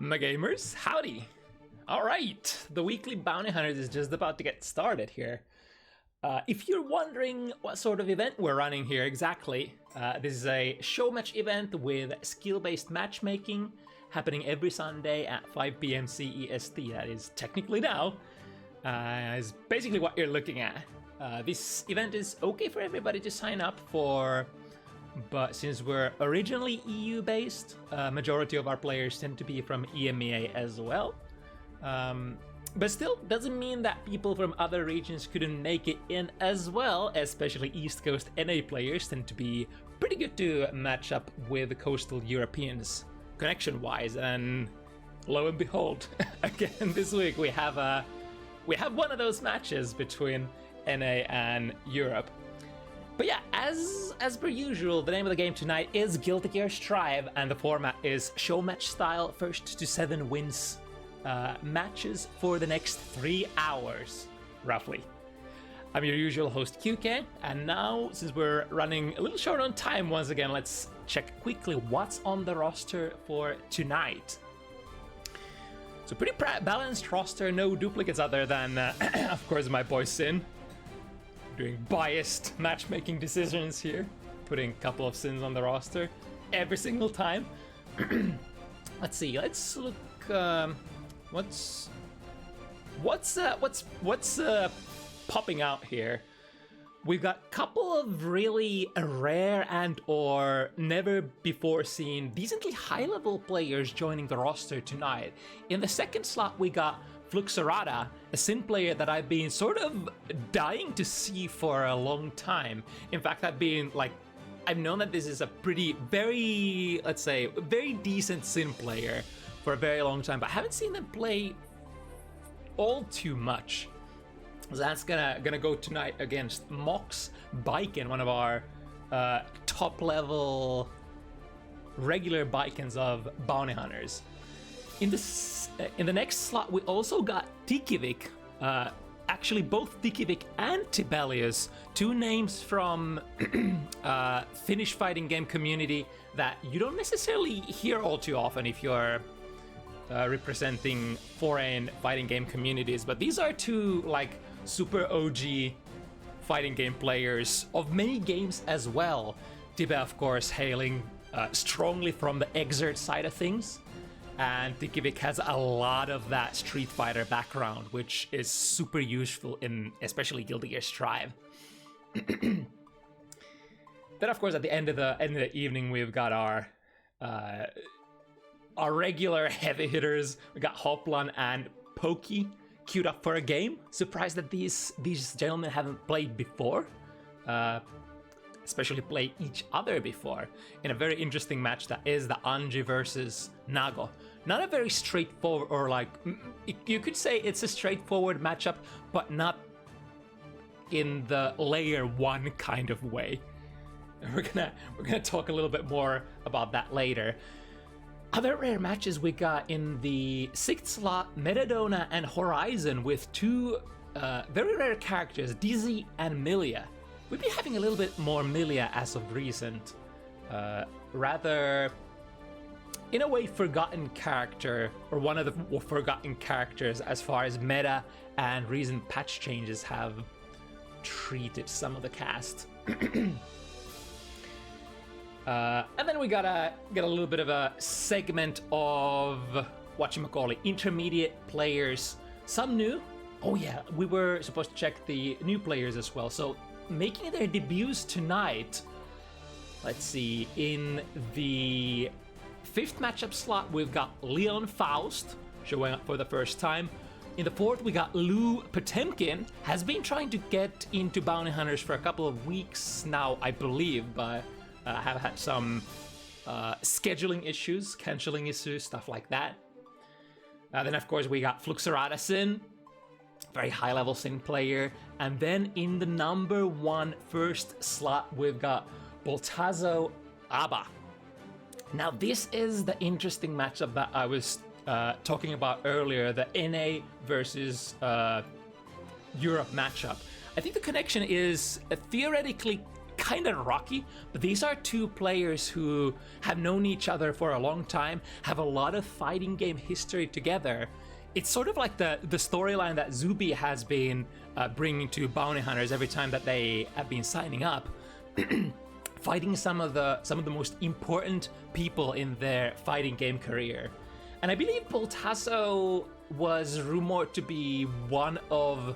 My gamers, howdy! Alright, the weekly Bounty Hunters is just about to get started here. If you're wondering what sort of event we're running here exactly, this is a show match event with skill-based matchmaking happening every Sunday at 5 PM CEST, that is technically now, is basically what you're looking at. This event is okay for everybody to sign up for, but since we're originally EU-based, majority of our players tend to be from EMEA as well. But still, doesn't mean that people from other regions couldn't make it in as well, especially East Coast NA players tend to be pretty good to match up with coastal Europeans connection-wise, and lo and behold, again this week we have one of those matches between NA and Europe. But yeah, as per usual, the name of the game tonight is Guilty Gear Strive, and the format is show match style, first to 7 wins matches for the next 3 hours, roughly. I'm your usual host QK, and now, since we're running a little short on time once again, let's check quickly what's on the roster for tonight. So pretty balanced roster, no duplicates other than, of course, my boy Sin. Doing biased matchmaking decisions here, putting a couple of Sins on the roster every single time. Let's see, let's look, what's popping out here? We've got a couple of really rare and or never before seen decently high level players joining the roster tonight. In the second slot we got Fluxarata, a Sin player that I've been sort of dying to see for a long time. In fact, I've known that this is a very decent Sin player for a very long time, but I haven't seen them play all too much. So that's gonna go tonight against Mox Biken, one of our top level regular Bikens of Bounty Hunters. In the next slot, we also got Tikivik. Actually, both Tikivik and Tibelius, two names from Finnish fighting game community that you don't necessarily hear all too often if you're representing foreign fighting game communities. But these are two super OG fighting game players of many games as well. Tibe, of course, hailing strongly from the Exert side of things. And Tikivik has a lot of that Street Fighter background, which is super useful in especially Guilty Gear Strive. Then, of course, at the end of the evening, we've got our regular heavy hitters. We got Hoplan and Pokey queued up for a game. Surprised that these gentlemen haven't played before. Especially play each other before in a very interesting match that is the Anji versus Nago. Not a very straightforward, or you could say it's a straightforward matchup, but not in the layer 1 kind of way. We're gonna talk a little bit more about that later. Other rare matches we got in the 6th slot, Metadona and Horizon, with two very rare characters, Dizzy and Milia. We've been having a little bit more Milia as of recent. Rather, in a way, forgotten character, or one of the forgotten characters as far as meta and recent patch changes have treated some of the cast. And then we got a little bit of a segment of whatchamacallit, intermediate players. Some new. Oh yeah, we were supposed to check the new players as well. So making their debuts tonight, let's see, in the 5th matchup slot, we've got Leon Faust showing up for the first time. In the 4th, we got Lou Potemkin, has been trying to get into Bounty Hunters for a couple of weeks now, I believe, but have had some scheduling issues, canceling issues, stuff like that. Then, of course, we got Fluxarata Sin, very high-level Sin player. And then in the number 1 first slot, we've got Boltazo Abba. Now, this is the interesting matchup that I was talking about earlier, the NA versus Europe matchup. I think the connection is theoretically kind of rocky, but these are two players who have known each other for a long time, have a lot of fighting game history together. It's sort of like the storyline that ZUBI has been bringing to bounty hunters every time that they have been signing up, fighting some of the most important people in their fighting game career. And I believe Boltazo was rumored to be one of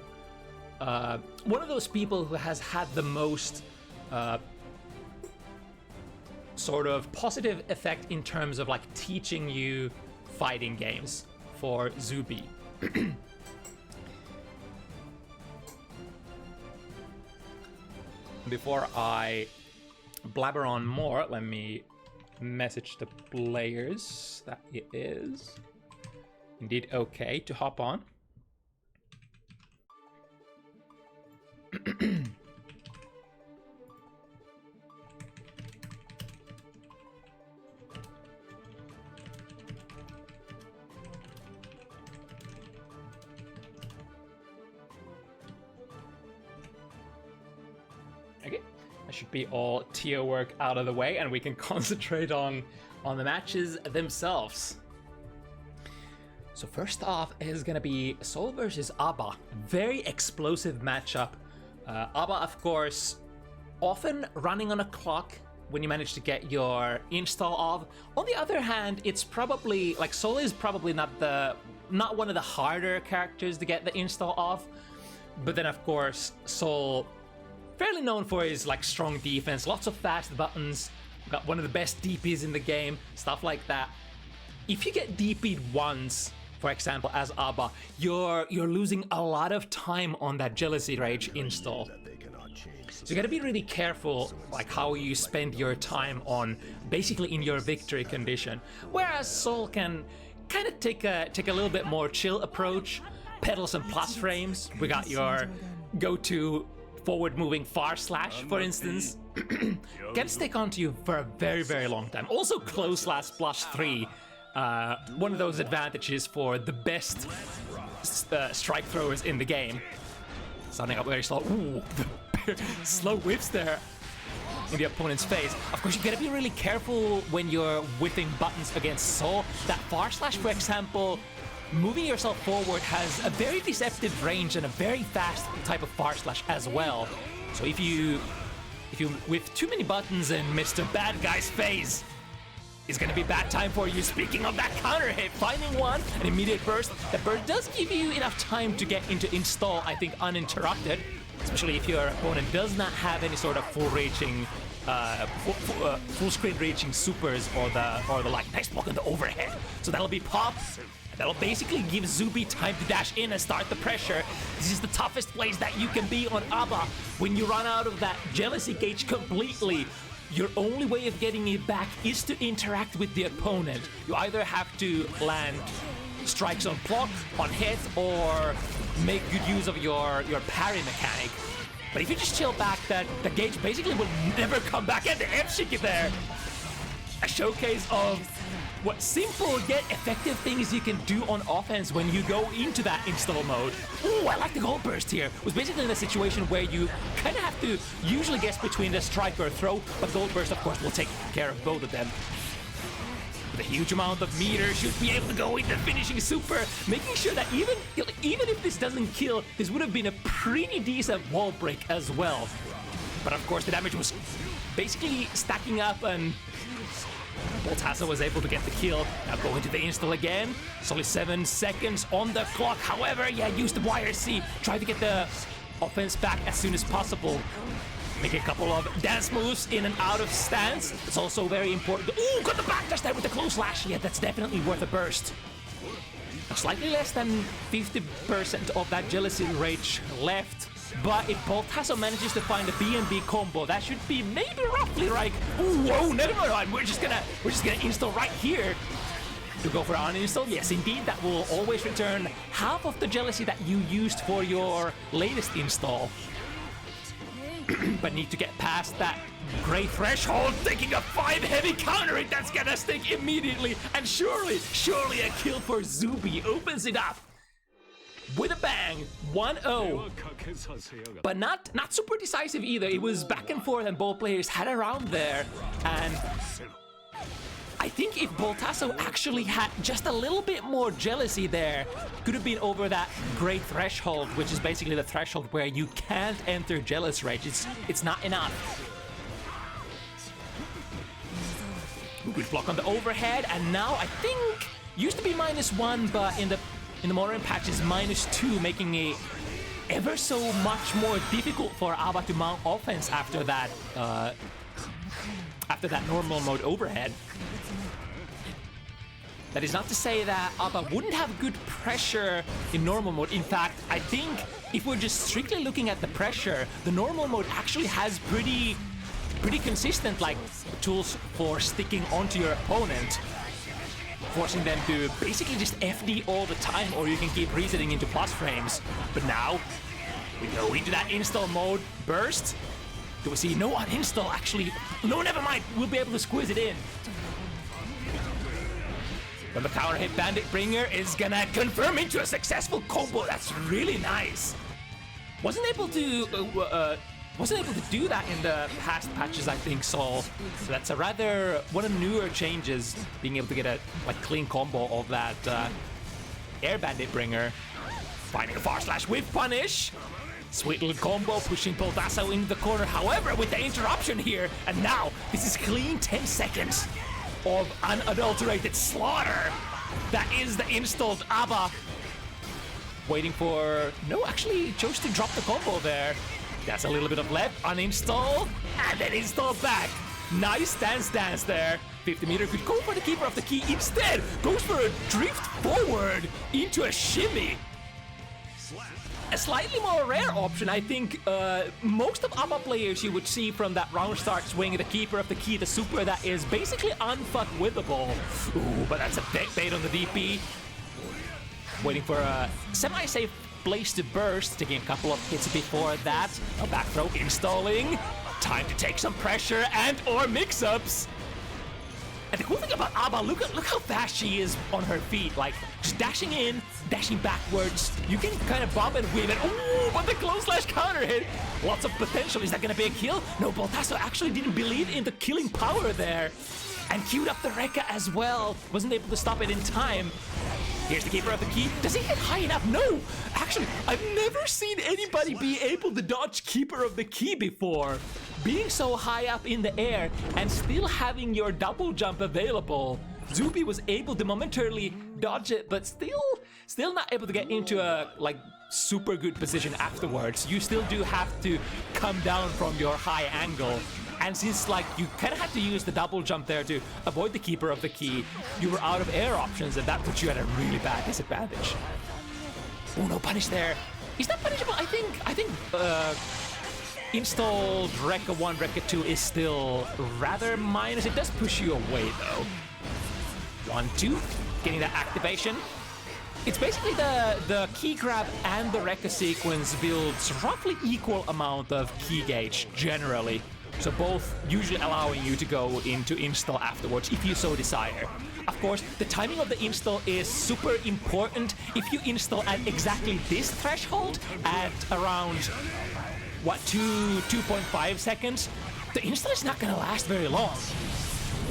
those people who has had the most sort of positive effect in terms of like teaching you fighting games for ZUBI. Before I blabber on more, let me message the players that it is indeed okay to hop on. Okay, that should be all tier work out of the way, and we can concentrate on the matches themselves. So first off is gonna be Sol versus Abba. Very explosive matchup. Abba, of course, often running on a clock when you manage to get your install off. On the other hand, it's probably like Sol is probably not one of the harder characters to get the install off. But then of course, Sol, fairly known for his like strong defense, lots of fast buttons, got one of the best DPs in the game, stuff like that. If you get DP'd once, for example, as Abba, you're losing a lot of time on that Jealousy Rage install. So you gotta be really careful like how you spend your time on basically in your victory condition. Whereas Sol can kind of take a little bit more chill approach, pedal some plus frames. We got your go-to forward moving far slash, for instance. Can stick onto you for a very, very long time. Also close slash plus 3. One of those advantages for the best strike throwers in the game. Starting up very slow. Ooh, the slow whiffs there in the opponent's face. Of course, you gotta be really careful when you're whiffing buttons against Sol. That far slash, for example, moving yourself forward has a very deceptive range and a very fast type of far slash as well. So if you whiff too many buttons and Mr. Bad Guy's face, it's gonna be bad time for you. Speaking of that counter hit, finding one, an immediate burst. The burst does give you enough time to get into install, I think, uninterrupted, especially if your opponent does not have any sort of full screen reaching supers or the like nice block on the overhead. So that'll be pop. That'll basically give ZUBI time to dash in and start the pressure. This is the toughest place that you can be on Abba. When you run out of that jealousy gauge completely, your only way of getting it back is to interact with the opponent. You either have to land strikes on block, on hit, or make good use of your parry mechanic. But if you just chill back, that the gauge basically will never come back. And the F-Shiki there! A showcase of what simple yet effective things you can do on offense when you go into that install mode. Ooh, I like the gold burst here. It was basically in a situation where you kind of have to usually guess between the strike or throw, but gold burst, of course, will take care of both of them. With a huge amount of meter, should be able to go in the finishing super, making sure that even if this doesn't kill, this would have been a pretty decent wall break as well. But of course, the damage was basically stacking up, and Boltazo was able to get the kill. Now go into the install again. It's only 7 seconds on the clock. However, yeah, use the YRC. Try to get the offense back as soon as possible. Make a couple of dance moves in and out of stance. It's also very important. Ooh, got the backdash there with the close slash. Yeah, that's definitely worth a burst. Slightly less than 50% of that jealousy rage left. But if Boltazo manages to find a B&B combo, that should be maybe roughly like, ooh, whoa, never mind. We're just gonna install right here. To go for an uninstall, yes, indeed, that will always return half of the jealousy that you used for your latest install. But need to get past that gray threshold, taking a 5 heavy counter hit that's gonna stick immediately, and surely a kill for ZUBI opens it up. with a bang, 1-0. But not super decisive either. It was back and forth, and both players had a round there. And I think if Boltazo actually had just a little bit more jealousy there, could have been over that great threshold, which is basically the threshold where you can't enter jealous rage. It's not enough. Good block on the overhead, and now I think used to be -1, but in the modern patch is -2, making it ever so much more difficult for Abba to mount offense after that normal mode overhead. That is not to say that Abba wouldn't have good pressure in normal mode. In fact, I think if we're just strictly looking at the pressure, the normal mode actually has pretty consistent like tools for sticking onto your opponent, forcing them to basically just FD all the time, or you can keep resetting into plus frames. But now we go into that install mode burst. Do we see no uninstall? Actually, no, never mind. We'll be able to squeeze it in. But the counter hit Bandit Bringer is gonna confirm into a successful combo. That's really nice. Wasn't able to do that in the past patches, I think, so that's a rather one of the newer changes, being able to get a clean combo of that Air Bandit Bringer. Finding a far slash with punish. Sweet little combo, pushing Boltazo into the corner. However, with the interruption here, and now this is clean 10 seconds of unadulterated slaughter. That is the installed Abba. Waiting for... No, actually chose to drop the combo there. That's a little bit of left, uninstall, and then install back. Nice dance there. 50-meter could go for the keeper of the key. Instead, goes for a drift forward into a shimmy. A slightly more rare option, I think. Most of Abba players you would see from that round start swing, the keeper of the key, the super that is basically unfuck-withable. Ooh, but that's a bait on the DP. Waiting for a semi-safe place to burst, taking a couple of hits before that. A back throw installing. Time to take some pressure and or mix-ups. And the cool thing about Abba, look how fast she is on her feet. Like, just dashing in, dashing backwards. You can kind of bob and weave it. Ooh, but the close slash counter hit. Lots of potential. Is that going to be a kill? No, Boltazo actually didn't believe in the killing power there. And queued up the Rekka as well. Wasn't able to stop it in time. Here's the keeper of the key. Does he hit high enough? No! Actually, I've never seen anybody be able to dodge keeper of the key before. Being so high up in the air and still having your double jump available. ZUBI was able to momentarily dodge it, but still not able to get into a super good position afterwards. You still do have to come down from your high angle. And since you kind of had to use the double jump there to avoid the keeper of the key, you were out of air options, and that puts you at a really bad disadvantage. Oh, no punish there. Is that punishable? I think installed Rekka 1, Rekka 2 is still rather minus. It does push you away though. 1-2, getting that activation. It's basically the key grab and the Rekka sequence builds roughly equal amount of key gauge generally. So both usually allowing you to go into install afterwards if you so desire. Of course, the timing of the install is super important. If you install at exactly this threshold at around, what, 2.5 seconds, the install is not gonna last very long.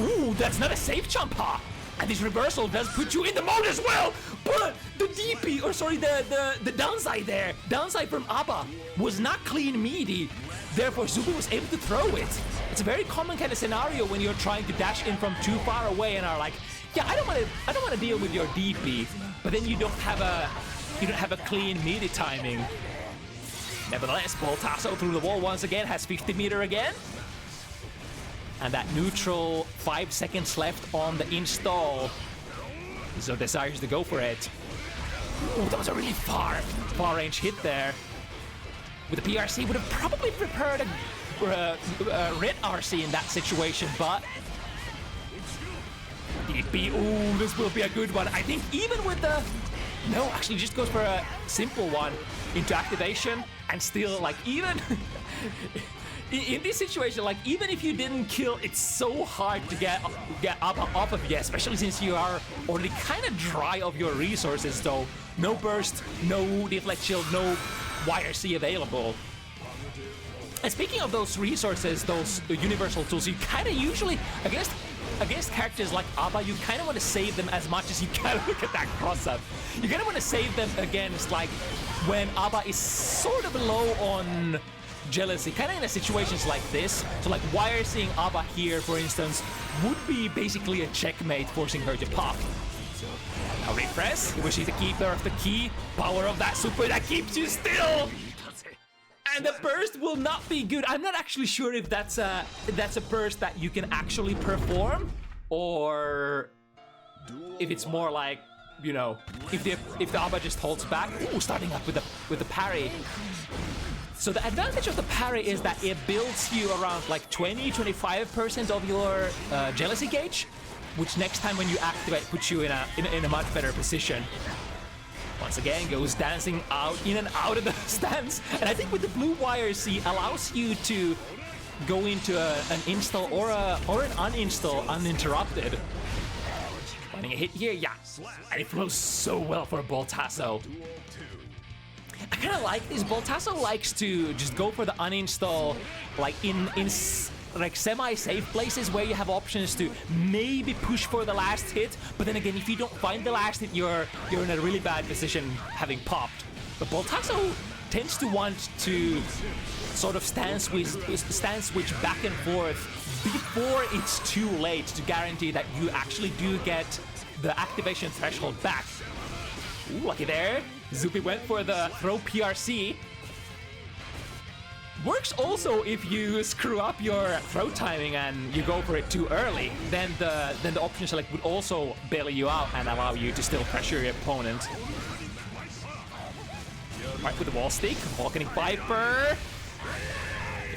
Ooh, that's not a safe jump, huh? And this reversal does put you in the mode as well, but the DP, or sorry, the downside from Abba was not clean meaty. Therefore, ZUBI was able to throw it. It's a very common kind of scenario when you're trying to dash in from too far away and are like, yeah, I don't want to deal with your DP, but then you don't have a clean meaty timing. Nevertheless, Boltazo through the wall once again, has 50-meter again. And that neutral 5 seconds left on the install. So desires to go for it. Oh, that was a really far range hit there. With the PRC, would have probably prepared a red RC in that situation, but DP, ooh, this will be a good one. I think even with the... No, actually just goes for a simple one into activation, and still, even... In this situation, even if you didn't kill, it's so hard to get up off of you, especially since you are already kind of dry of your resources, though no burst, no deflect shield, no YRC available. And speaking of those resources, those universal tools, you kind of usually, against characters like Abba, you kind of want to save them as much as you can. Look at that cross-up. You kind of want to save them against, like, when Abba is sort of low on jealousy, kind of in a situations like this. So, like, YRCing Abba here, for instance, would be basically a checkmate, forcing her to pop. Now refresh, where she's the keeper of the key. Power of that super that keeps you still! And the burst will not be good. I'm not actually sure if that's a burst that you can actually perform, or if it's more like, you know, if the Abba just holds back. Ooh, starting up with the parry. So the advantage of the parry is that it builds you around like 20-25% of your jealousy gauge, which next time when you activate puts you in a much better position. Once again, goes dancing out, in and out of the stance. And I think with the blue YRC allows you to go into an install or an uninstall uninterrupted. Finding a hit here, yeah. And it flows so well for Boltazo. I kind of like this. Boltazo likes to just go for the uninstall, like in like semi-safe places where you have options to maybe push for the last hit, but then again, if you don't find the last hit, you're in a really bad position having popped. But Boltazo tends to want to sort of stance switch back and forth before it's too late to guarantee that you actually do get the activation threshold back. Ooh, lucky there. ZUBI went for the throw PRC. Works also if you screw up your throw timing and you go for it too early. Then the option select would also bail you out and allow you to still pressure your opponent. Right with the wall stick, Volcaning Viper.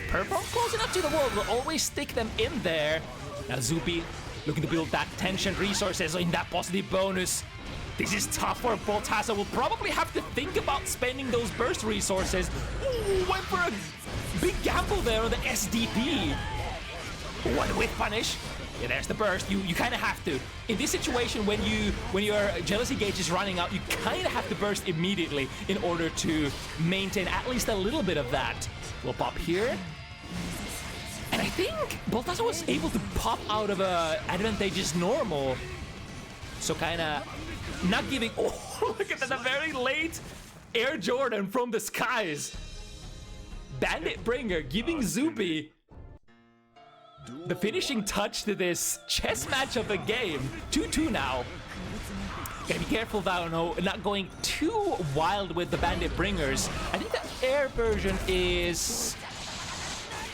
Perform close enough to the wall will always stick them in there. Now ZUBI looking to build that tension resources in that positive bonus. This is tough for Boltazo. Will probably have to think about spending those burst resources. Ooh, went for a big gamble there on the SDP. One whiff punish. Yeah, there's the burst. You kind of have to. In this situation, when your jealousy gauge is running out, you kind of have to burst immediately in order to maintain at least a little bit of that. We'll pop here. And I think Boltazo was able to pop out of a advantageous normal. So kind of not giving... Oh, look at that, a very late Air Jordan from the skies. Bandit Bringer giving ZUBI the finishing touch to this chess match of the game. 2-2 now. Gotta be careful though, not going too wild with the Bandit Bringers. I think the air version is...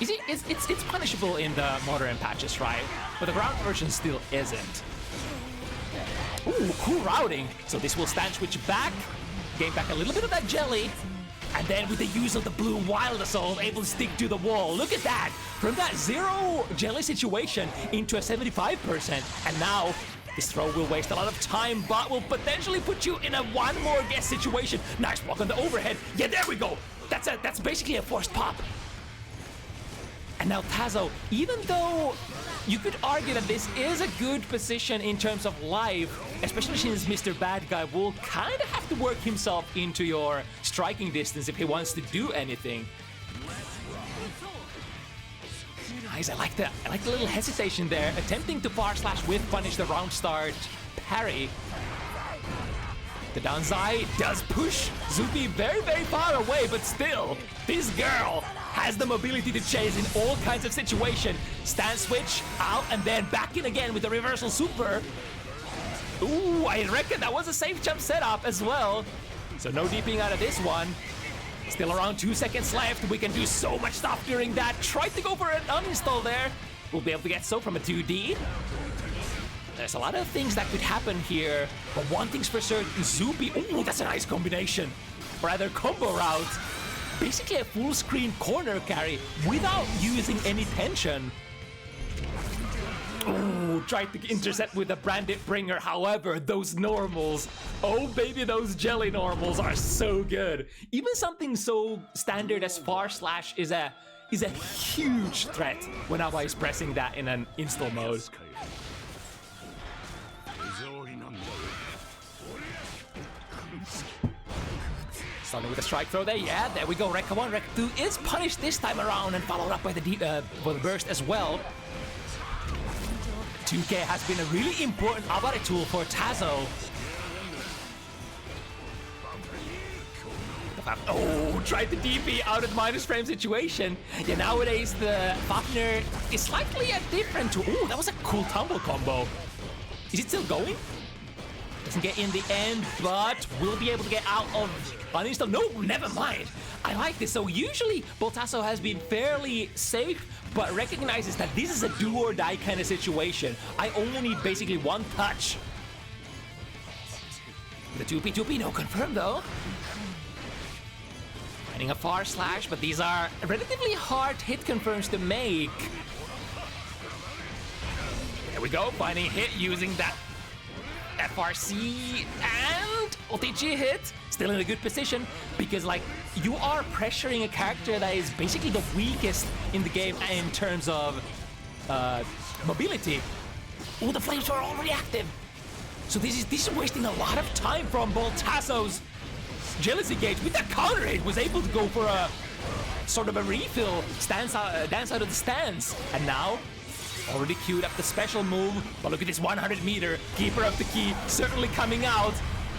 It's punishable in the modern patches, right? But the ground version still isn't. Ooh, cool routing. So this will stand switch back, gain back a little bit of that jelly, and then with the use of the blue Wild Assault, able to stick to the wall. Look at that! From that 0 jelly situation into a 75%, and now this throw will waste a lot of time, but will potentially put you in a one more guess situation. Nice block on the overhead. Yeah, there we go. That's basically a forced pop. And now Tazo, even though you could argue that this is a good position in terms of life, especially since Mr. Bad Guy will kind of have to work himself into your striking distance if he wants to do anything. Nice, I like the little hesitation there, attempting to bar slash with punish the round start parry. The downside does push ZUBI very, very far away, but still, this girl has the mobility to chase in all kinds of situations. Stand switch, out, and then back in again with the reversal super. Ooh, I reckon that was a safe jump setup as well. So no deeping out of this one. Still around 2 seconds left. We can do so much stuff during that. Tried to go for an uninstall there. We'll be able to get so from a 2D. There's a lot of things that could happen here, but one thing's for certain, ZUBI, ooh, that's a nice combination. Or rather, combo route. Basically a full screen corner carry without using any tension. Ooh, tried to intercept with the Bandit Bringer, however, those normals, oh baby, those jelly normals are so good. Even something so standard as far slash is a huge threat when Abba is pressing that in an install mode. starting with a strike throw there. Yeah, there we go. Rekka 1, Rekka 2 is punished this time around and followed up by the burst as well. 2K has been a really important ability tool for Tazo. Oh, tried the DP out of the minus frame situation. Yeah, nowadays the Fafnir is slightly a different tool. Oh, that was a cool tumble combo. Is it still going? Doesn't get in the end, but will be able to get out of uninstall. No, never mind. I like this. So usually Boltazo has been fairly safe, but recognizes that this is a do or die kind of situation. I only need basically one touch. The 2P, no confirm though. Finding a far slash, but these are relatively hard hit confirms to make. There we go, finding hit using that FRC and OTG hit. Still in a good position because like you are pressuring a character that is basically the weakest in the game in terms of mobility. Oh, the flames are already active. So this is wasting a lot of time from Boltazo's jealousy gauge. With that counter hit was able to go for a sort of a refill dance out of the stance, and now already queued up the special move. But look at this 100 meter keeper of the key certainly coming out,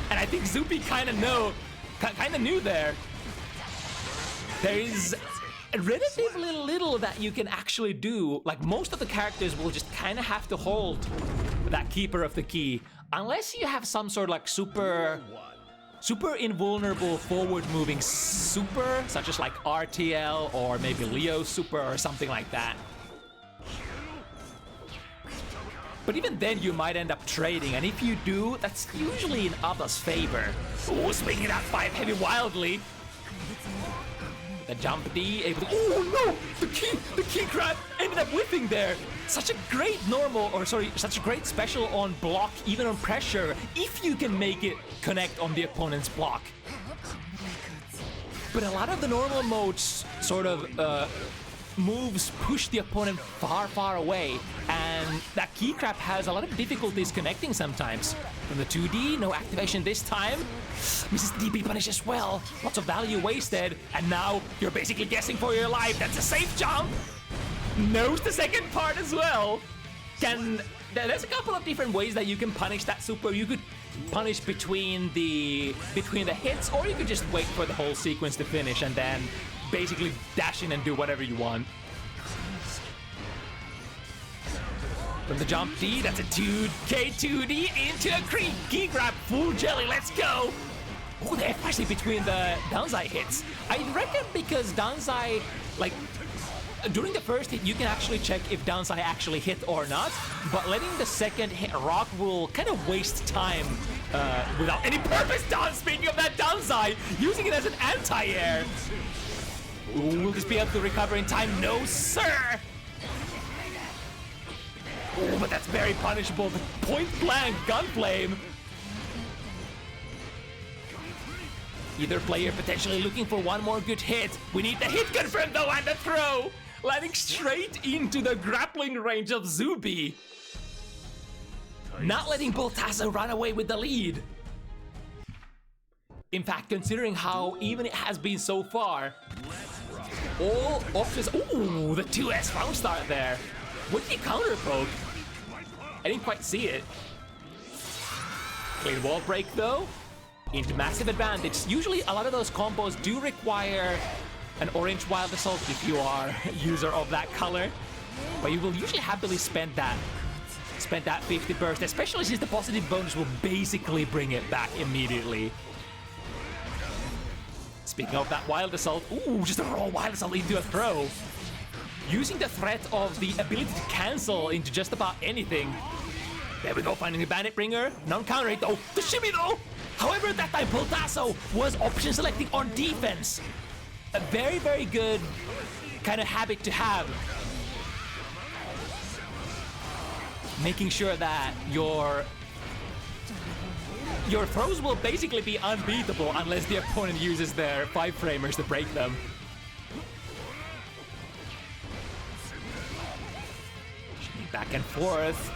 and I think ZUBI kind of knew there. There is relatively little that you can actually do. Like most of the characters will just kind of have to hold that keeper of the key unless you have some sort of like super invulnerable forward-moving super, such as like RTL or maybe Leo super or something like that. But even then, you might end up trading, and if you do, that's usually in others' favor. Oh, swinging that 5 heavy wildly. The jump D, able to... Oh no! The key grab ended up whipping there. Such a great such a great special on block, even on pressure, if you can make it connect on the opponent's block. But a lot of the normal modes sort of moves push the opponent far, far away, and that key trap has a lot of difficulties connecting sometimes. From the 2D, no activation this time. Misses the DP punish as well. Lots of value wasted, and now you're basically guessing for your life. That's a safe jump. Knows the second part as well. There's a couple of different ways that you can punish that super. You could punish between the hits, or you could just wait for the whole sequence to finish and then basically dash in and do whatever you want. From the jump D, that's a 2K2D into a key grab, full jelly, let's go! Oh, they're actually between the downside hits. I reckon because downside, like, during the first hit, you can actually check if downside actually hit or not, but letting the second hit rock will kind of waste time without any purpose. Speaking of that downside, using it as an anti-air. Will this be able to recover in time? No, sir! Oh, but that's very punishable. The point-blank gunflame. Either player potentially looking for one more good hit. We need the hit confirmed though, and the throw! Landing straight into the grappling range of ZUBI. Not letting Boltazo run away with the lead. In fact, considering how even it has been so far, all options. Ooh, the 2S round start there. What did he counter poke? I didn't quite see it. Clean wall break though. Into massive advantage. Usually a lot of those combos do require an orange wild assault if you are a user of that color, but you will usually happily spend that 50 burst, especially since the positive bonus will basically bring it back immediately. Speaking of that wild assault, ooh, just a raw wild assault into a throw. Using the threat of the ability to cancel into just about anything. There we go, finding the bandit bringer. Non-counter hit though. The shimmy though. However, that time Boltazo was option selecting on defense. A very, very good kind of habit to have. Making sure that your throws will basically be unbeatable unless the opponent uses their 5-framers to break them. Back and forth.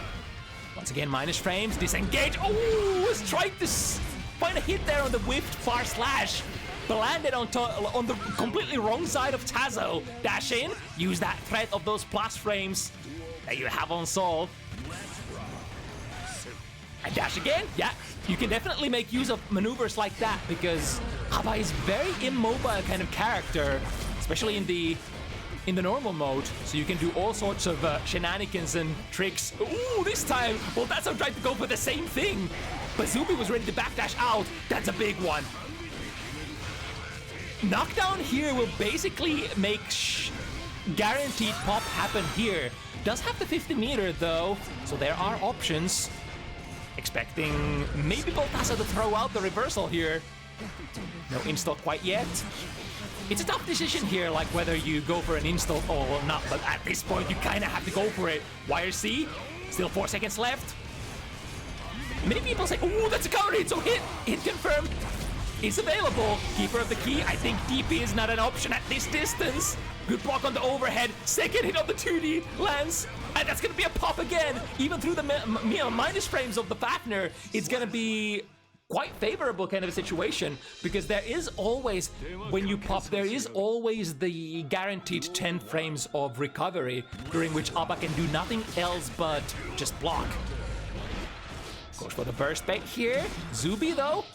Once again, minus frames, disengage. Oh, was trying to find a hit there on the whiffed far slash. but landed on the completely wrong side of Tazo. Dash in, use that threat of those plus frames that you have on Sol. And dash again, yeah. You can definitely make use of maneuvers like that because Haba is very immobile kind of character, especially in the normal mode. So you can do all sorts of shenanigans and tricks. Ooh, this time, well, that's how I tried to go for the same thing. But ZUBI was ready to backdash out. That's a big one. Knockdown here will basically make guaranteed pop happen here. Does have the 50 meter though, so there are options. Expecting maybe Boltazo to throw out the reversal here. No install quite yet. It's a tough decision here, like whether you go for an install or not, but at this point you kind of have to go for it. Wire C, still 4 seconds left. Many people say, ooh, that's a counter hit, so hit confirmed is available. Keeper of the key, I think DP is not an option at this distance. Good block on the overhead, second hit on the 2D lands, and that's gonna be a pop again. Even through the minus frames of the Fafnir, it's gonna be quite favorable kind of a situation, because there is always, when you pop, there is always the guaranteed 10 frames of recovery, during which Abba can do nothing else but just block. Goes for the burst bait here. ZUBI though,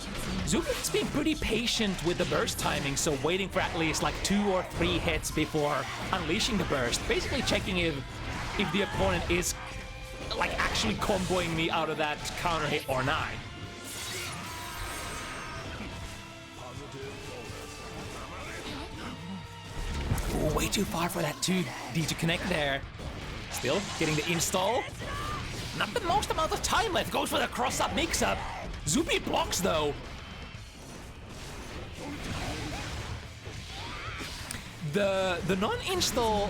ZUBI has been pretty patient with the burst timing, so waiting for at least like 2 or 3 hits before unleashing the burst, basically checking if the opponent is like actually comboing me out of that counter hit or not. Ooh, way too far for that 2D to connect there. Still getting the install. Not the most amount of time left. Goes for the cross-up mix-up. ZUBI blocks though. The non-install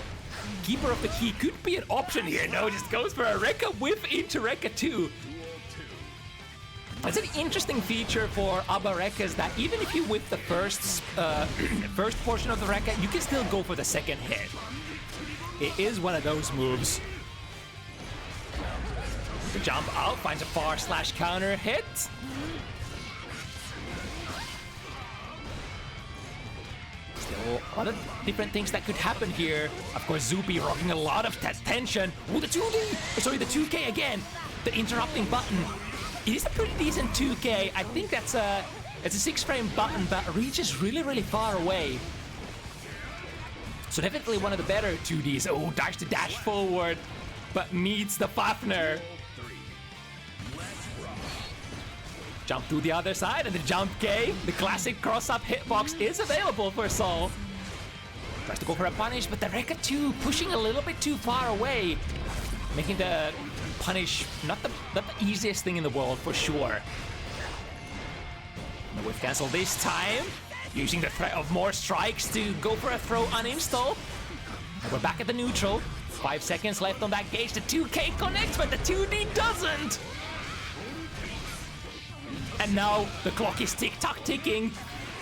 Keeper of the Key could be an option here. No, just goes for a Rekka whiff into Rekka 2. It's an interesting feature for Abba Rekkas that even if you whip the first portion of the Rekka, you can still go for the second hit. It is one of those moves. The jump out, finds a far slash counter hit. Still a lot of different things that could happen here. Of course, ZUBI rocking a lot of tension. Ooh, the 2D! Sorry, the 2K again. The interrupting button. It is a pretty decent 2K. I think it's a 6-frame button, but reaches really, really far away. So definitely one of the better 2Ds. Oh, dash to dash forward, but meets the Fafnir. Jump to the other side, and the jump K, the classic cross-up hitbox, is available for Sol. Tries to go for a punish, but the Rekka 2 pushing a little bit too far away, making the punish not the easiest thing in the world for sure. The whiff cancel this time, using the threat of more strikes to go for a throw uninstall. And we're back at the neutral. 5 seconds left on that gauge. The 2K connects, but the 2D doesn't. And now the clock is tick-tock ticking.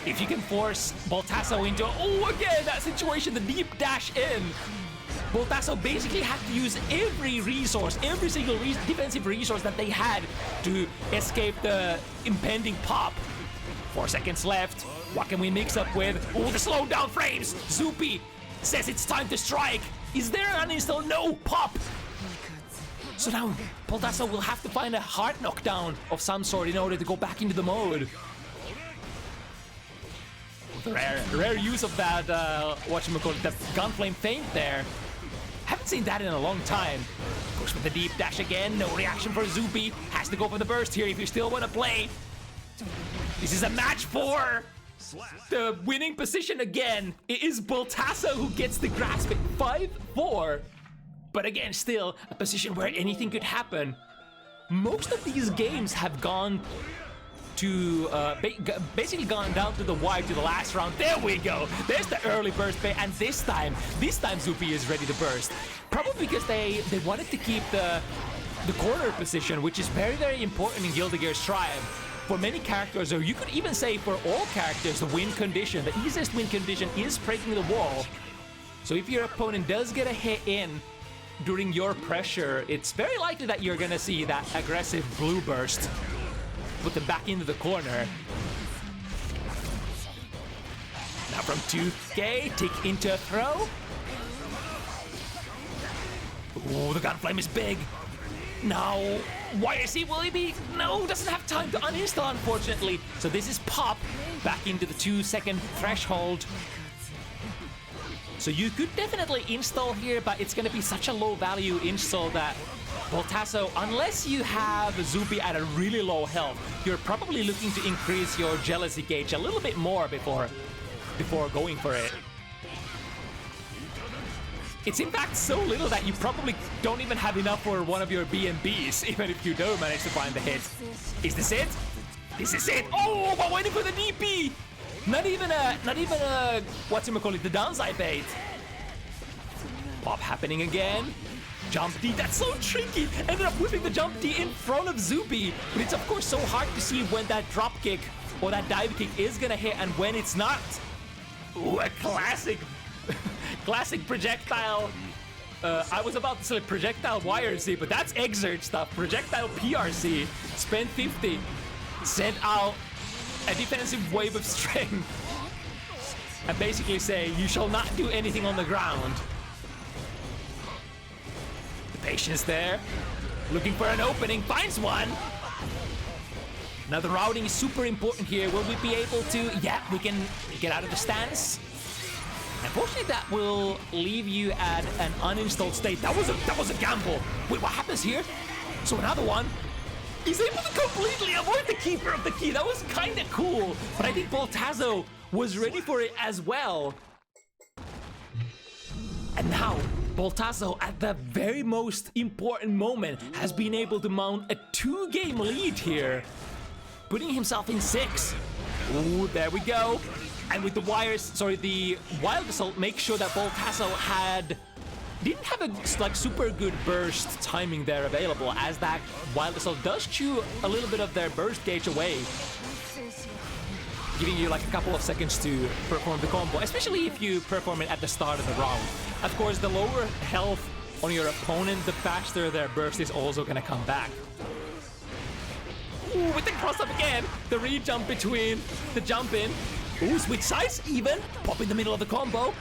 If you can force Boltazo into, oh, again, that situation, the deep dash in. Boltazo basically had to use every resource, every single defensive resource that they had to escape the impending pop. 4 seconds left. What can we mix up with? Oh, the slowed down frames. ZUBI says it's time to strike. Is there an uninstall? No, pop. So now Boltazo will have to find a hard knockdown of some sort in order to go back into the mode. Rare use of that, whatchamacallit, the Gunflame feint there. Haven't seen that in a long time. Goes for the deep dash again, no reaction for ZUBI. Has to go for the burst here if you still want to play. This is a match for the winning position again. It is Boltazo who gets the grasp at 5-4. But again, still a position where anything could happen. Most of these games have gone to, basically gone down to the wire to the last round. There we go. There's the early burst bait, and this time ZUBI is ready to burst. Probably because they wanted to keep the corner position, which is very, very important in Guilty Gear Strive. For many characters, or you could even say for all characters, the win condition, the easiest win condition is breaking the wall. So if your opponent does get a hit in during your pressure, it's very likely that you're gonna see that aggressive blue burst. Put them back into the corner. from 2K, tick into a throw. Ooh, the gunflame is big. Now, YSC, will he be? No, doesn't have time to uninstall, unfortunately. So this is pop back into the 2-second threshold. So you could definitely install here, but it's going to be such a low value install that Boltazo, unless you have ZUBI at a really low health, you're probably looking to increase your jealousy gauge a little bit more before going for it. It's in fact so little that you probably don't even have enough for one of your BNBs, even if you don't manage to find the hit. Is this it? This is it! Oh, but waiting for the DP! Not even a, whatchamacallit, the downside bait. Pop happening again. Jump D, that's so tricky! Ended up whipping the jump D in front of ZUBI, but it's of course so hard to see when that drop kick or that dive kick is gonna hit and when it's not. Ooh, a classic, classic projectile. I was about to say projectile YRC, but that's Exert stuff. Projectile PRC. Spend 50. Send out a defensive wave of strength. And basically say, you shall not do anything on the ground. The patience there. Looking for an opening. Finds one. Now the routing is super important here. Will we be able to... Yeah, we can get out of the stance. Unfortunately, that will leave you at an uninstalled state. That was a gamble. Wait, what happens here? So another one. He's able to completely avoid the keeper of the key. That was kind of cool. But I think Boltazo was ready for it as well. And now, Boltazo, at the very most important moment, has been able to mount a 2-game lead here. Putting himself in 6. Ooh, there we go. And with the the Wild Assault, make sure that Boltazo didn't have a super good burst timing there available, as that Wild Assault does chew a little bit of their burst gauge away, giving you like a couple of seconds to perform the combo, especially if you perform it at the start of the round. Of course, the lower health on your opponent, the faster their burst is also gonna come back. Ooh, with the cross up again, the re-jump between the jump in. Ooh, switch sides even. Pop in the middle of the combo.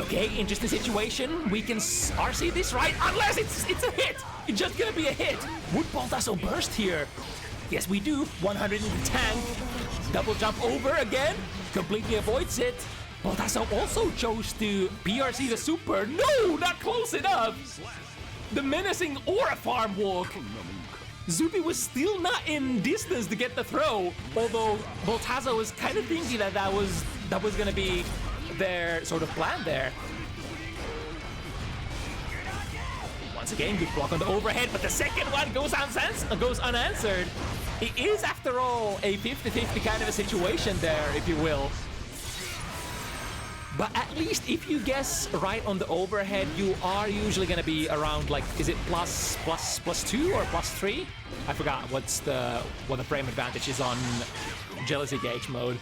Okay, interesting situation. We can RC this, right? Unless it's a hit. It's just gonna be a hit. Would Boltazo burst here? Yes, we do. 100 in the tank. Double jump over again. Completely avoids it. Boltazo also chose to PRC the super. No, not close enough. The menacing aura farm walk. ZUBI was still not in distance to get the throw, although Boltazo was kind of thinking that was gonna be their sort of plan there. Once again, good block on the overhead, but the second one goes unanswered. It is, after all, a 50-50 kind of a situation there, if you will. But at least if you guess right on the overhead, you are usually going to be around, like, is it plus 2 or plus 3? I forgot what the frame advantage is on jealousy gauge mode.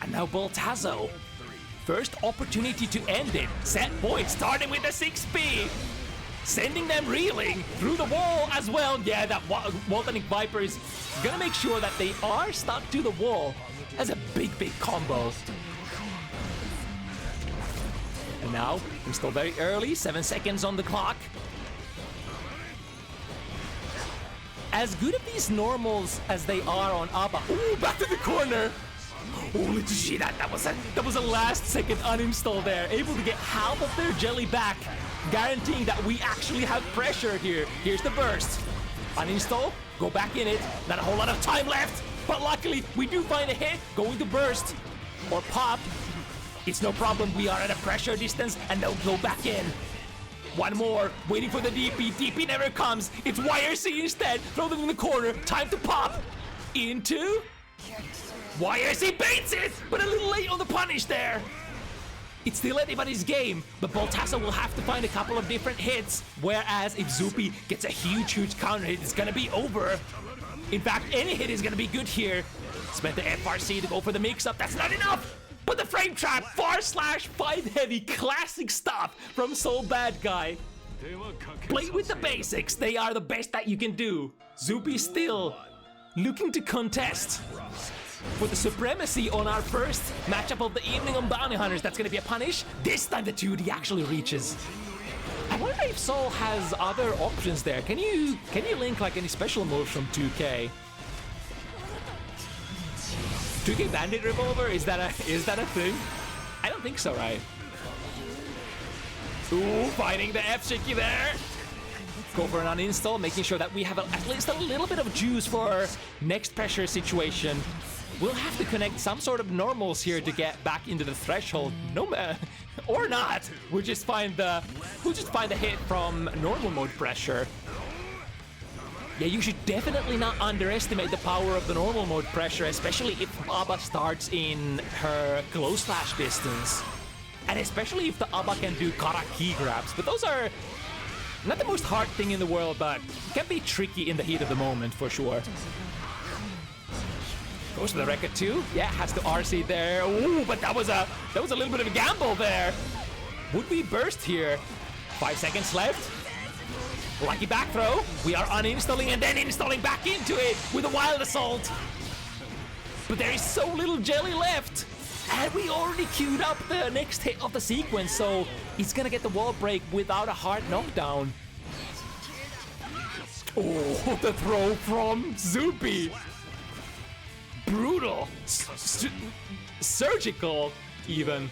And now Boltazo. First opportunity to end it. Set point, starting with the 6P. Sending them reeling through the wall as well. Yeah, that Volcanic Viper is gonna make sure that they are stuck to the wall. That's a big combo. And now, we're still very early, 7 seconds on the clock. As good of these normals as they are on ABBA. Ooh, back to the corner. Oh, did you see that? That was a last second uninstall there. Able to get half of their jelly back, guaranteeing that we actually have pressure here. Here's the burst. Uninstall, go back in it. Not a whole lot of time left, but luckily we do find a hit. Going to burst or pop. It's no problem. We are at a pressure distance, and they'll go back in. One more, waiting for the DP. DP never comes. It's YRC instead. Throw them in the corner. Time to pop. Into... YRC baits it, but a little late on the punish there. It's still anybody's game, but Boltazo will have to find a couple of different hits, whereas if ZUBI gets a huge counter hit, it's gonna be over. In fact, any hit is gonna be good here. Spent the FRC to go for the mix-up. That's not enough. But the frame trap, /5 heavy, classic stuff from Soul Bad Guy. Play with the basics. They are the best that you can do. ZUBI still looking to contest. for the supremacy on our first matchup of the evening on Bounty Hunters. That's gonna be a punish. This time the 2D actually reaches. I wonder if Soul has other options there. Can you link like any special moves from 2K? 2K Bandit Revolver, is that a thing? I don't think so, right? Ooh, fighting the F-Shiki there. Go for an uninstall, making sure that we have at least a little bit of juice for our next pressure situation. We'll have to connect some sort of normals here to get back into the threshold. No, or not. We'll just find the hit from normal mode pressure. Yeah, you should definitely not underestimate the power of the normal mode pressure, especially if Abba starts in her close slash distance. And especially if the Abba can do Kara key grabs. But those are not the most hard thing in the world, but can be tricky in the heat of the moment for sure. Goes to the Rekka too. Yeah, has to RC there. Ooh, but that was a little bit of a gamble there. Would we burst here? 5 seconds left. Lucky back throw. We are uninstalling and then installing back into it with a wild assault. But there is so little jelly left. And we already queued up the next hit of the sequence, so he's gonna get the wall break without a hard knockdown. Oh, the throw from ZUBI. Brutal. Surgical, even.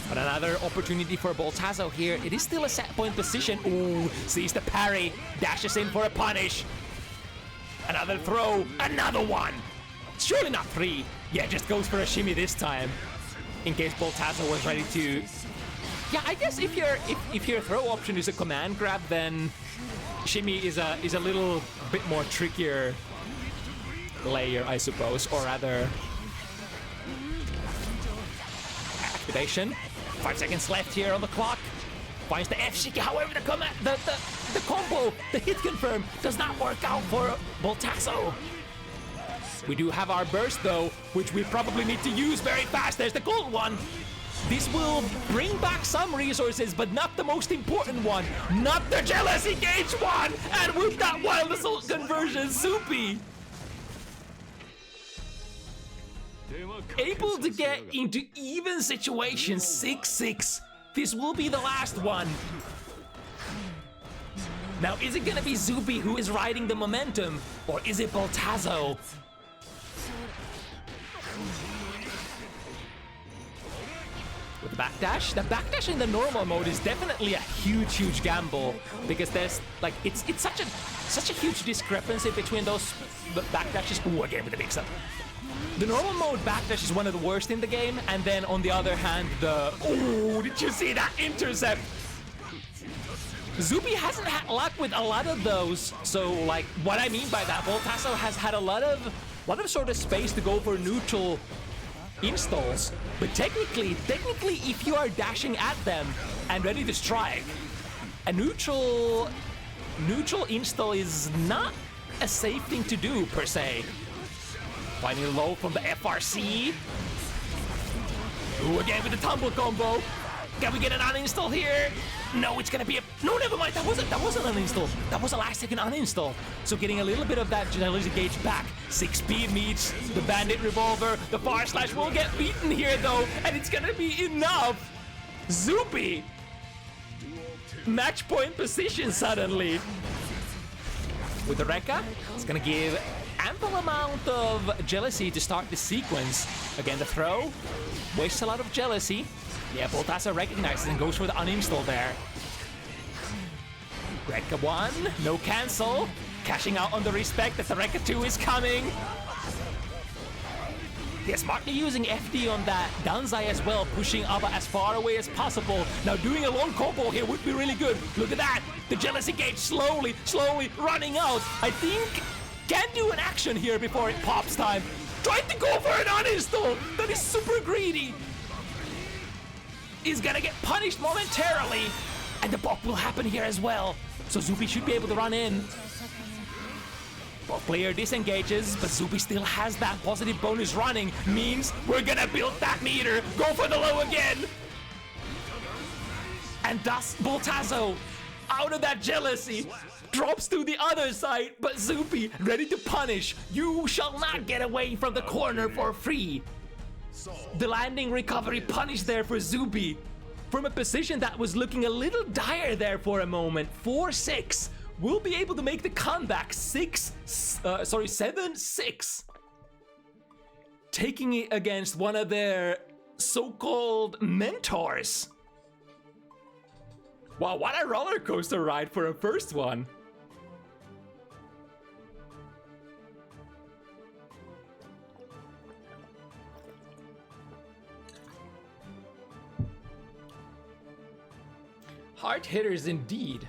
But another opportunity for Boltazo here. It is still a set point position. Ooh, sees the parry. Dashes in for a punish. Another throw. Another one. Surely not 3. Yeah, just goes for a shimmy this time. In case Boltazo was ready to... Yeah, I guess if your throw option is a command grab, then shimmy is a little bit more trickier layer, I suppose, or rather activation. 5 seconds left here on the clock. Finds the F-Shiki, however the combo, the hit confirm does not work out for Boltazo. We do have our burst though, which we probably need to use very fast. There's the gold one. This will bring back some resources, but not the most important one. Not the jealousy gauge one! And with that wild assault conversion, ZUBI able to get into even situation. 6-6. This will be the last one. Now, is it gonna be ZUBI who is riding the momentum, or is it Boltazo? With the backdash in the normal mode is definitely a huge gamble, because there's like it's such a huge discrepancy between those backdashes. Ooh, again with the mix up. The normal mode backdash is one of the worst in the game, and then on the other hand, ooh, did you see that intercept? ZUBI hasn't had luck with a lot of those, so like what I mean by that, Boltazo has had a lot of sort of space to go for neutral installs, but technically if you are dashing at them and ready to strike, a neutral install is not a safe thing to do per se. Finding low from the FRC. Ooh, again with the tumble combo. Can we get an uninstall here? No, it's gonna be a... No, never mind. That wasn't an uninstall. That was a last second uninstall. So getting a little bit of that jealousy gauge back. 6 speed meets the Bandit Revolver. The far slash will get beaten here though, and it's gonna be enough. ZUBI. Match point position suddenly. With the Rekka, it's gonna give ample amount of jealousy to start the sequence. Again, the throw wastes a lot of jealousy. Yeah, Boltazo recognizes and goes for the uninstall there. Rekka 1, no cancel. Cashing out on the respect that the Rekka 2 is coming. Yeah, smartly using FD on that Danzai as well, pushing Abba as far away as possible. Now doing a long combo here would be really good. Look at that. The jealousy gauge slowly running out. I think can do an action here before it pops time. Trying to go for an uninstall. That is super greedy. Is gonna get punished momentarily. And the bop will happen here as well. So ZUBI should be able to run in. Both player disengages, but ZUBI still has that positive bonus running. Means we're gonna build that meter. Go for the low again. And thus Boltazo out of that jealousy. Drops to the other side, but ZUBI ready to punish. You shall not get away from the corner for free. The landing recovery punish there for ZUBI. From a position that was looking a little dire there for a moment. 4-6. Will be able to make the comeback. 7-6. Taking it against one of their so-called mentors. Wow, what a roller coaster ride for a first one. Hard hitters indeed.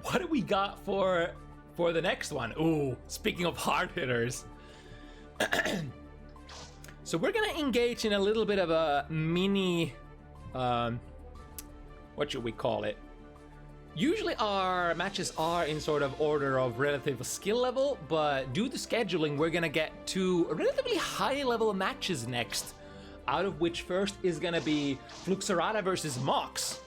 What do we got for the next one? Ooh, speaking of hard hitters. So we're gonna engage in a little bit of a mini, what should we call it? Usually our matches are in sort of order of relative skill level, but due to scheduling, we're gonna get 2 relatively high level matches next, out of which first is gonna be Fluxarata versus Mox.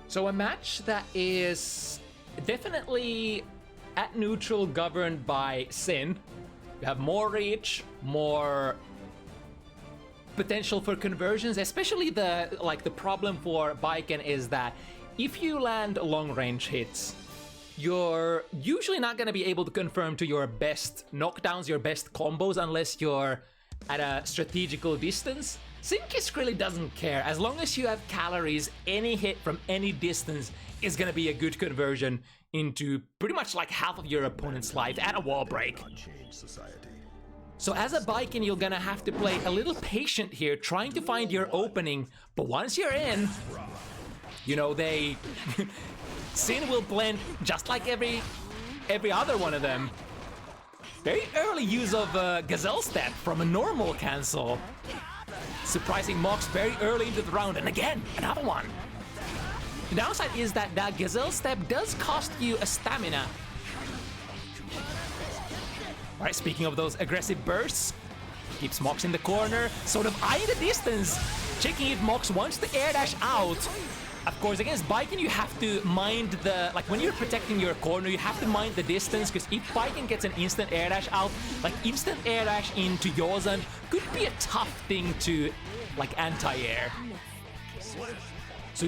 So a match that is definitely at neutral, governed by Sin. You have more reach, more potential for conversions, especially the problem for Baiken is that if you land long range hits, you're usually not going to be able to confirm to your best knockdowns, your best combos, unless you're at a strategical distance. Sinkisk really doesn't care. As long as you have calories, any hit from any distance is gonna be a good conversion into pretty much like half of your opponent's life and a wall break. So as a Baiken, you're gonna have to play a little patient here, trying to find your opening, but once you're in, you know, Sin will blend just like every other one of them. Very early use of Gazelle Step from a normal cancel. Surprising Mox very early into the round, and again, another one. The downside is that that Gazelle Step does cost you a stamina. Alright, speaking of those aggressive bursts, keeps Mox in the corner, sort of eyeing the distance, checking if Mox wants to air dash out. Of course, against Baiken, you have to mind the, like when you're protecting your corner, you have to mind the distance, because if Baiken gets an instant air dash out, like instant air dash into Yozan could be a tough thing to, like, anti-air. So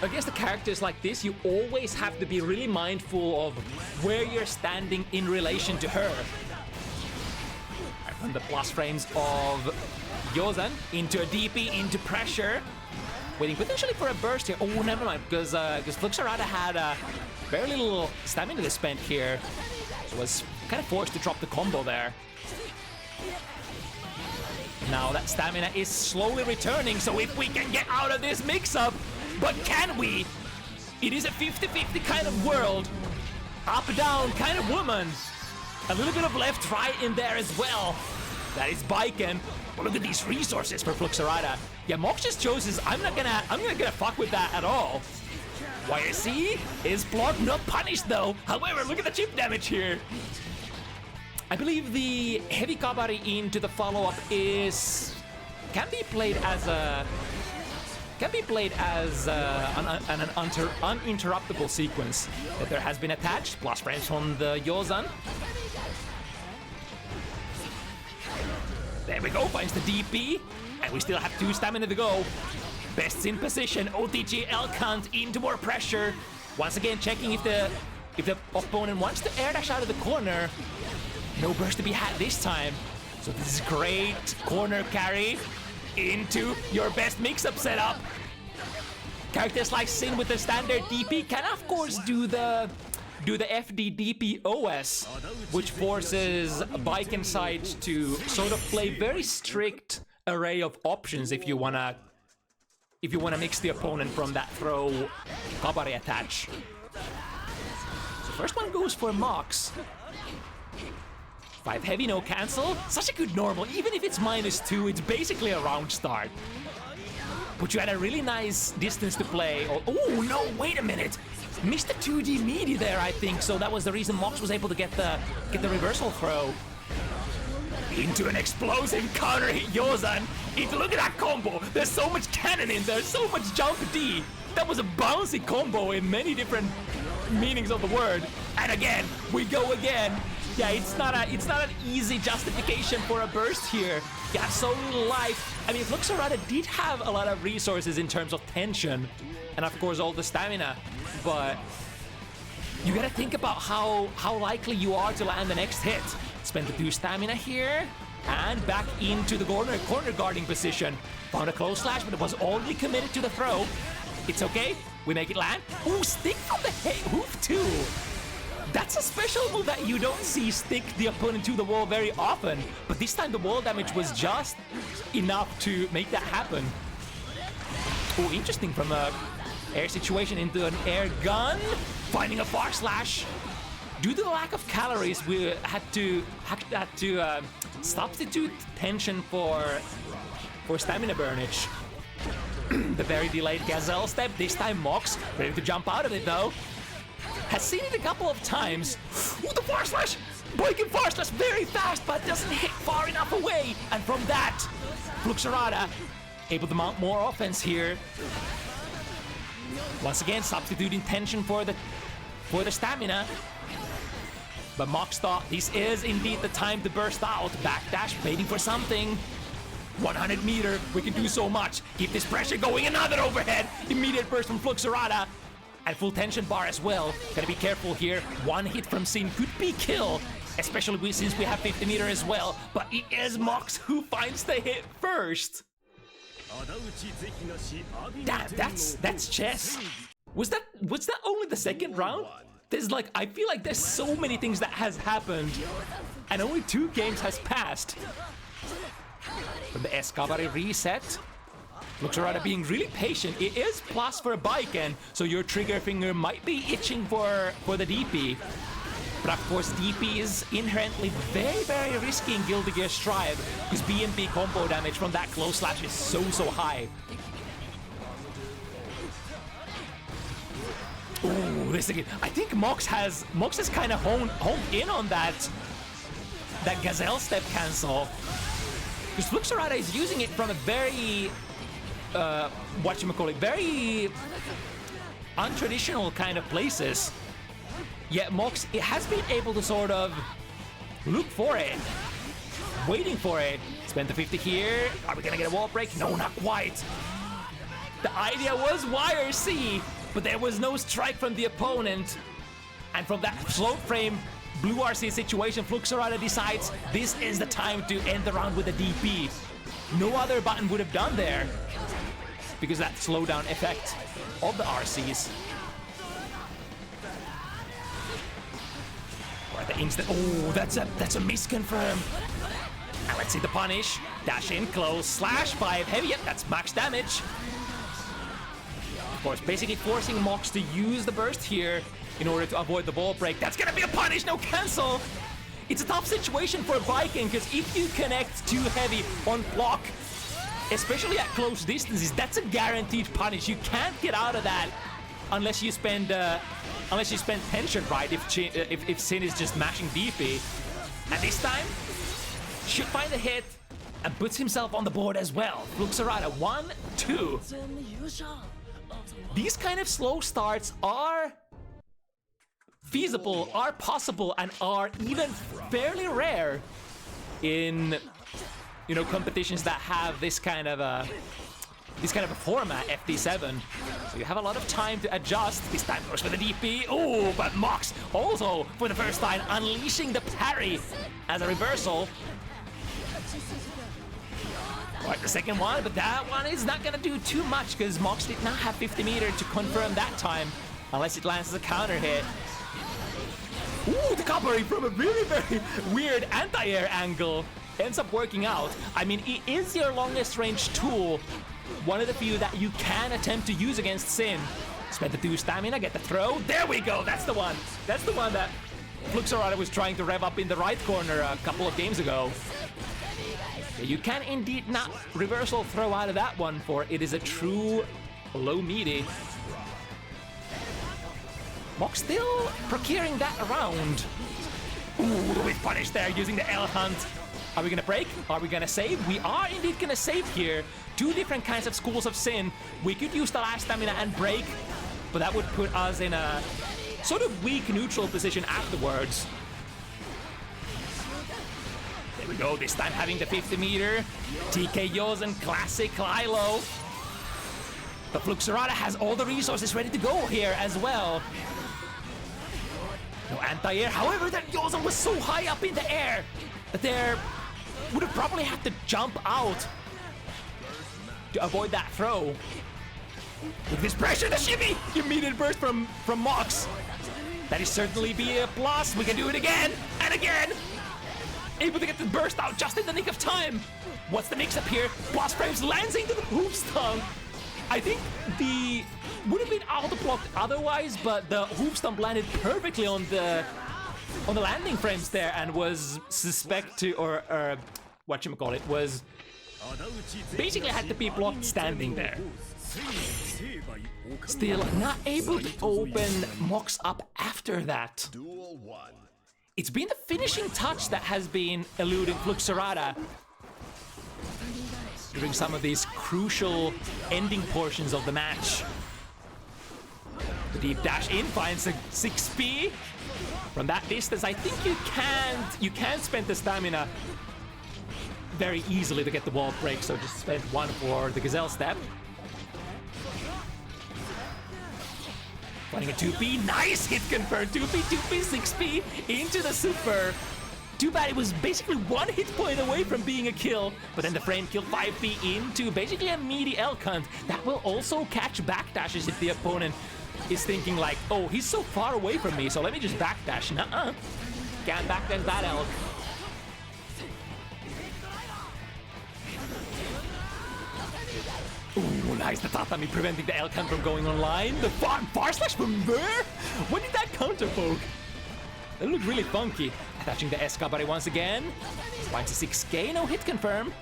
against the characters like this, you always have to be really mindful of where you're standing in relation to her. Right, from the plus frames of Yozan into a DP, into pressure. Waiting potentially for a burst here. Oh, never mind, because Fluxarata had very little stamina to spend here. So was kind of forced to drop the combo there. Now that stamina is slowly returning, so if we can get out of this mix-up, but can we? It is a 50-50 kind of world. Up-down kind of woman. A little bit of left-right in there as well. That is Baiken. But look at these resources for Fluxarata. Yeah, Mox just chose I'm not gonna fuck with that at all. YSC is blocked, not punished though. However, look at the chip damage here. I believe the heavy Kabari into the follow-up can be played as an uninterruptible sequence that there has been attached. Plus frames from the Yozan. There we go, finds the DP, and we still have 2 stamina to go. Best's in position, OTG L-Count into more pressure. Once again, checking if the opponent wants to air dash out of the corner. No burst to be had this time. So this is great corner carry into your best mix-up setup. Characters like Sin with the standard DP can of course do the FD DP OS, which forces Baiken sides to sort of play very strict array of options if you wanna mix the opponent from that throw Kabari attach. So first one goes for Mox. 5 heavy, no cancel. Such a good normal. Even if it's -2, it's basically a round start. But you had a really nice distance to play. Oh, no, wait a minute. Missed the 2D meaty there, I think. So that was the reason Mox was able to get the reversal throw. Into an explosive counter hit Yozan. Look at that combo. There's so much cannon in there, so much jump D. That was a bouncy combo in many different meanings of the word. And again, we go again. Yeah, it's not an easy justification for a burst here. You have so little life. I mean, Fluxarata did have a lot of resources in terms of tension, and of course all the stamina, but you gotta think about how likely you are to land the next hit. Spend the 2 stamina here, and back into the corner guarding position. Found a close slash, but it was only committed to the throw. It's okay, we make it land. Ooh, stick from the hoof too. That's a special move that you don't see stick the opponent to the wall very often, but this time the wall damage was just enough to make that happen. Oh, interesting, from a air situation into an air gun, finding a far slash. Due to the lack of calories, we had to substitute tension for stamina burnage. The very delayed gazelle step, this time Mox, ready to jump out of it though. Has seen it a couple of times. Ooh, the far slash! Breaking far slash very fast, but doesn't hit far enough away. And from that, Fluxarata able to mount more offense here. Once again, substituting tension for the stamina. But Mox thought this is indeed the time to burst out. Backdash, waiting for something. 100 meter, we can do so much. Keep this pressure going, another overhead. Immediate burst from Fluxarata. And full tension bar as well. Gotta be careful here. One hit from Sin could be kill, especially since we have 50 meter as well. But it is Mox who finds the hit first. Damn, that's chess. Was that only the second round? There's like, I feel like there's so many things that has happened, and only 2 games has passed. But the Escabare reset. Fluxarata being really patient. It is plus for a Baiken, so your trigger finger might be itching for the DP. But of course, DP is inherently very, very risky in Guilty Gear Strive, because BMP combo damage from that close slash is so high. Ooh, this again. I think Mox has kind of honed in on that gazelle step cancel. Because Fluxarata is using it from a very very untraditional kind of places. Yet Mox, it has been able to sort of look for it, waiting for it. Spend the 50 here. Are we gonna get a wall break? No, not quite. The idea was wire C, but there was no strike from the opponent. And from that float frame blue RC situation, Fluxarata decides this is the time to end the round with a DP. No other button would have done there, because that slowdown effect of the RCs. Or the instant. Oh, that's a misconfirm. And let's see the punish. Dash in, close, slash 5 heavy. Yep, that's max damage. Of course, basically forcing Mox to use the burst here in order to avoid the ball break. That's gonna be a punish, no cancel. It's a tough situation for Viking, because if you connect too heavy on block, especially at close distances, that's a guaranteed punish. You can't get out of that unless you spend tension, right? If Sin is just mashing DP. And this time, should find a hit and puts himself on the board as well. Fluxarata 1-2. These kind of slow starts are feasible, are possible, and are even fairly rare in, you know, competitions that have this kind of a format, FT7. So you have a lot of time to adjust. This time goes for the DP. Oh, but Mox also for the first time unleashing the parry as a reversal. Right, the second one, but that one is not gonna do too much because Mox did not have 50 meter to confirm that time, unless it lands as a counter hit. Ooh, the covering from a really very weird anti-air angle ends up working out. I mean, it is your longest range tool, one of the few that you can attempt to use against Sin. Spend the 2 stamina, get the throw. There we go, that's the one. That's the one that Fluxarata was trying to rev up in the right corner a couple of games ago. You can indeed not reversal throw out of that one, for it is a true low meaty. Mox still procuring that around. Ooh, the whiff punish there using the elephant. Are we gonna break? Are we gonna save? We are indeed gonna save here. Two different kinds of schools of sin. We could use the last stamina and break, but that would put us in a sort of weak neutral position afterwards. There we go, this time having the 50 meter. TKOs and classic Lilo. But Fluxarata has all the resources ready to go here as well. No anti-air, however that Yozen was so high up in the air that there would have probably had to jump out to avoid that throw. With this pressure, the shimmy! Immediate burst from Mox. That is certainly be a plus. We can do it again and again. Able to get the burst out just in the nick of time. What's the mix-up here? Blast frames lands into the hoof stomp. I think the would have been auto-blocked otherwise, but the hoof stomp landed perfectly on the landing frames there and was was basically had to be blocked standing there. Still not able to open Mox up after that. It's been the finishing touch that has been eluding Fluxarata during some of these crucial ending portions of the match. The deep dash in finds a 6P. From that distance, I think you can't spend the stamina very easily to get the wall break, so just spend one for the Gazelle step. Finding a 2P, nice hit confirmed, 2P, 2P, 6P into the super. Too bad it was basically one hit point away from being a kill, but then the frame kill 5P into basically a meaty elk hunt. That will also catch backdashes if the opponent is thinking like, oh, he's so far away from me, so let me just backdash. Nuh-uh. Can't backdash that elk. Ooh, nice, the tatami preventing the elk hunt from going online. The far slash from there? When did that counter poke? That looked really funky. Attaching the Escabari once again. Finds a 6K, no hit confirm.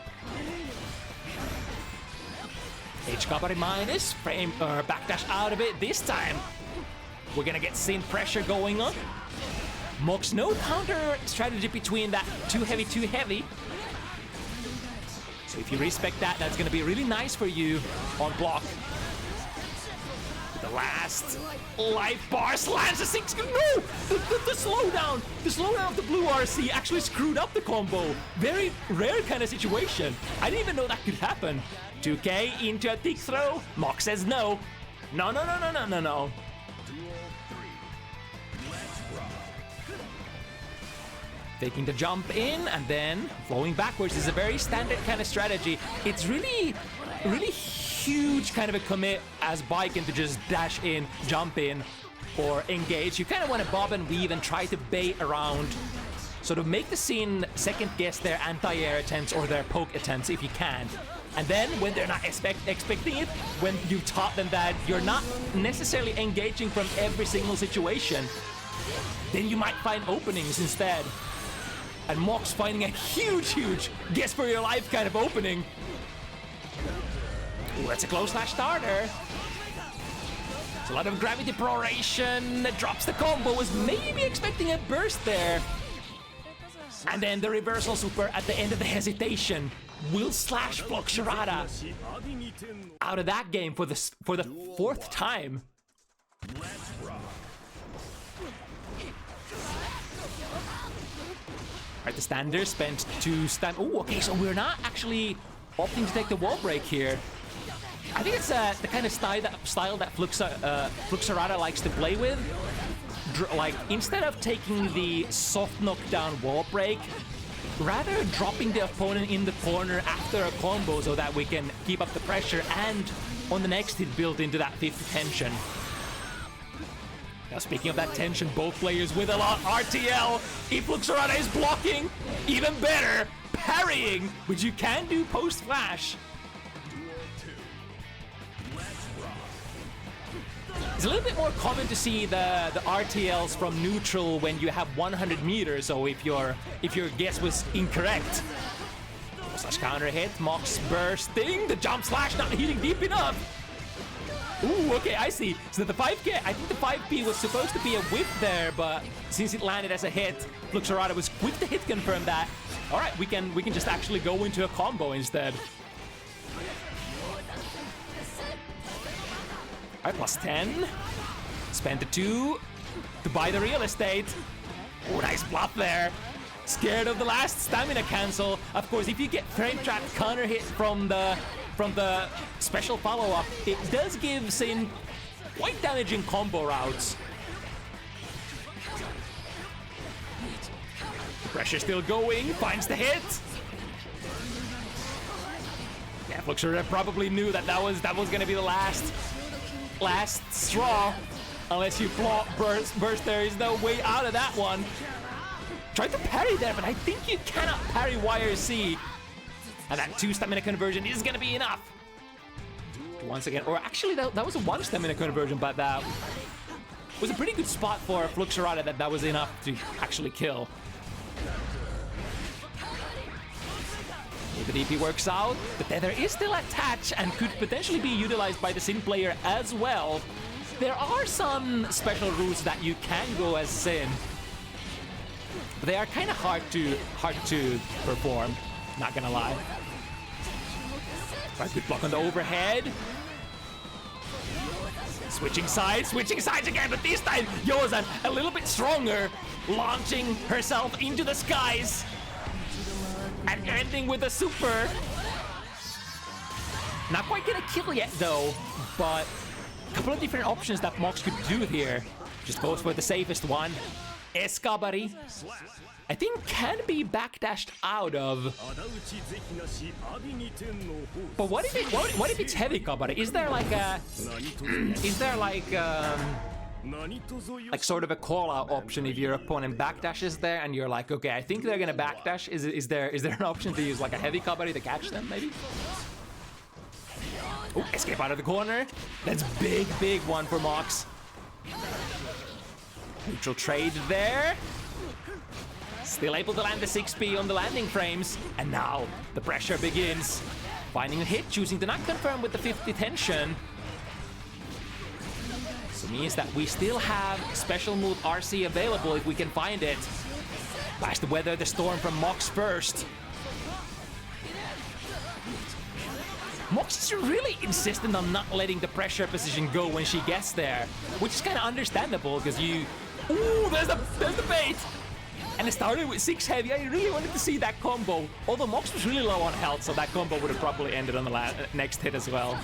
H-Kabari minus, frame, backdash out of it this time. We're gonna get Sin pressure going on. Mox, no counter strategy between that too heavy. So if you respect that, that's gonna be really nice for you on block. The last life bar slams a 6. No! The slowdown! The slowdown of the blue RC actually screwed up the combo. Very rare kind of situation. I didn't even know that could happen. 2K into a tick throw. Mox says no. No. Taking the jump in and then flowing backwards is a very standard kind of strategy. It's really huge kind of a commit as Baiken to just dash in, jump in, or engage. You kind of want to bob and weave and try to bait around. Sort of make the scene second guess their anti-air attempts or their poke attempts if you can. And then when they're not expecting it, when you've taught them that you're not necessarily engaging from every single situation, then you might find openings instead. And Mox finding a huge guess for your life kind of opening. Ooh, that's a close slash starter. It's a lot of gravity proration that drops the combo. Was maybe expecting a burst there. And then the reversal super at the end of the hesitation will slash Fluxarata out of that game for the fourth time. Alright, the stander spent 2 stun. Oh, okay, so we're not actually opting to take the wall break here. I think it's the kind of style that Fluxarata likes to play with. Like, instead of taking the soft knockdown wall break, rather dropping the opponent in the corner after a combo so that we can keep up the pressure and on the next hit build into that 50 tension. Now, speaking of that tension, both players with a lot RTL. If Fluxarata is blocking, even better, parrying, which you can do post-flash. It's a little bit more common to see the RTLs from neutral when you have 100 meters, so if your guess was incorrect. Backslash counter hit. Mox bursting. The jump slash not hitting deep enough. Ooh, okay, I see. So the 5K, I think the 5P was supposed to be a whip there, but since it landed as a hit, Fluxarata was quick to hit confirm that. All right, we can just actually go into a combo instead. All right, plus 10. Spend the 2 to buy the real estate. Oh, nice bluff there. Scared of the last stamina cancel. Of course, if you get frame trap counter hit from the special follow-up, it does give Sin quite damaging combo routes. Pressure still going, finds the hit. Yeah, Fluxarata probably knew that was gonna be the last straw. Unless you burst, there is no way out of that one. Tried to parry there, but I think you cannot parry YRC. And that 2 stamina conversion is gonna be enough. Once again, or actually that was a 1 stamina conversion, but that was a pretty good spot for Fluxarata that was enough to actually kill. If the DP works out, the tether is still attached and could potentially be utilized by the Sin player as well. There are some special routes that you can go as Sin. But they are kind of hard to perform, not gonna lie. Right, good block on the overhead. Switching sides again, but this time Yozan a little bit stronger, launching herself into the skies and ending with a super. Not quite gonna kill yet though, but a couple of different options that Mox could do here. Just goes for the safest one. Escabari, I think, can be backdashed out of. But what if it's heavy Kabari? Is there like a like sort of a call out option if your opponent backdashes there and you're like, okay, I think they're gonna backdash. Is there an option to use like a heavy Kabari to catch them maybe? Oh, escape out of the corner. That's big one for Mox. Neutral trade there. Still able to land the 6P on the landing frames. And now the pressure begins. Finding a hit, choosing to not confirm with the 50 tension. So means that we still have special move RC available if we can find it. Has to weather the storm from Mox first. Mox is really insistent on not letting the pressure position go when she gets there, which is kind of understandable because you... Ooh, there's the bait! And it started with 6 heavy. I really wanted to see that combo. Although Mox was really low on health, so that combo would have probably ended on the next hit as well.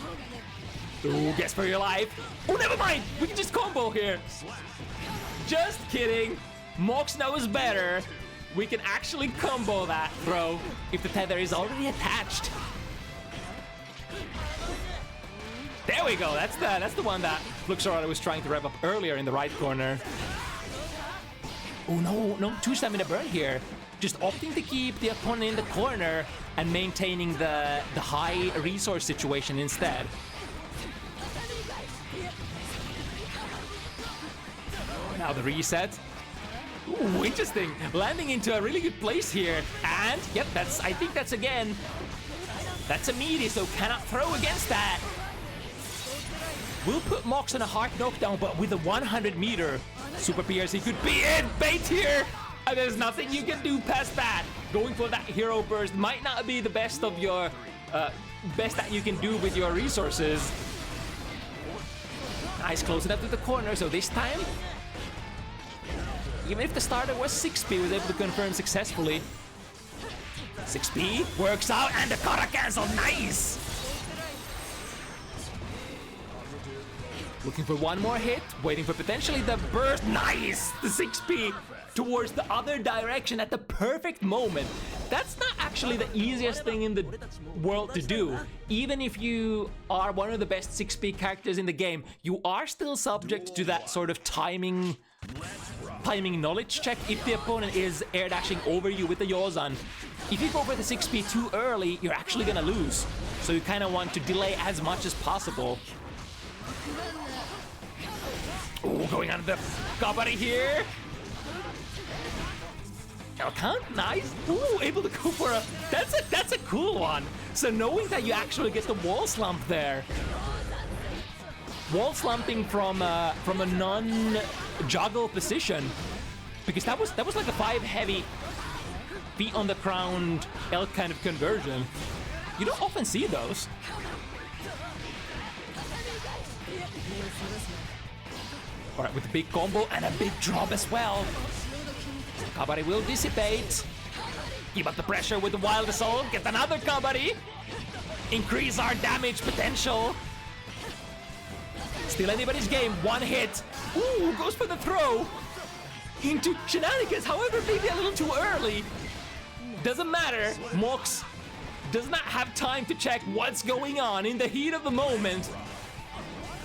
Ooh, guess for your life. Oh, never mind! We can just combo here. Just kidding. Mox knows better. We can actually combo that throw if the tether is already attached. There we go. That's the one that Fluxarata was trying to rev up earlier in the right corner. Oh no 2 stamina burn here. Just opting to keep the opponent in the corner and maintaining the high resource situation instead. Now the reset. Ooh, interesting. Landing into a really good place here. And yep, I think that's a meaty, so cannot throw against that. We'll put Mox on a hard knockdown, but with a 100 meter Super PRC could be it. Bait here, and there's nothing you can do past that. Going for that hero burst might not be the best of your best that you can do with your resources. Nice, close enough to the corner. So this time, even if the starter was 6P, was able to confirm successfully. 6P works out, and the kata cancel. Nice. Looking for one more hit, waiting for potentially the burst. Nice! The 6P towards the other direction at the perfect moment. That's not actually the easiest thing in the world to do. Even if you are one of the best 6P characters in the game, you are still subject to that sort of timing knowledge check if the opponent is air dashing over you with the Yozan. If you go for the 6P too early, you're actually gonna lose. So you kind of want to delay as much as possible. Oh, going on the Kabari here. L count, nice. Ooh, able to go for a... That's a cool one. So knowing that you actually get the wall slump there. Wall slumping from a non-juggle position. Because that was like a 5 heavy feet on the ground L kind of conversion. You don't often see those. Alright, with the big combo and a big drop as well. Kabari will dissipate. Keep up the pressure with the Wild Assault. Get another Kabari. Increase our damage potential. Still anybody's game. One hit. Ooh, goes for the throw. Into shenanigans, however, maybe a little too early. Doesn't matter. Mox does not have time to check what's going on in the heat of the moment.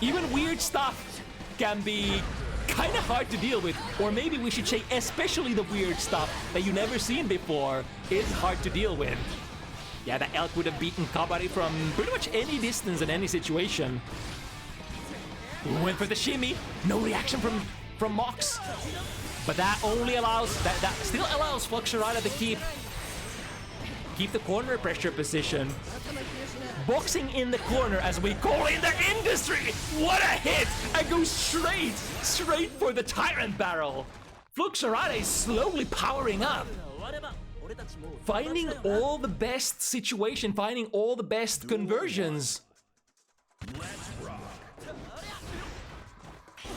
Even weird stuff can be kind of hard to deal with, or maybe we should say especially the weird stuff that you never seen before is hard to deal with. Yeah, the Elk would have beaten Kabari from pretty much any distance in any situation. Went for the shimmy, no reaction from Mox, but that only allows that still allows Fluxarata to keep the corner pressure position. Boxing in the corner, as we call it in the industry. What a hit! And goes straight for the Tyrant Barrel. Fluxarata is slowly powering up. Finding all the best situation, finding all the best conversions.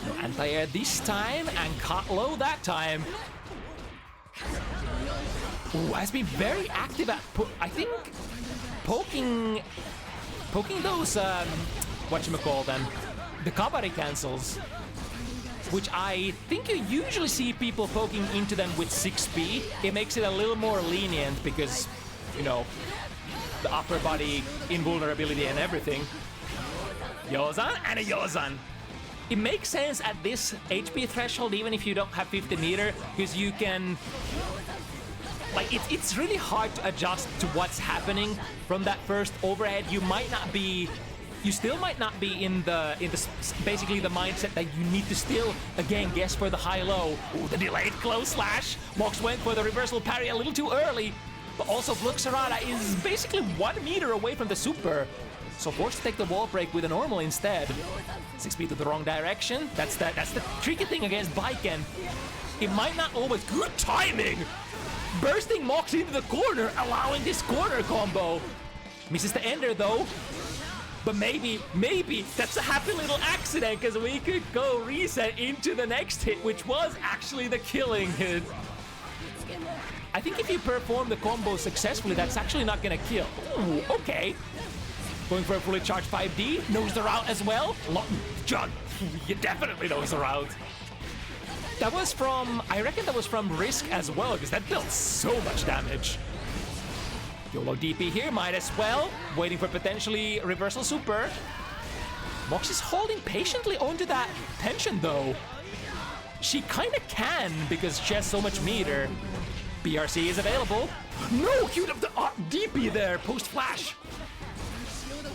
No anti-air this time, and cut low that time. Ooh, has been very active at, I think, poking those, whatchamacall the Kabari cancels, which I think you usually see people poking into them with 6p. It makes it a little more lenient because, you know, the upper body invulnerability and everything. Yozan and a Yozan. It makes sense at this HP threshold, even if you don't have 50 meter, because you can... Like, it's really hard to adjust to what's happening from that first overhead. You still might not be in the basically the mindset that you need to still, again, guess for the high-low. Ooh, the delayed close slash. Mox went for the reversal parry a little too early, but also Fluxarata is basically 1 meter away from the super. So forced to take the wall break with a normal instead. 6 feet to the wrong direction. That's the tricky thing against Baiken. It might not always... Good timing! Bursting Mox into the corner, allowing this corner combo. Misses the ender though. But maybe that's a happy little accident, because we could go reset into the next hit, which was actually the killing hit. I think if you perform the combo successfully, that's actually not gonna kill. Ooh, okay. Going for a fully charged 5D, knows the route as well. John, you definitely knows the route. That was from, I reckon that was from Risk as well, because that dealt so much damage. YOLO DP here, might as well. Waiting for potentially reversal super. Mox is holding patiently onto that tension though. She kind of can, because she has so much meter. BRC is available. No, queued up the DP there, post flash.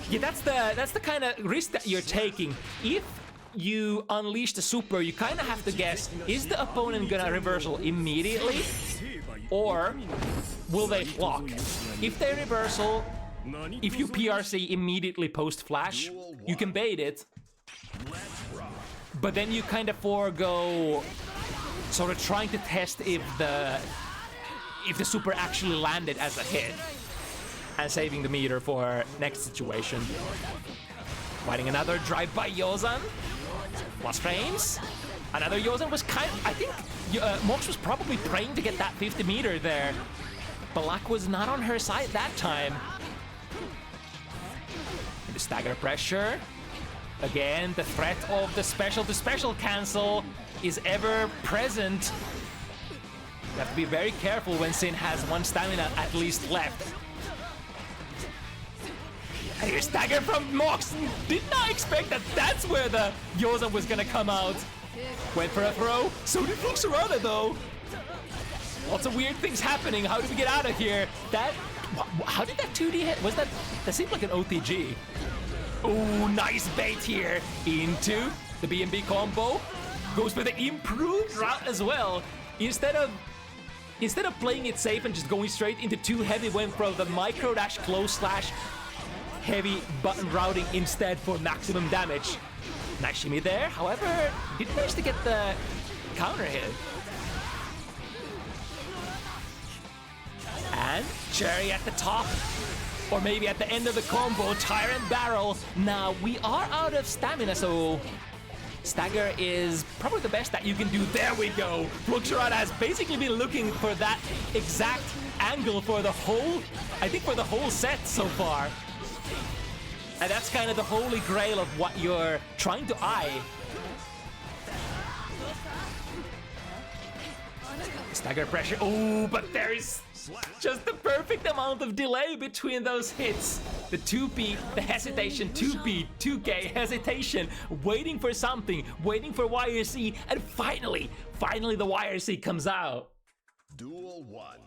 Yeah, that's the kind of risk that you're taking. If you unleash the super, you kind of have to guess, is the opponent gonna reversal immediately? Or will they block? If they reversal, if you PRC immediately post flash, you can bait it. But then you kind of forego sort of trying to test if the super actually landed as a hit. And saving the meter for next situation. Fighting another drive by Yozan. Plus frames. Another Yozan was kind of, I think Mox was probably praying to get that 50 meter there. But luck was not on her side that time. The stagger pressure. Again, the threat of the special to special cancel is ever present. You have to be very careful when Sin has 1 stamina at least left. And here's stagger from Mox. Did not expect that that's where the Yozan was gonna come out. Went for a throw. So did Fluxarata though. Lots of weird things happening. How did we get out of here? How did that 2D hit? That seemed like an OTG. Oh, nice bait here into the B&B combo. Goes for the improved route as well. Instead of instead of playing it safe and just going straight into too heavy, went for the micro dash close slash heavy button routing instead for maximum damage. Nice shimmy there, however, didn't manage to get the counter hit. And Cherry at the top, or maybe at the end of the combo, Tyrant Barrel. Now, we are out of stamina, so Stagger is probably the best that you can do. There we go! Fluxarata has basically been looking for that exact angle for the whole, I think for the whole set so far. And that's kind of the holy grail of what you're trying to eye. Stagger pressure, oh, but there is just the perfect amount of delay between those hits. The 2P, the hesitation, 2P, 2K, hesitation, waiting for something, waiting for YRC, and finally the YRC comes out. Duel 1.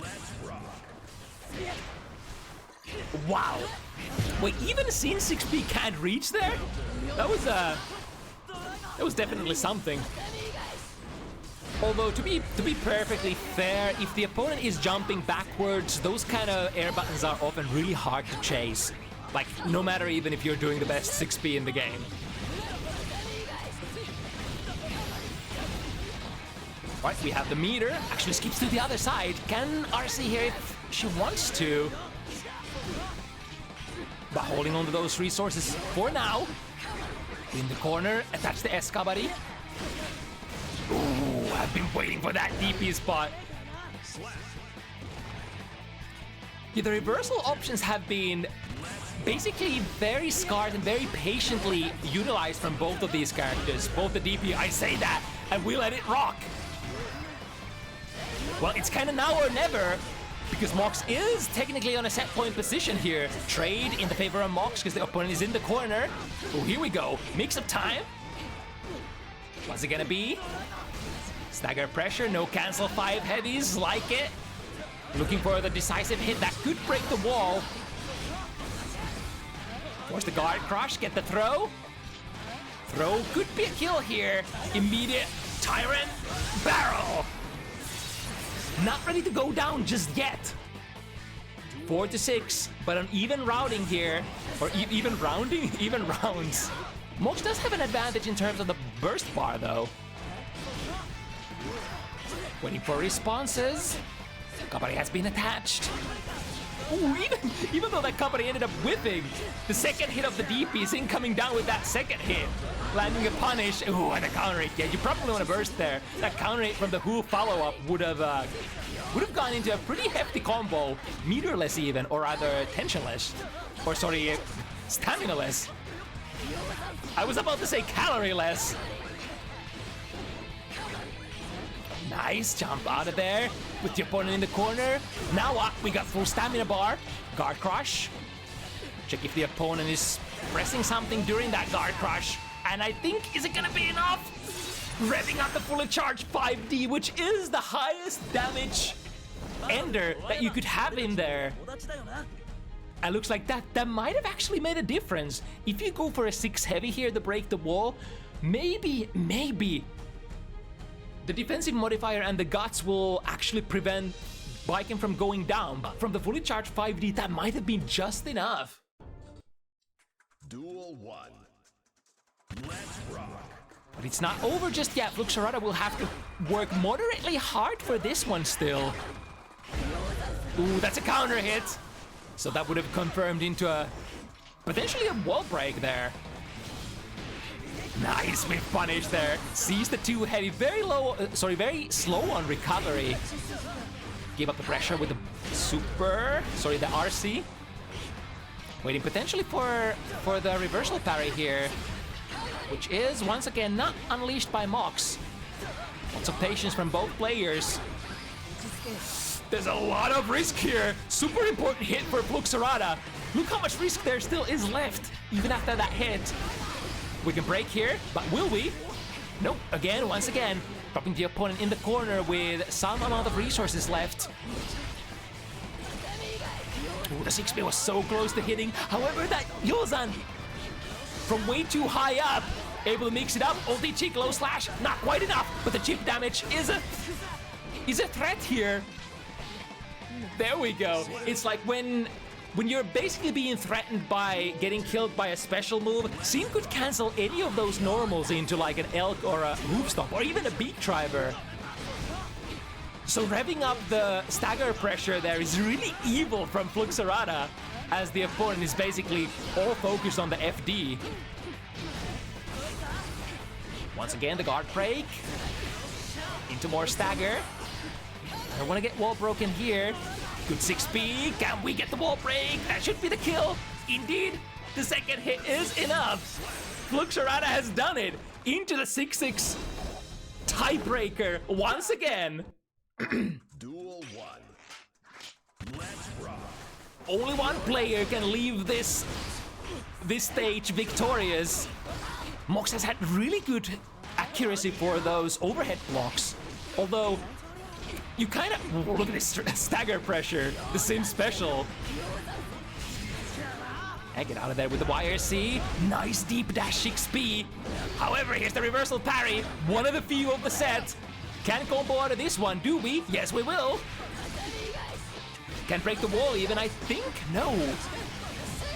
Let's rock. Wow. Wait, even Scene 6P can't reach there? That was definitely something. Although, to be perfectly fair, if the opponent is jumping backwards, those kind of air buttons are often really hard to chase. Like, no matter even if you're doing the best 6P in the game. Right, we have the meter. Actually skips to the other side. Can RC here if she wants to. But holding on to those resources for now. In the corner, attach the Escabari. Ooh, I've been waiting for that DP spot. Yeah, the reversal options have been basically very scarred and very patiently utilized from both of these characters. Both the DP, I say that, and we let it rock. Well, it's kind of now or never, because Mox is technically on a set point position here. Trade in the favor of Mox because the opponent is in the corner. Oh, here we go. Mix of time. What's it gonna be? Stagger pressure, no cancel 5 heavies, like it. Looking for the decisive hit that could break the wall. Force the guard crush, get the throw. Throw could be a kill here. Immediate Tyrant Barrel. Not ready to go down just yet. 4 to 6, but an even routing here. Or even rounding? Even rounds. Mox does have an advantage in terms of the burst bar, though. Waiting for responses. Company has been attached. Ooh, even though that company ended up whipping, the second hit of the DP is coming down with that second hit. Landing a punish. Ooh, and a counter hit. Yeah, you probably want to burst there. That counter hit from the Who follow-up would have gone into a pretty hefty combo. Meterless even, or rather tensionless. Or sorry, stamina-less. I was about to say calorie-less. Nice jump out of there with the opponent in the corner. Now what? We got full stamina bar. Guard crush. Check if the opponent is pressing something during that guard crush. And I think, is it gonna be enough? Revving up the fully charged 5D, which is the highest damage ender that you could have in there. And looks like that might have actually made a difference. If you go for a 6 heavy here to break the wall, maybe the defensive modifier and the guts will actually prevent Biken from going down. But from the fully charged 5D, that might have been just enough. Duel 1. Let's rock. But it's not over just yet. Fluxarata will have to work moderately hard for this one still. Ooh, that's a counter hit. So that would have confirmed into a potentially a wall break there. Nice with punish there. Sees the 2 heavy, very slow on recovery. Give up the pressure with the the RC. Waiting potentially for the reversal parry here, which is once again not unleashed by Mox. Lots of patience from both players. There's a lot of risk here. Super important hit for Fluxarata. Look how much risk there still is left, even after that hit. We can break here, but will we? Nope, once again, dropping the opponent in the corner with some amount of resources left. Ooh, the 6P was so close to hitting. However, that Yozan, from way too high up, able to mix it up. Ulti cheek, low slash, not quite enough, but the chip damage is is a threat here. There we go. It's like when you're basically being threatened by getting killed by a special move, Sin could cancel any of those normals into like an Elk or a Hoof Stomp or even a Beak Driver. So revving up the stagger pressure there is really evil from Fluxarata, as the opponent is basically all focused on the FD. Once again, the guard break. Into more stagger. I don't want to get wall broken here. Good 6B. Can we get the wall break? That should be the kill. Indeed, the second hit is enough. Fluxarata has done it. Into the 6-6 tiebreaker once again. Duel 1. Let's rock. Only one player can leave this stage victorious. Mox has had really good accuracy for those overhead blocks. Although, you kind of look at this stagger pressure, the same special. And get out of there with the YRC. Nice deep dash 6B. However, here's the reversal parry. One of the few of the set. Can combo out of this one, do we? Yes, we will. Can't break the wall even, I think? No.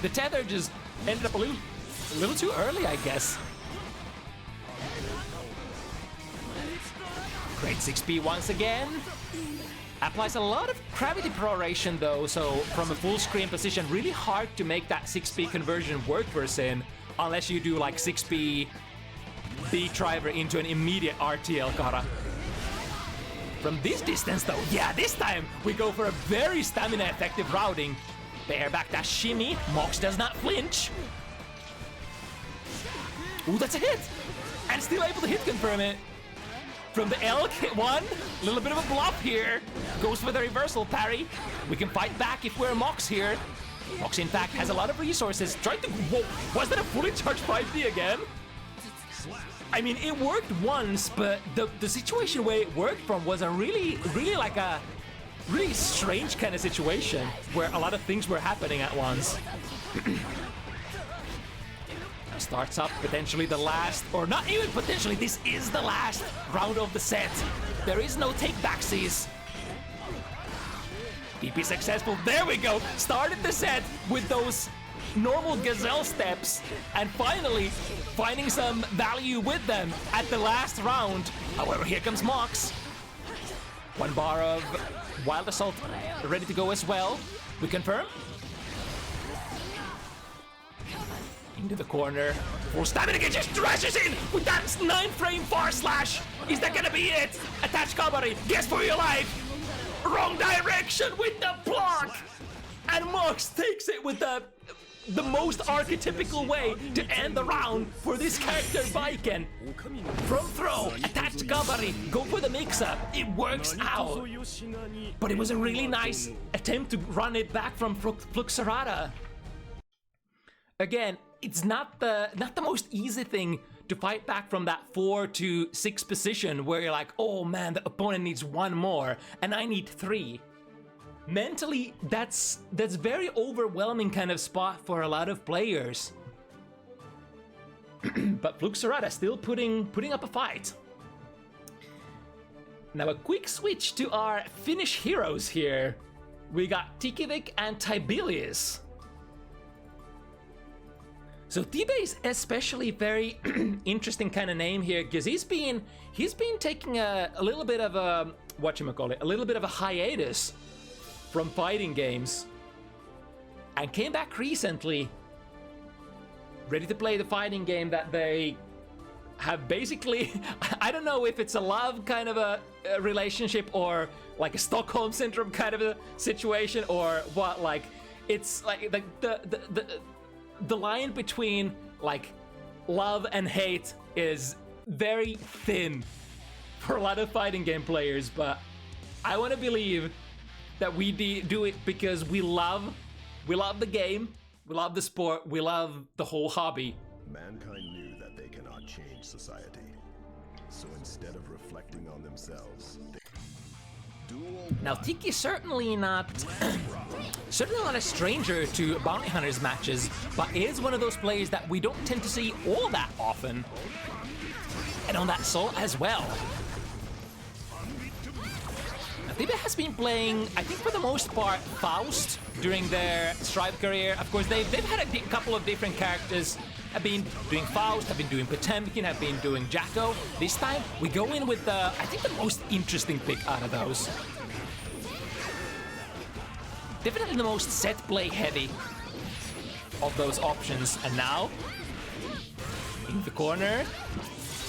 The tether just ended up a little too early, I guess. Great 6B once again. Applies a lot of gravity proration though, so from a full screen position, really hard to make that 6B conversion work for Sin, unless you do like 6B Beak Driver into an immediate RTL kara. From this distance though, yeah, this time we go for a very stamina effective routing. The airback dash shimmy, Mox does not flinch. Ooh, that's a hit! And still able to hit confirm it. From the Elk, hit one, a little bit of a bluff here. Goes for the reversal parry. We can fight back if we're Mox here. Mox in fact has a lot of resources. Tried to, whoa, was that a fully charged 5D again? I mean, it worked once, but the situation where it worked from was a really like a really strange kind of situation where a lot of things were happening at once. Starts up potentially the last, or not even potentially, this is the last round of the set. There is no take backsies. DP successful, there we go. Started the set with those normal gazelle steps and finally finding some value with them at the last round. However, here comes Mox. One bar of Wild Assault ready to go as well. We confirm. Into the corner. Full stamina again, just trashes in with that 9-frame far slash. Is that gonna be it? Attach Kabari, guess for your life. Wrong direction with the block. And Mox takes it with the most archetypical way to end the round for this character Baiken. From throw, attach Kabari, go for the mix-up. It works out. But it was a really nice attempt to run it back from Fluxarata. Again, it's not the most easy thing to fight back from that 4 to 6 position where you're like, oh man, the opponent needs one more and I need 3. Mentally, that's very overwhelming kind of spot for a lot of players. But Fluxarata still putting up a fight. Now a quick switch to our Finnish heroes here. We got Tikivik and Tibelius. So Tibe is especially very interesting kind of name here because he's been taking a little bit of a a little bit of a hiatus from fighting games and came back recently ready to play the fighting game that they have basically I don't know if it's a love kind of a relationship or like a Stockholm syndrome kind of a situation or what. Like it's like the line between like love and hate is very thin for a lot of fighting game players, but I want to believe that we do it because we love the game, we love the sport, we love the whole hobby. Mankind knew that they cannot change society. So instead of reflecting on themselves, now Tiki is certainly not a stranger to Bounty Hunters matches, but is one of those players that we don't tend to see all that often. And on that soul as well. Tibe has been playing, I think for the most part, Faust during their Strive career. Of course, they've had a couple of different characters. Have been doing Faust, have been doing Potemkin, have been doing Jacko. This time, we go in with the, I think the most interesting pick out of those. Definitely the most set play heavy of those options. And now, in the corner,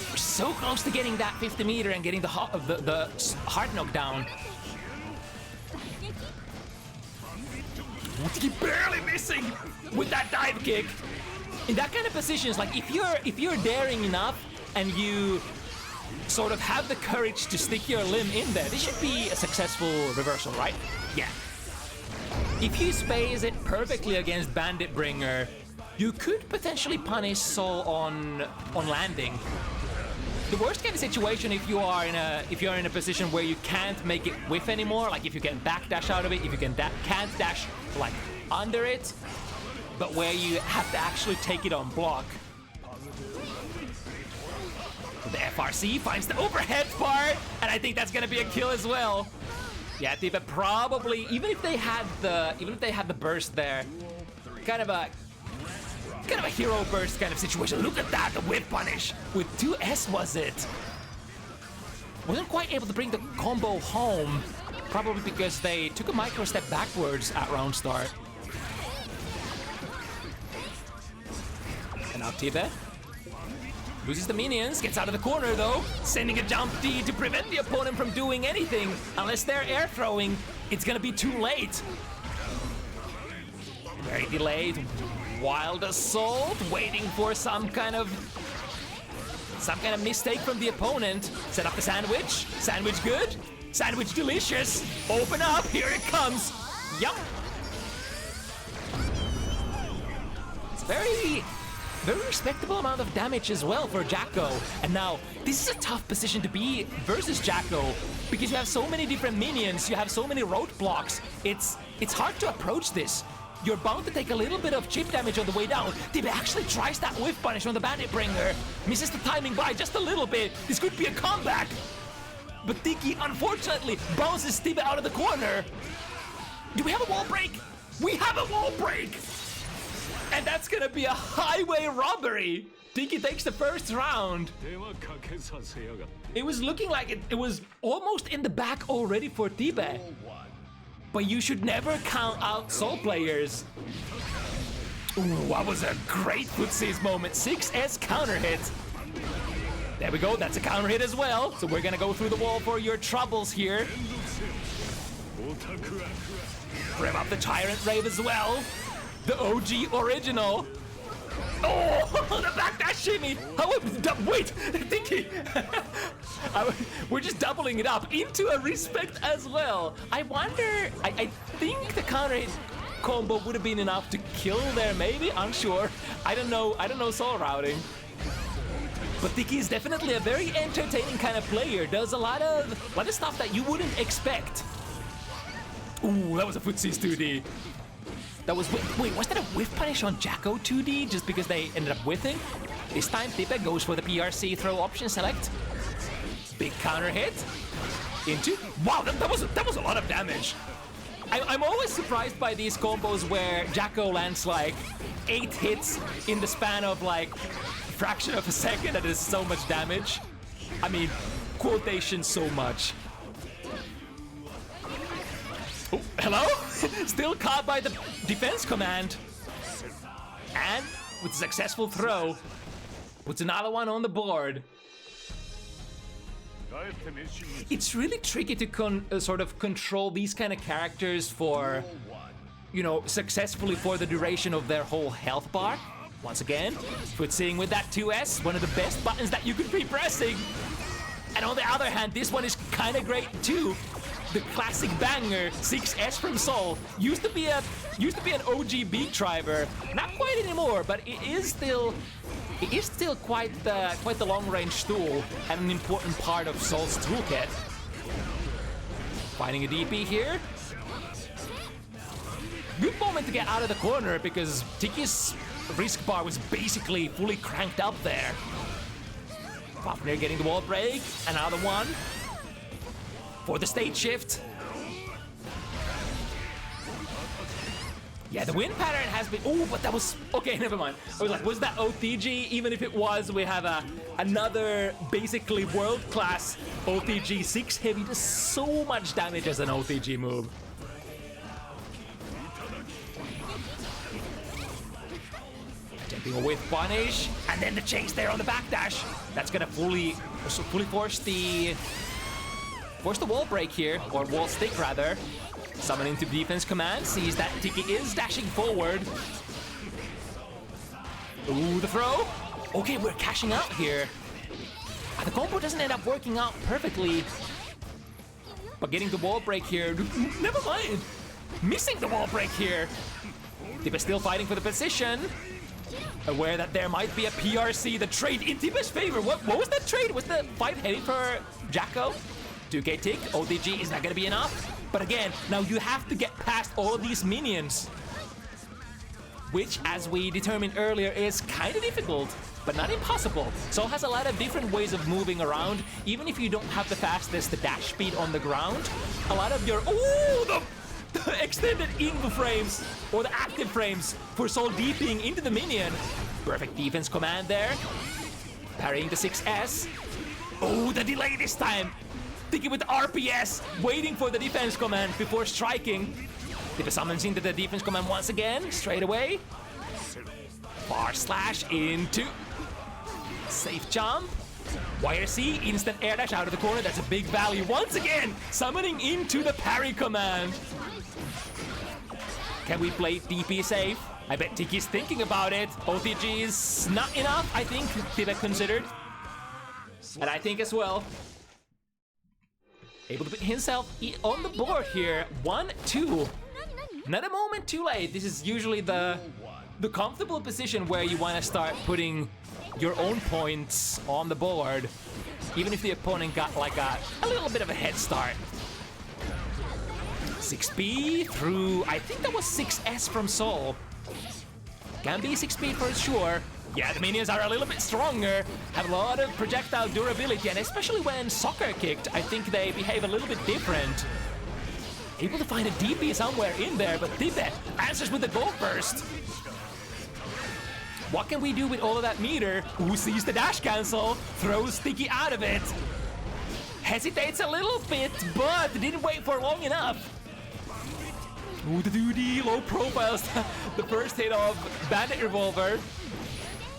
we're so close to getting that 50 meter and getting the hard knockdown. Keep barely missing with that dive kick. In that kind of positions, like if you're daring enough and you sort of have the courage to stick your limb in there, this should be a successful reversal, right? Yeah. If you space it perfectly against Bandit Bringer, you could potentially punish Sol on landing. The worst kind of situation if you're in a position where you can't make it whiff anymore, like if you can backdash out of it, if you can't dash like under it, but where you have to actually take it on block. The FRC finds the overhead part, and I think that's gonna be a kill as well. Yeah, Tibe probably, even if they had the burst there, kind of a hero burst kind of situation. Look at that, the whip punish with 2S was it? Wasn't quite able to bring the combo home, probably because they took a micro step backwards at round start. And now Tibe loses the minions, gets out of the corner though, sending a jump D to prevent the opponent from doing anything. Unless they're air throwing, it's gonna be too late. Very delayed. Wild assault, waiting for some kind of mistake from the opponent. Set up the sandwich. Sandwich good. Sandwich delicious. Open up. Here it comes. Yup. It's very respectable amount of damage as well for Jacko. And now, this is a tough position to be versus Jacko because you have so many different minions, you have so many roadblocks. It's hard to approach this. You're bound to take a little bit of chip damage on the way down. Tibe actually tries that whiff punish on the Bandit Bringer. Misses the timing by just a little bit. This could be a comeback. But Tiki, unfortunately, bounces Tibe out of the corner. Do we have a wall break? We have a wall break! And that's gonna be a highway robbery. Tiki takes the first round. It was looking like it was almost in the back already for Tibe. But you should never count out Sol players. Ooh, that was a great footsies moment. 6S counter hit. There we go, that's a counter hit as well. So we're gonna go through the wall for your troubles here. Rev up the Tyrant Rave as well. The OG original. Oh, the backdash shimmy! Wait, Tiki! We're just doubling it up into a respect as well. I wonder, I think the counter hit combo would have been enough to kill there, maybe? Unsure. I don't know soul routing. But Tiki is definitely a very entertaining kind of player. Does a lot of stuff that you wouldn't expect. Ooh, that was a footsies 2D. That was, wait, was that a whiff punish on Jacko 2D just because they ended up whiffing? This time Tibe goes for the PRC throw option select. Big counter hit. Into, wow, that was a lot of damage. I'm always surprised by these combos where Jacko lands like 8 hits in the span of like a fraction of a second and is so much damage. I mean, quotation so much. Oh, hello? Still caught by the defense command. And with a successful throw, puts another one on the board. It's really tricky to sort of control these kind of characters for, you know, successfully for the duration of their whole health bar. Once again, footsing with that 2S, one of the best buttons that you could be pressing. And on the other hand, this one is kind of great too. The classic banger 6S from Sol used to be an OG beat driver, not quite anymore, but it is still quite the long range tool and an important part of Sol's toolkit. Finding a DP here. Good moment to get out of the corner because Tiki's risk bar was basically fully cranked up there. Fafnir getting the wall break, another one. For the state shift, Yeah, the win pattern has been... Oh, but that was... Okay, never mind. I was like, was that OTG? Even if it was, we have another basically world-class OTG 6 heavy. Does so much damage as an OTG move. Jumping with punish, and then the chase there on the backdash. That's gonna fully force the wall break here, or wall stick rather. Summoning to defense command, sees that Tiki is dashing forward. Ooh, the throw. Okay, we're cashing out here. The combo doesn't end up working out perfectly. But getting the wall break here, never mind. Missing the wall break here. Tiba still fighting for the position. Aware that there might be a PRC, the trade in Tiba's favor. What was that trade? Was the 5 heading for Jacko? 2k tick, OTG is not gonna be enough. But again, now you have to get past all of these minions. Which, as we determined earlier, is kind of difficult, but not impossible. Sol has a lot of different ways of moving around. Even if you don't have the fastest dash speed on the ground, a lot of your... Ooh, the extended invo frames, or the active frames for Sol DPing into the minion. Perfect defense command there. Parrying the 6S. Oh, the delay this time. Tiki with the RPS, waiting for the defense command before striking. Tiba summons into the defense command once again, straight away. Bar slash into. Safe jump. YRC, instant air dash out of the corner, that's a big value. Once again, summoning into the parry command. Can we play DP safe? I bet Tiki's thinking about it. OTG is not enough, I think Tiba considered. And I think as well. Able to put himself on the board here. 1-2. Not a moment too late. This is usually the comfortable position where you want to start putting your own points on the board, even if the opponent got like a little bit of a head start. 6B through, I think that was 6S from Sol. Can be 6B for sure. Yeah, the minions are a little bit stronger, have a lot of projectile durability, and especially when soccer kicked, I think they behave a little bit different. Able to find a DP somewhere in there, but Tibe answers with the gold burst. What can we do with all of that meter? Who sees the dash cancel, throws Tiki out of it. Hesitates a little bit, but didn't wait for long enough. Ooh, the 2D low profiles, the first hit of Bandit Revolver.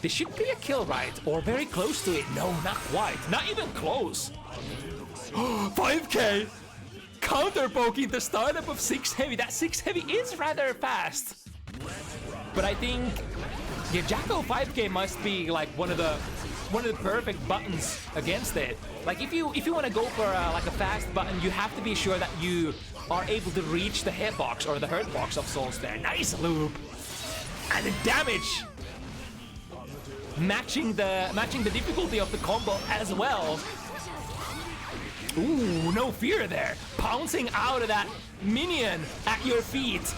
This should be a kill, right? Or very close to it. No, not quite. Not even close. 5k! Counter poking the startup of 6 heavy. That 6 heavy is rather fast. But I think yeah, Jacko 5k must be like one of the perfect buttons against it. Like if you want to go for like a fast button, you have to be sure that you are able to reach the hitbox or the hurtbox of Sol's there. Nice loop. And the damage. Matching the difficulty of the combo as well. Ooh, no fear there. Pouncing out of that minion at your feet.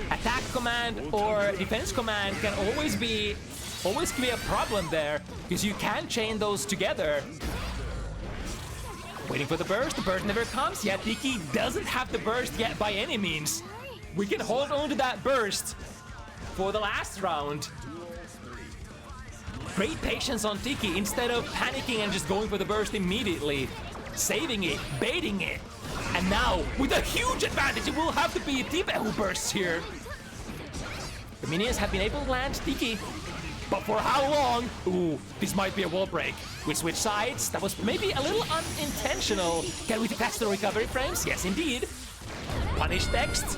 Attack command or defense command can always be a problem there, because you can chain those together. Waiting for the burst never comes yet. Tiki doesn't have the burst yet by any means. We can hold on to that burst for the last round. Great patience on Tiki instead of panicking and just going for the burst immediately. Saving it, baiting it. And now, with a huge advantage, it will have to be Tibe who bursts here. The minions have been able to land Tiki. But for how long? Ooh, this might be a wall break. We switch sides. That was maybe a little unintentional. Can we catch the recovery frames? Yes, indeed. Punish text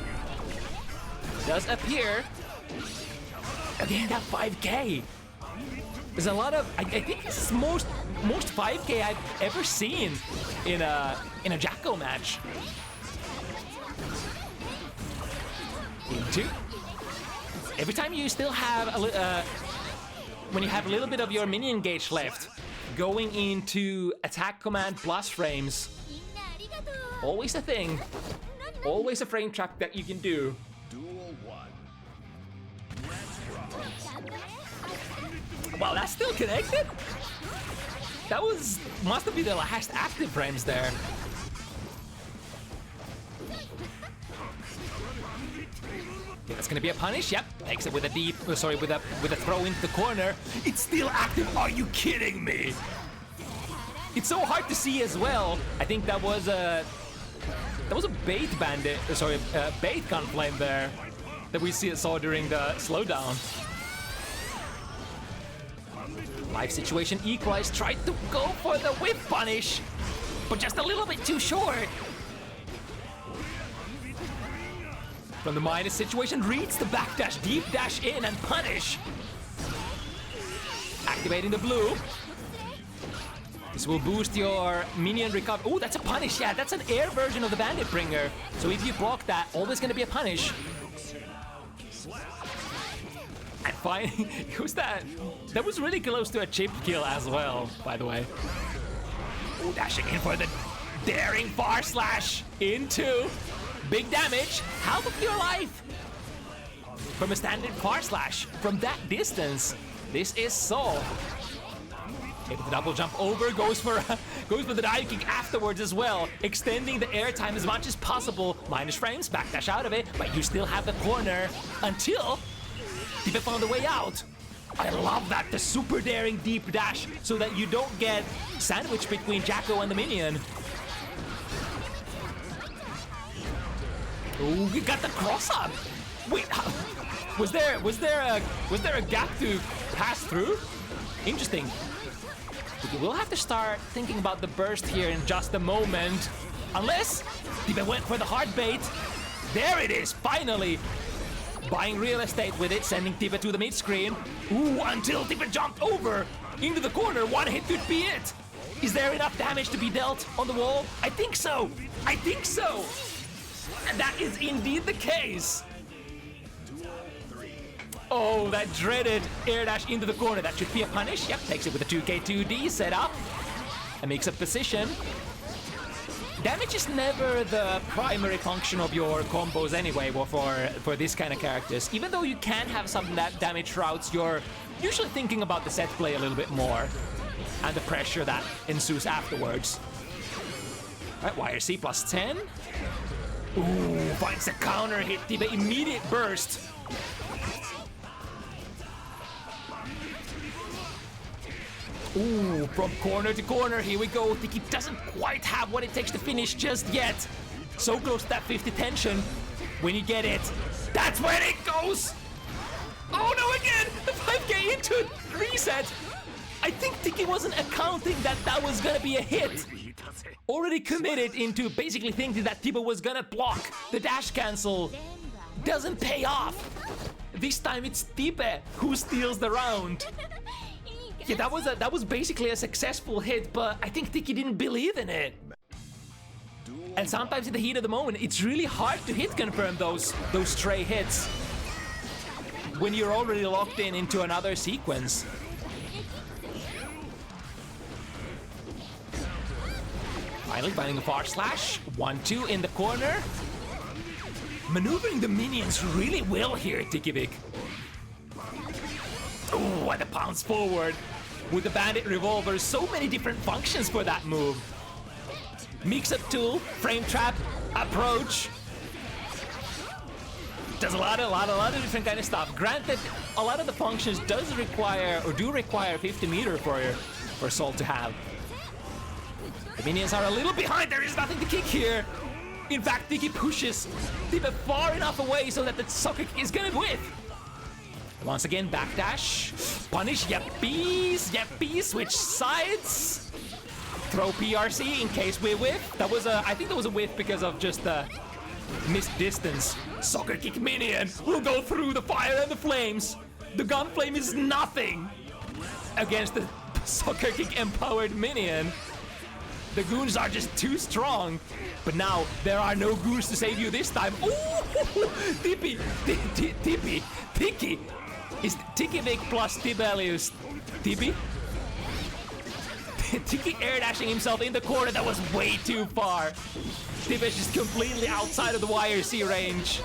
does appear. Again, that 5k. There's a lot of, I think this is most 5k I've ever seen in a Jacko match. Into. Every time you still have when you have a little bit of your minion gauge left, going into attack command plus frames, always a thing, always a frame trap that you can do. Wow, that's still connected? That must have been the last active frames there. that's gonna be a punish. Yep, takes it with a deep, with a throw into the corner. It's still active. Are you kidding me? It's so hard to see as well. I think that was a bait bandit. Bait gunflame there that we saw during the slowdown. Life situation equalized. Tried to go for the whip punish, but just a little bit too short. From the minus situation, reads the backdash, deep dash in and punish. Activating the blue. This will boost your minion recovery. Oh, that's a punish. Yeah, that's an air version of the bandit bringer. So if you block that, always gonna be a punish. And finally, who's that? That was really close to a chip kill as well, by the way. Oh, dashing in for the daring far slash into. Big damage, half of your life from a standard far slash from that distance. This is so. Able to double jump over, goes for the dive kick afterwards as well, extending the airtime as much as possible. Minus frames, backdash out of it, but you still have the corner until Tipe found a way out. I love that, the super daring deep dash, so that you don't get sandwiched between Jacko and the minion. Oh, we got the cross up. Wait, was there a gap to pass through? Interesting. We'll have to start thinking about the burst here in just a moment. Unless Tipe went for the hard bait. There it is, finally. Buying real estate with it, sending Tipe to the mid screen. Ooh, until Tipe jumped over into the corner. One hit could be it. Is there enough damage to be dealt on the wall? I think so. I think so. And that is indeed the case. Oh, that dreaded air dash into the corner. That should be a punish. Yep, takes it with a 2K2D set up. A mix-up position. Damage is never the primary function of your combos anyway, for this kind of characters. Even though you can have some damage routes, you're usually thinking about the set play a little bit more. And the pressure that ensues afterwards. All right, YRC plus 10. Ooh, finds the counter hit, the immediate burst. Ooh, from corner to corner, here we go. Tiki doesn't quite have what it takes to finish just yet. So close to that 50 tension. When you get it, that's when it goes. Oh no, again, the 5K into reset. I think Tiki wasn't accounting that was gonna be a hit. Already committed into basically thinking that Tipe was gonna block. The dash cancel doesn't pay off. This time it's Tipe who steals the round. Yeah, that was basically a successful hit, but I think Tiki didn't believe in it. And sometimes in the heat of the moment, it's really hard to hit confirm those stray hits when you're already locked into another sequence. Finally finding a far slash. 1-2 in the corner. Maneuvering the minions really well here, Tikivik. Oh, and the pounce forward with the bandit revolver. So many different functions for that move. Mix-up tool, frame trap, approach. Does a lot of different kind of stuff. Granted, a lot of the functions do require 50 meter for Sol to have. The minions are a little behind. There is nothing to kick here. In fact, Tiki pushes Tipe far enough away so that the soccer kick is gonna whiff. Once again, backdash. Punish, yappy, switch sides. Throw PRC in case we whiff. I think that was a whiff because of just the missed distance. Soccer kick minion will go through the fire and the flames. The gun flame is nothing against the soccer kick empowered minion. The goons are just too strong. But now, there are no goons to save you this time. Ooh! Tiki! Is Tikivik plus Tibelius Tibi? Tiki air dashing himself in the corner. That was way too far. Tibi is just completely outside of the YRC range.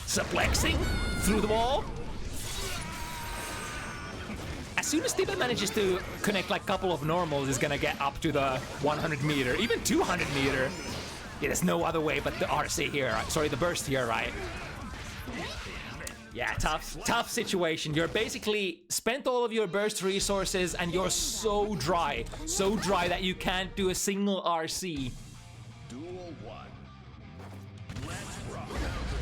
Suplexing through the wall. As soon as Tibe manages to connect like a couple of normals, is gonna get up to the 100 meter, even 200 meter. Yeah, there's no other way but the RC here, right? Sorry, the burst here, right? Yeah, tough situation. You're basically spent all of your burst resources and you're so dry that you can't do a single RC. Duel 1.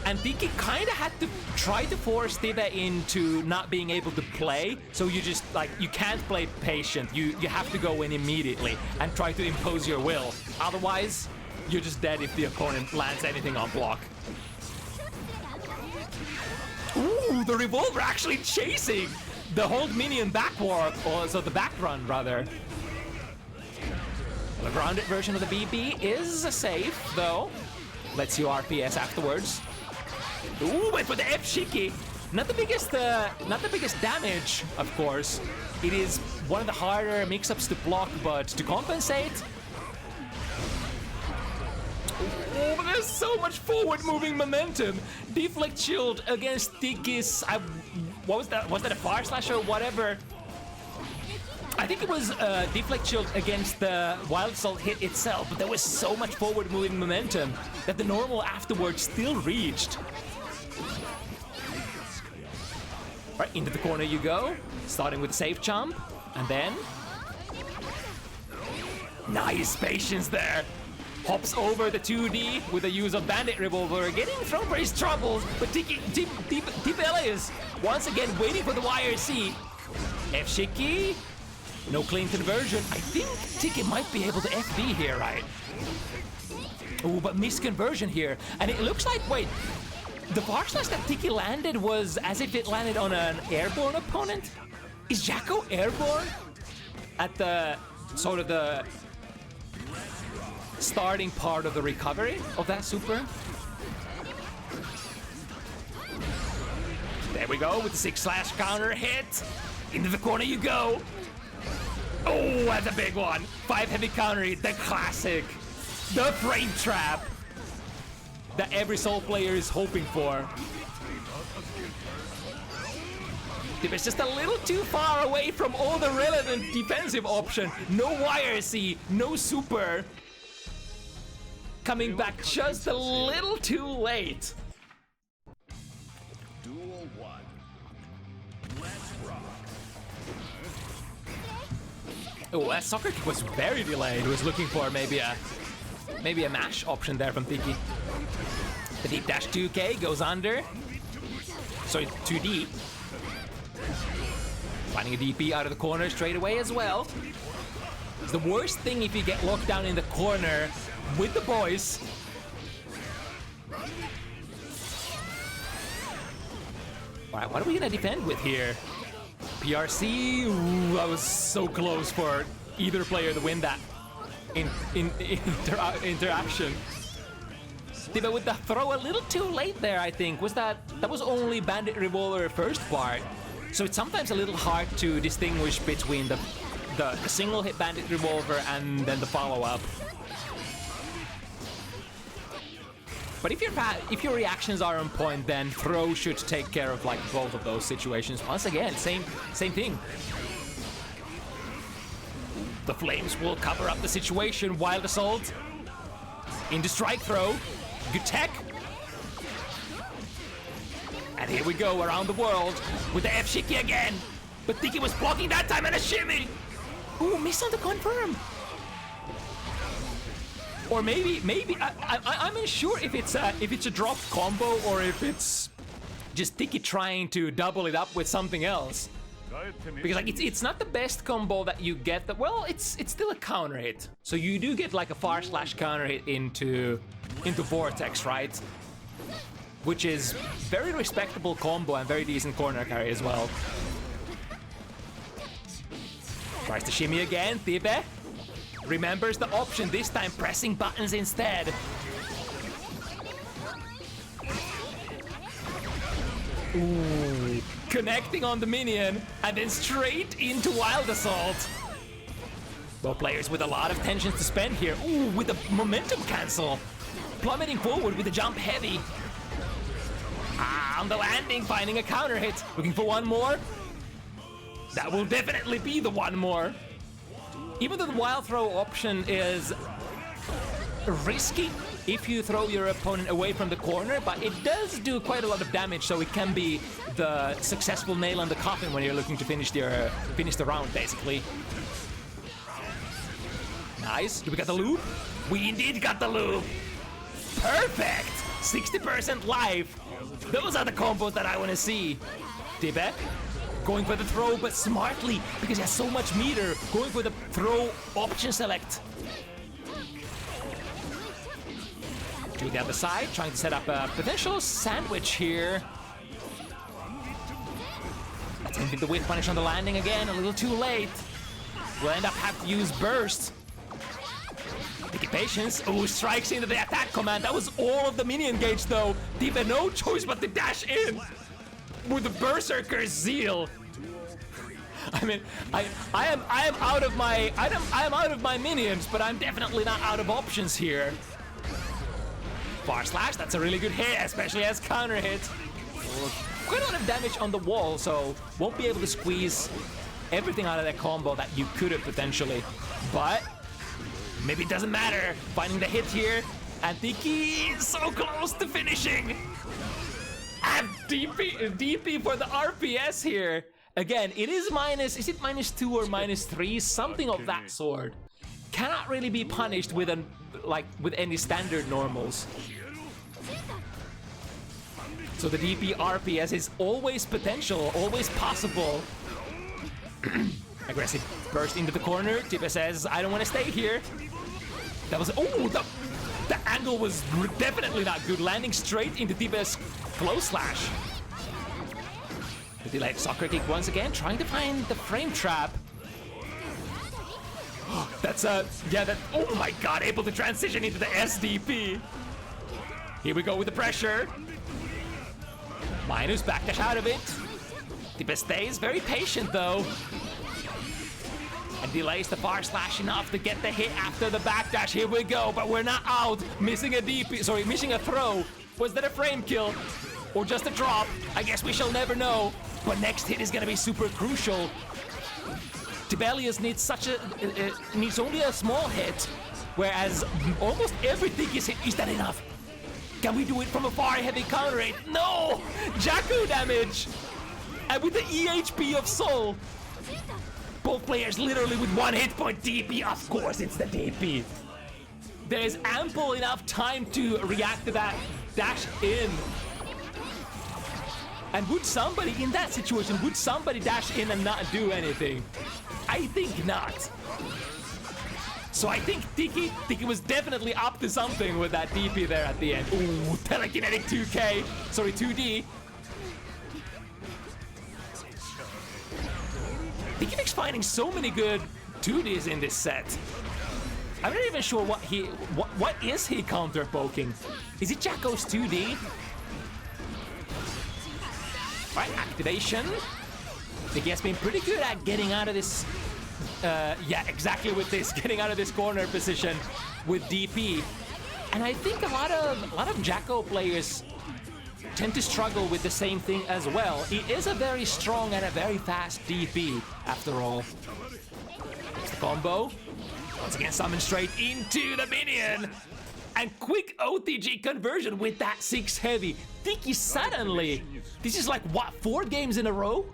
And Tiki kind of had to try to force Tibe into not being able to play, so you just, like, you can't play patient. You have to go in immediately and try to impose your will. Otherwise, you're just dead if the opponent lands anything on block. Ooh, the Revolver actually chasing the hold minion back warp, or so the back run, rather. The grounded version of the BB is safe, though. Lets you RPS afterwards. Ooh, wait for the F Shiki. Not the biggest damage, of course. It is one of the harder mix-ups to block, but to compensate. Oh, but there's so much forward-moving momentum. Deflect shield against Tiki's. What was that? Was that a fire slash or whatever? I think it was deflect shield against the wild assault hit itself, but there was so much forward-moving momentum that the normal afterwards still reached. Right, into the corner you go, starting with a safe jump, and then... Nice patience there! Hops over the 2D with the use of Bandit Revolver, getting thrown for his troubles, but Tibelius once again waiting for the YRC. F Shiki, no clean conversion. I think Tiki might be able to FB here, right? Ooh, but misconversion here, and it looks like, wait, the bar slash that Tiki landed was as if it landed on an airborne opponent? Is Jacko airborne? At the, sort of the starting part of the recovery of that super? There we go with the 6/ counter hit. Into the corner you go. Oh, that's a big one. 5 heavy counter hit, the classic. The frame trap that every Soul player is hoping for. It's just a little too far away from all the relevant defensive option. No YRC, no super. Coming back just a little too late. Duel 1. Let's rock. Oh, that soccer kick was very delayed. It was looking for maybe a mash option there from Tiki. The deep dash 2K goes under. Sorry, 2D. Finding a DP out of the corner straight away as well. It's the worst thing if you get locked down in the corner with the boys. Alright, what are we gonna defend with here? PRC? Ooh, that was so close for either player to win that interaction. Tiba with the throw a little too late there, I think. That was only Bandit Revolver first part. So it's sometimes a little hard to distinguish between the single hit Bandit Revolver and then the follow-up. But if your reactions are on point, then throw should take care of like both of those situations. Once again, same thing. The flames will cover up the situation. Wild assault into strike throw. Good tech. And here we go around the world with the F Shiki again. But Tiki was blocking that time and a shimmy. Ooh, miss on the confirm. Or maybe I'm unsure if it's a drop combo or if it's just Tiki trying to double it up with something else. Because like it's not the best combo that you get. Well, it's still a counter hit. So you do get like a far slash counter hit into Vortex, right? Which is very respectable combo and very decent corner carry as well. Tries to shimmy again, Tibe. Remembers the option, this time pressing buttons instead. Ooh, connecting on the minion and then straight into Wild Assault. Both players with a lot of tensions to spend here. Ooh, with the momentum cancel. Plummeting forward with the jump heavy. On the landing, finding a counter hit. Looking for one more. That will definitely be the one more. Even though the wild throw option is risky if you throw your opponent away from the corner, but it does do quite a lot of damage, so it can be the successful nail on the coffin when you're looking to finish the round, basically. Nice. Do we got the loop? We indeed got the loop. Perfect. 60% life. Those are the combos that I want to see. Tibet going for the throw, but smartly, because he has so much meter. Going for the throw option select. To the other side, trying to set up a potential sandwich here. Attempting the whip punish on the landing again, a little too late. We'll end up having to use burst. Taking patience. Oh, strikes into the attack command. That was all of the minion gauge though. Diva no choice but to dash in with the Berserker's zeal. I mean, I am out of my minions, but I'm definitely not out of options here. Bar slash, that's a really good hit, especially as counter hit. Quite a lot of damage on the wall, so won't be able to squeeze everything out of that combo that you could have potentially. But maybe it doesn't matter. Finding the hit here, and Tiki is so close to finishing. And DP for the RPS here. Again, it is minus, is it -2 or -3? Something of that sort. Cannot really be punished with with any standard normals. So the DP RPS is always potential, always possible. Aggressive burst into the corner. Tiba says, I don't want to stay here. That was, oh, the angle was definitely not good. Landing straight into Tiba's close slash. The delayed soccer kick once again, trying to find the frame trap. That's oh my god, able to transition into the SDP. Here we go with the pressure. Minus backdash out of it. Tiba stays very patient though. And delays the far slash enough to get the hit after the backdash. Here we go, but we're not out. Missing a DP, sorry, missing a throw. Was that a frame kill? Or just a drop? I guess we shall never know. But next hit is gonna be super crucial. Tibelius needs needs only a small hit, whereas almost everything is hit. Is that enough? Can we do it from afar? Heavy counter rate? No! Jakku damage! And with the EHP of Soul. Both players literally with one hit point. DP, of course it's the DP. There is ample enough time to react to that dash in. And would somebody, in that situation, would somebody dash in and not do anything? I think not. So I think Tiki was definitely up to something with that DP there at the end. Ooh, telekinetic 2K. Sorry, 2D. Tikivik's finding so many good 2Ds in this set. I'm not even sure what is he counter poking? Is it Jakko's 2D? Right, activation. Tiki has been pretty good at getting out of this. Yeah, exactly with this, getting out of this corner position with DP. And I think a lot of Jakko players tend to struggle with the same thing as well. He is a very strong and a very fast DP, after all. There's the combo. Once again, summon straight into the minion. And quick OTG conversion with that 6 heavy. Tiki suddenly, this is like, what, 4 games in a row?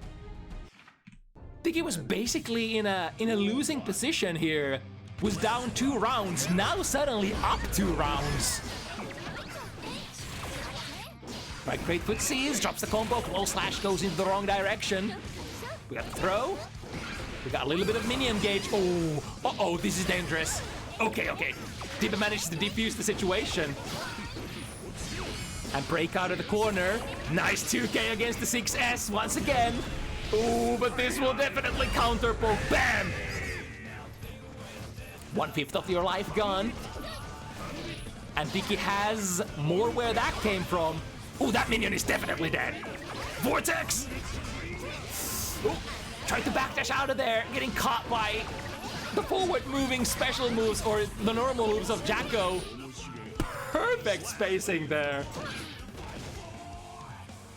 Tiki was basically in a losing position here. Was down 2 rounds, now suddenly up 2 rounds. Right, great footsies, drops the combo, close slash goes into the wrong direction. We got the throw. We got a little bit of minion gauge. Oh, uh-oh, this is dangerous. Okay. Tiba manages to defuse the situation. And break out of the corner. Nice 2K against the 6S once again. Ooh, but this will definitely counter poke. Bam! 1/5 of your life gone. And Tiki has more where that came from. Ooh, that minion is definitely dead. Vortex! Ooh, tried to backdash out of there, getting caught by the forward moving special moves or the normal moves of Jakko. Perfect spacing there.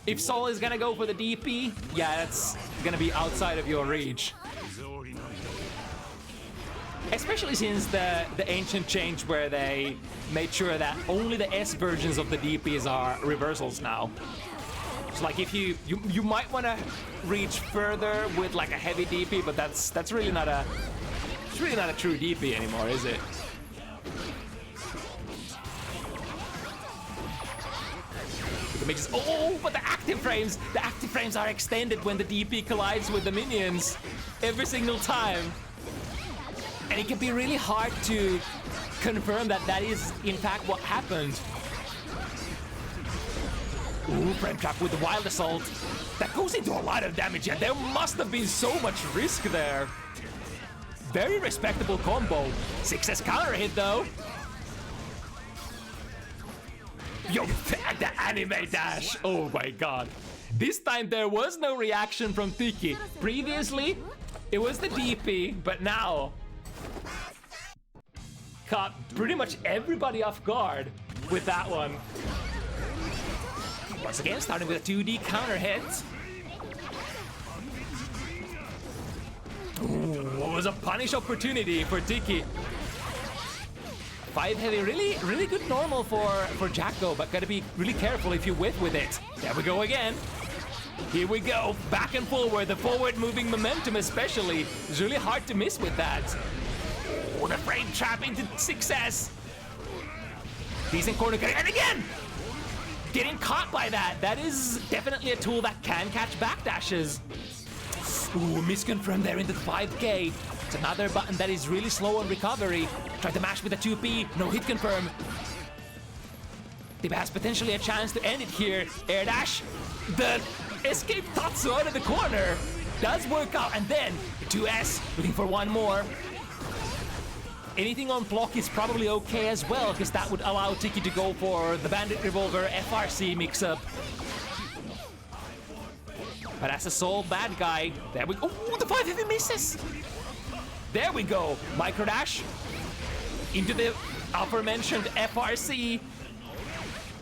If Sol is gonna go for the DP, yeah, that's gonna be outside of your reach. Especially since the ancient change where they made sure that only the S versions of the DPs are reversals now. So like if you might want to reach further with like a heavy DP, but that's really not a true DP anymore, is it? Oh, but the active frames are extended when the DP collides with the minions every single time. And it can be really hard to confirm that that is in fact what happened. Ooh, frame trap with the wild assault. That goes into a lot of damage, and there must have been so much risk there. Very respectable combo. 6S counter hit though. Yo, the anime dash! Oh my god. This time there was no reaction from Tiki. Previously, it was the DP, but now caught pretty much everybody off guard with that one. Once again, starting with a 2D counter hit. Ooh, what was a punish opportunity for Tiki. 5 heavy, really good normal for Jacko, but gotta be really careful if you whiff with it. There we go again. Here we go, back and forward. The forward moving momentum especially is really hard to miss with that. Oh, the frame trap into 6S. Decent corner cut, and again! Getting caught by that. That is definitely a tool that can catch backdashes. Ooh, misconfirmed there into the 5K. It's another button that is really slow on recovery. Tried to mash with a 2P, no hit confirm. Tib has potentially a chance to end it here. Air dash, the escape Tatsu out of the corner. Does work out, and then the 2S, looking for one more. Anything on block is probably okay as well, because that would allow Tiki to go for the Bandit Revolver FRC mix-up. But as a sole bad guy, there we go. Oh, the 5 heavy misses! There we go, micro dash into the aforementioned FRC.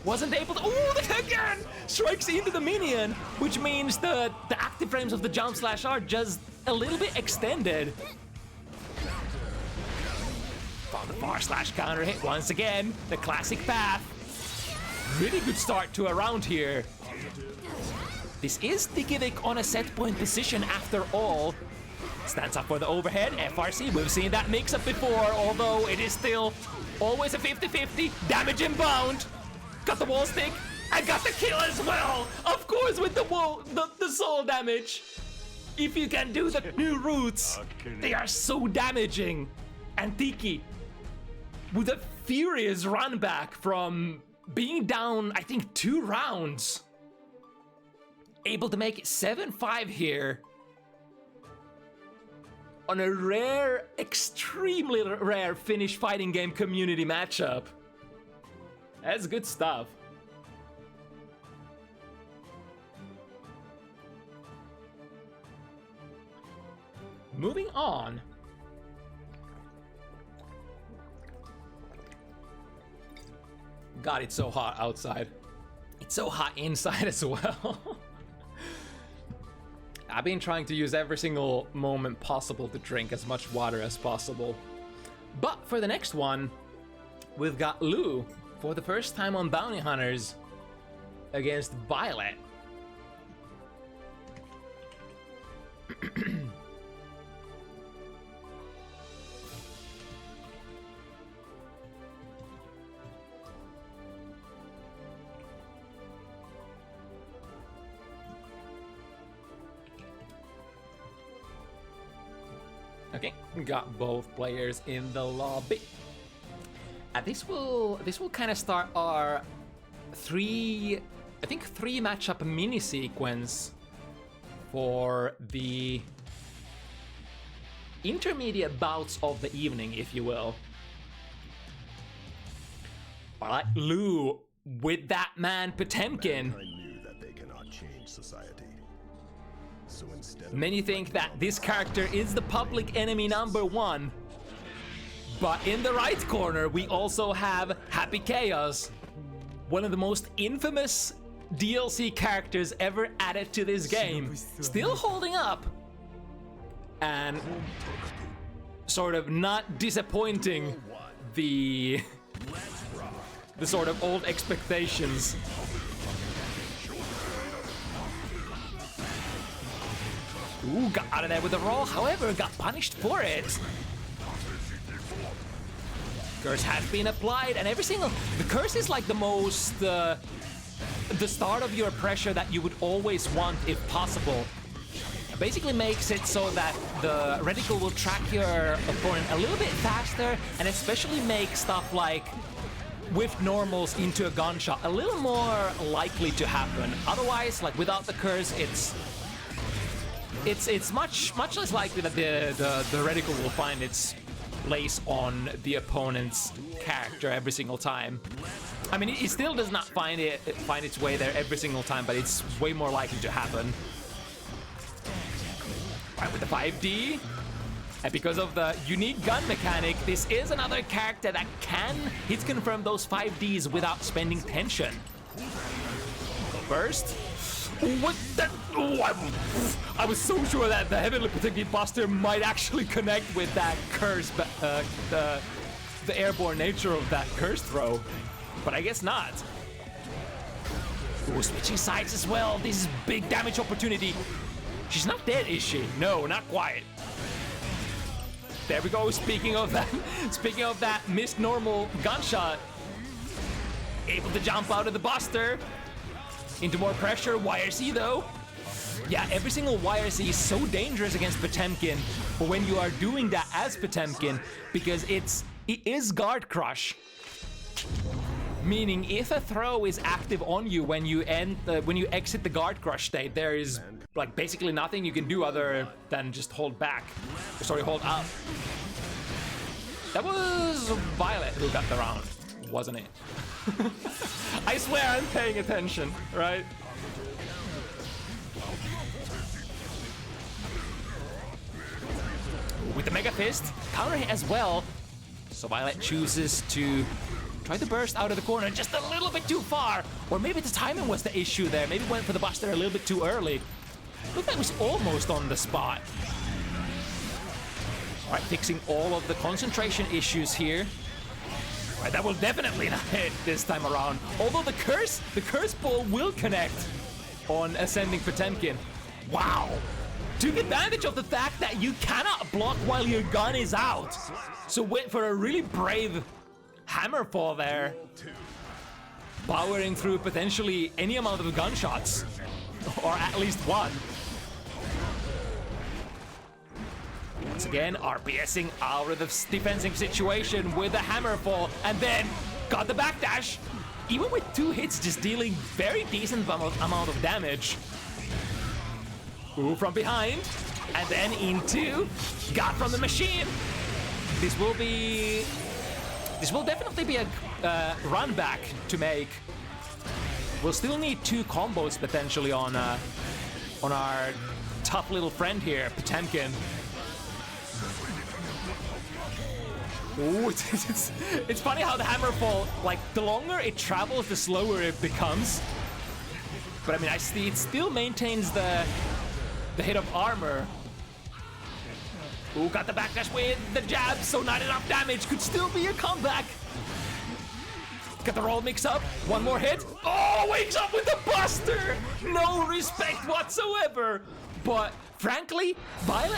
Wasn't able to. Oh, again! Strikes into the minion, which means the active frames of the jump slash are just a little bit extended. Found the bar slash counter hit once again. The classic path. Really good start to a round here. This is Tikivik on a set point position after all. Stands up for the overhead, FRC, we've seen that mix-up before, although it is still always a 50-50, damage inbound. Got the wall stick, and got the kill as well! Of course with the soul damage. If you can do the new roots, they are so damaging. And Tiki, with a furious run back from being down, I think, 2 rounds, able to make it 7-5 here. On a rare, extremely rare Finnish fighting game community matchup. That's good stuff. Moving on. God, it's so hot outside. It's so hot inside as well. I've been trying to use every single moment possible to drink as much water as possible. But for the next one, we've got Lou for the first time on Bounty Hunters against Violet. Okay, we got both players in the lobby. This will kind of start our three matchup mini sequence for the intermediate bouts of the evening, if you will. All right, Lou with that man Potemkin. I knew that they cannot change society. So instead Many think that this character is the public enemy #1. But in the right corner, we also have Happy Chaos, one of the most infamous DLC characters ever added to this game. Still holding up. And sort of not disappointing the sort of old expectations. Ooh, got out of there with a roll, however, got punished for it. Curse has been applied, and the curse is like the most, the start of your pressure that you would always want if possible. It basically makes it so that the reticle will track your opponent a little bit faster, and especially make stuff like with normals into a gunshot a little more likely to happen. Otherwise, like without the curse, it's much less likely that the reticle will find its place on the opponent's character every single time. I mean, it still does not find its way there every single time, but it's way more likely to happen. Right, with the 5D, and because of the unique gun mechanic, this is another character that can hit confirm those 5Ds without spending tension. Burst. What the? Oh, I was so sure that the Heavenly Protective Buster might actually connect with that curse, but the airborne nature of that curse throw, but I guess not. Ooh, switching sides as well. This is big damage opportunity. She's not dead, is she? No, not quite. There we go. Speaking of that missed normal gunshot, able to jump out of the Buster. Into more pressure, YRC though. Yeah, every single YRC is so dangerous against Potemkin, but when you are doing that as Potemkin, because it is guard crush. Meaning if a throw is active on you when you exit the guard crush state, there is like basically nothing you can do other than just hold back. Sorry, hold up. That was Violet who got the round, wasn't it? I swear I'm paying attention, right? With the Mega Fist, counter hit as well. So Violet chooses to try to burst out of the corner just a little bit too far. Or maybe the timing was the issue there. Maybe went for the Buster a little bit too early. Looked like it was almost on the spot. All right, fixing all of the concentration issues here. Right, that will definitely not hit this time around. Although the curse ball will connect on ascending Potemkin. Wow. Took advantage of the fact that you cannot block while your gun is out. So went for a really brave hammer fall there. Powering through potentially any amount of gunshots. Or at least one. Once again, RPSing out of the defensive situation with a hammer fall, and then got the backdash. Even with 2 hits, just dealing very decent amount of damage. Ooh, from behind, and then into, got from the machine. This will definitely be a run back to make. We'll still need 2 combos potentially on our tough little friend here, Potemkin. Ooh, it's funny how the hammerfall, like, the longer it travels, the slower it becomes. But I mean, it still maintains the hit of armor. Ooh, got the backdash with the jab, so not enough damage. Could still be a comeback. Got the roll mix up. One more hit. Oh, wakes up with the Buster. No respect whatsoever. But frankly, I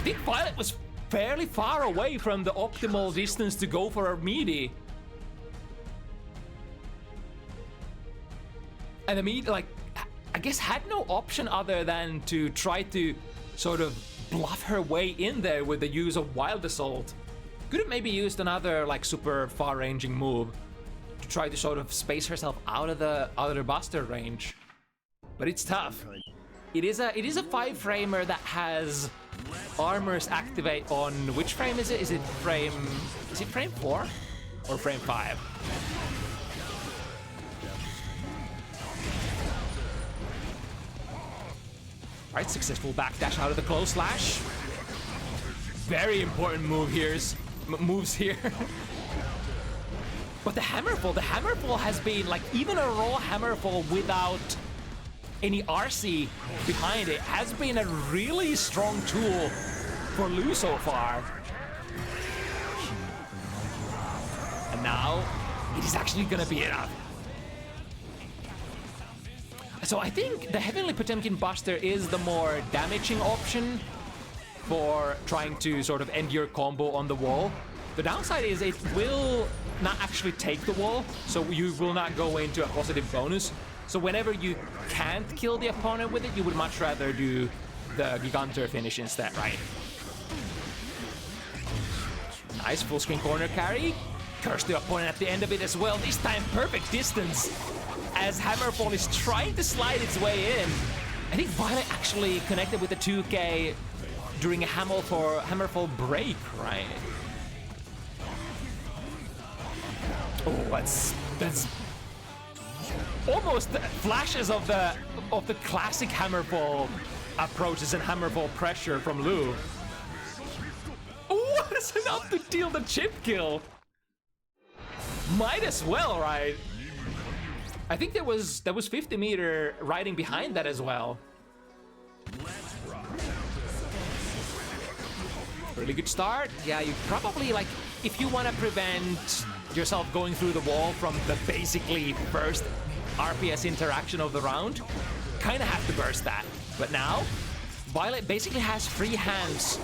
think Violet was fairly far away from the optimal distance to go for a meaty. And the meaty, like, I guess had no option other than to try to sort of bluff her way in there with the use of Wild Assault. Could have maybe used another, like, super far-ranging move to try to sort of space herself out of the Buster range. But it's tough. It is a 5-framer that has armors activate on which frame is it? Is it frame 4 or frame 5? Alright, successful backdash out of the close slash. Very important moves here. But the hammerfall has been, like, even a raw hammerfall without any RC behind it has been a really strong tool for Lu so far. And now, it is actually gonna be enough. So I think the Heavenly Potemkin Buster is the more damaging option for trying to sort of end your combo on the wall. The downside is it will not actually take the wall, so you will not go into a positive bonus. So whenever you can't kill the opponent with it, you would much rather do the Gigantor finish instead, right? Nice full screen corner carry. Curse the opponent at the end of it as well. This time perfect distance as Hammerfall is trying to slide its way in. I think Violet actually connected with the 2K during a Hammerfall break, right? Oh, that's almost flashes of the classic Hammerfall approaches and Hammerfall pressure from Lu. Oh, that's enough to deal the chip kill. Might as well, right? I think there was 50-meter riding behind that as well. Really good start. Yeah, you probably, like, if you want to prevent yourself going through the wall from the basically first RPS interaction of the round, kind of have to burst that. But now, Violet basically has free hands,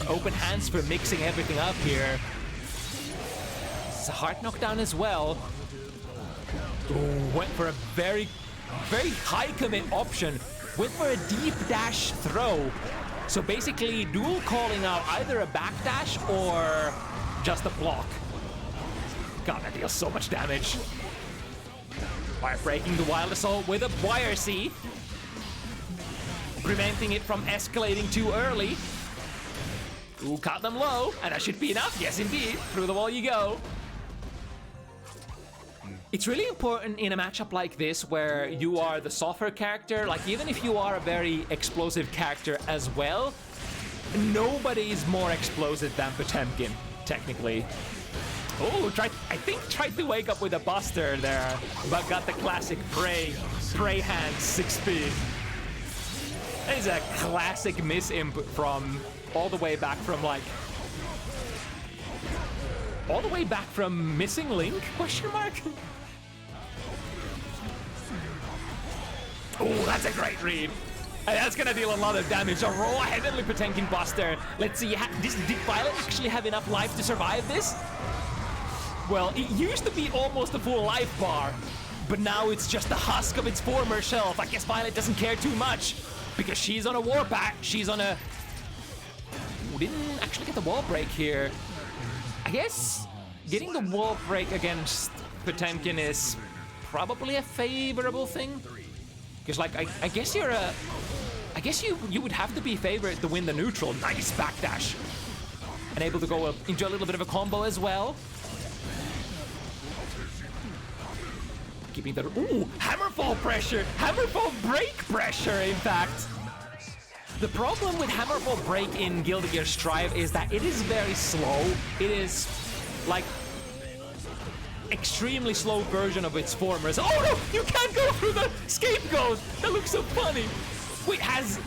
open hands for mixing everything up here. It's a hard knockdown as well. Ooh, went for a very, very high commit option. Went for a deep dash throw. So basically, dual calling out either a backdash or just a block. God, that deals so much damage. By breaking the Wild Assault with a YRC. Preventing it from escalating too early. Ooh, caught them low, and that should be enough. Yes, indeed. Through the wall you go. It's really important in a matchup like this where you are the softer character, like even if you are a very explosive character as well, nobody is more explosive than Potemkin, technically. Oh, I think tried to wake up with a buster there, but got the classic prey hand 6P. That is a classic miss input from all the way back from like... all the way back from Missing Link, question mark? Oh, that's a great read. And that's gonna deal a lot of damage. A raw Heavenly Potemkin Buster. Let's see, did Violet actually have enough life to survive this? Well, it used to be almost a full life bar, but now it's just the husk of its former self. I guess Violet doesn't care too much, because she's on a warpath. She's on a... Ooh, didn't actually get the wall break here. I guess getting the wall break against Potemkin is probably a favorable thing. Because, like, I guess you're a... I guess you would have to be favored to win the neutral. Nice backdash. And able to go into a little bit of a combo as well. Keeping the... Ooh! Hammerfall pressure! Hammerfall break pressure, in fact! The problem with Hammerfall break in Guilty Gear Strive is that it is very slow. It is, like... extremely slow version of its former. Oh no! You can't go through the scapegoat! That looks so funny! Wait, has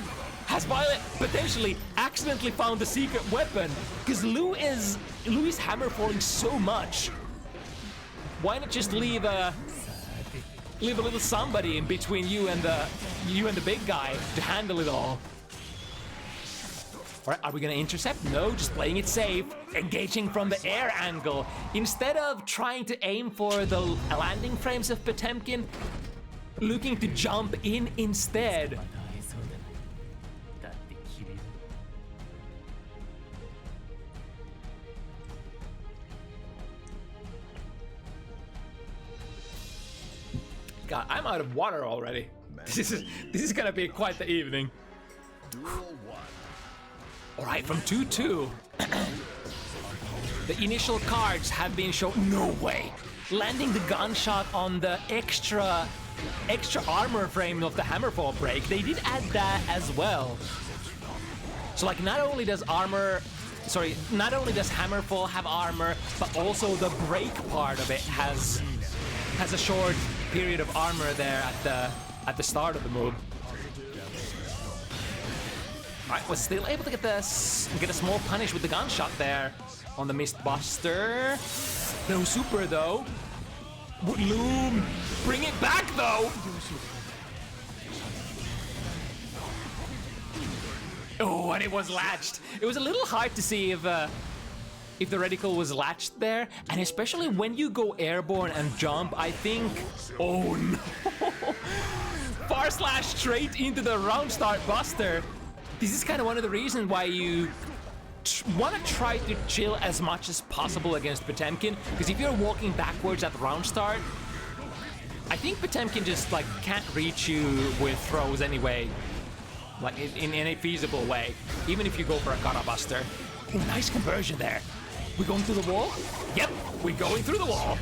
Violet potentially accidentally found the secret weapon? Because Lu is hammerfalling so much. Why not just leave a little somebody in between you and the big guy to handle it all? Alright, are we gonna intercept? No, just playing it safe. Engaging from the air angle. Instead of trying to aim for the landing frames of Potemkin, looking to jump in instead. God, I'm out of water already. This is gonna be quite the evening. Alright, from 2-2. The initial cards have been shown. No way! Landing the gunshot on the extra armor frame of the Hammerfall break. They did add that as well. So like not only does Hammerfall have armor, but also the break part of it has a short period of armor there at the start of the move. Alright, was still able to get a small punish with the gunshot there on the missed buster. No super though. Would Loom bring it back though? Oh, and it was latched. It was a little hard to see if the reticle was latched there, and especially when you go airborne and jump, I think... Oh no! Far slash straight into the round start buster. This is kind of one of the reasons why you want to try to chill as much as possible against Potemkin, because if you're walking backwards at round start, I think Potemkin just like can't reach you with throws anyway, like in any feasible way, even if you go for a Kara buster. Ooh, nice conversion there. We going through the wall? Yep, we're going through the wall.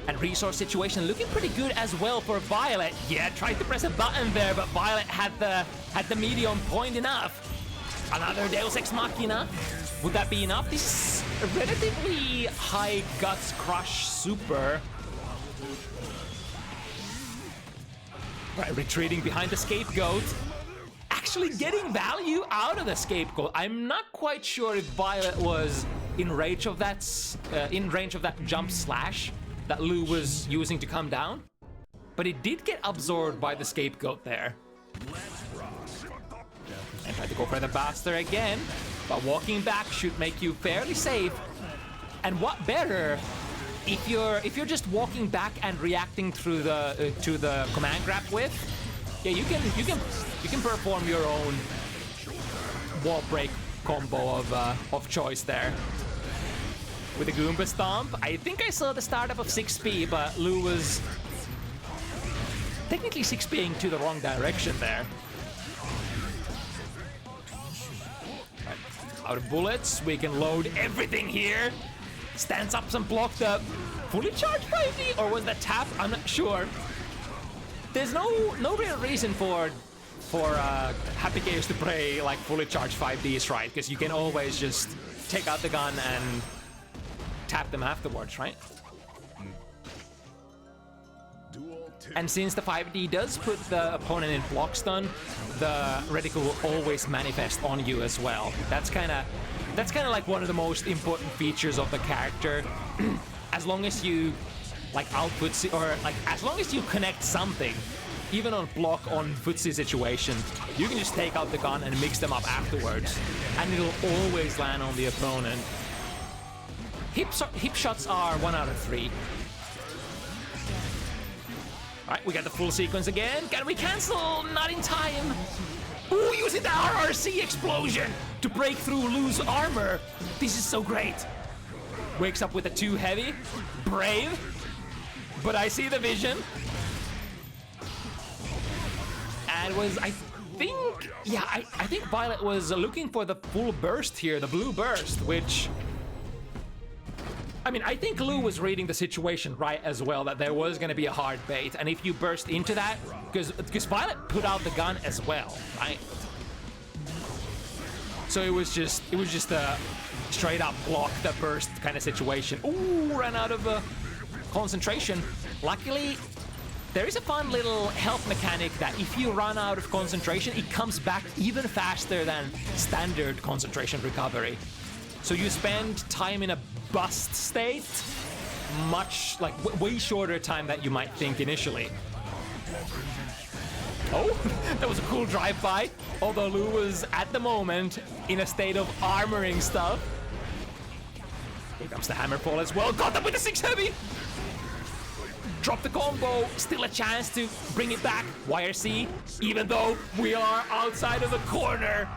And resource situation looking pretty good as well for Violet. Yeah, tried to press a button there, but Violet had the media on point enough. Another Deus Ex Machina. Would that be enough? This is a relatively high Guts Crush super. Right, retreating behind the scapegoat. Actually getting value out of the scapegoat. I'm not quite sure if Violet was in range of that jump slash that Lou was using to come down, but it did get absorbed by the scapegoat there. And tried to go for the buster again, but walking back should make you fairly safe. And what better if you're just walking back and reacting through the to the command grab with? Yeah, you can perform your own wall break combo of choice there. With a Goomba Stomp, I think I saw the startup of 6P, but Lou was technically 6Ping to the wrong direction there. Right. Out of bullets, we can load everything here. Stands up and blocked the fully charged 5D, or was that tap? I'm not sure. There's no real reason for Happy Chaos to play like fully charged 5Ds, right? Because you can always just take out the gun and tap them afterwards, right? And since the 5D does put the opponent in block stun, the reticle will always manifest on you as well. That's kind of like one of the most important features of the character. As long as you like output, or like as long as you connect something, even on block on footsie situation, you can just take out the gun and mix them up afterwards, and it'll always land on the opponent. Hip shots are 1 out of 3. Alright, we got the full sequence again. Can we cancel? Not in time. Ooh, using the RRC explosion to break through Lou's armor. This is so great. Wakes up with a 2 heavy. Brave. But I see the vision. And I think Violet was looking for the full burst here, the blue burst, which... I mean, I think Lou was reading the situation right as well, that there was going to be a hard bait, and if you burst into that, because Violet put out the gun as well, right? So it was just a straight up block the burst kind of situation. Ooh, ran out of concentration. Luckily, there is a fun little health mechanic that if you run out of concentration, it comes back even faster than standard concentration recovery. So you spend time in a bust state, much like way shorter time that you might think initially. Oh, that was a cool drive-by. Although Lou was at the moment in a state of armoring stuff. Here comes the hammerfall as well. Got them with the 6 heavy. Drop the combo. Still a chance to bring it back. YRC, even though we are outside of the corner.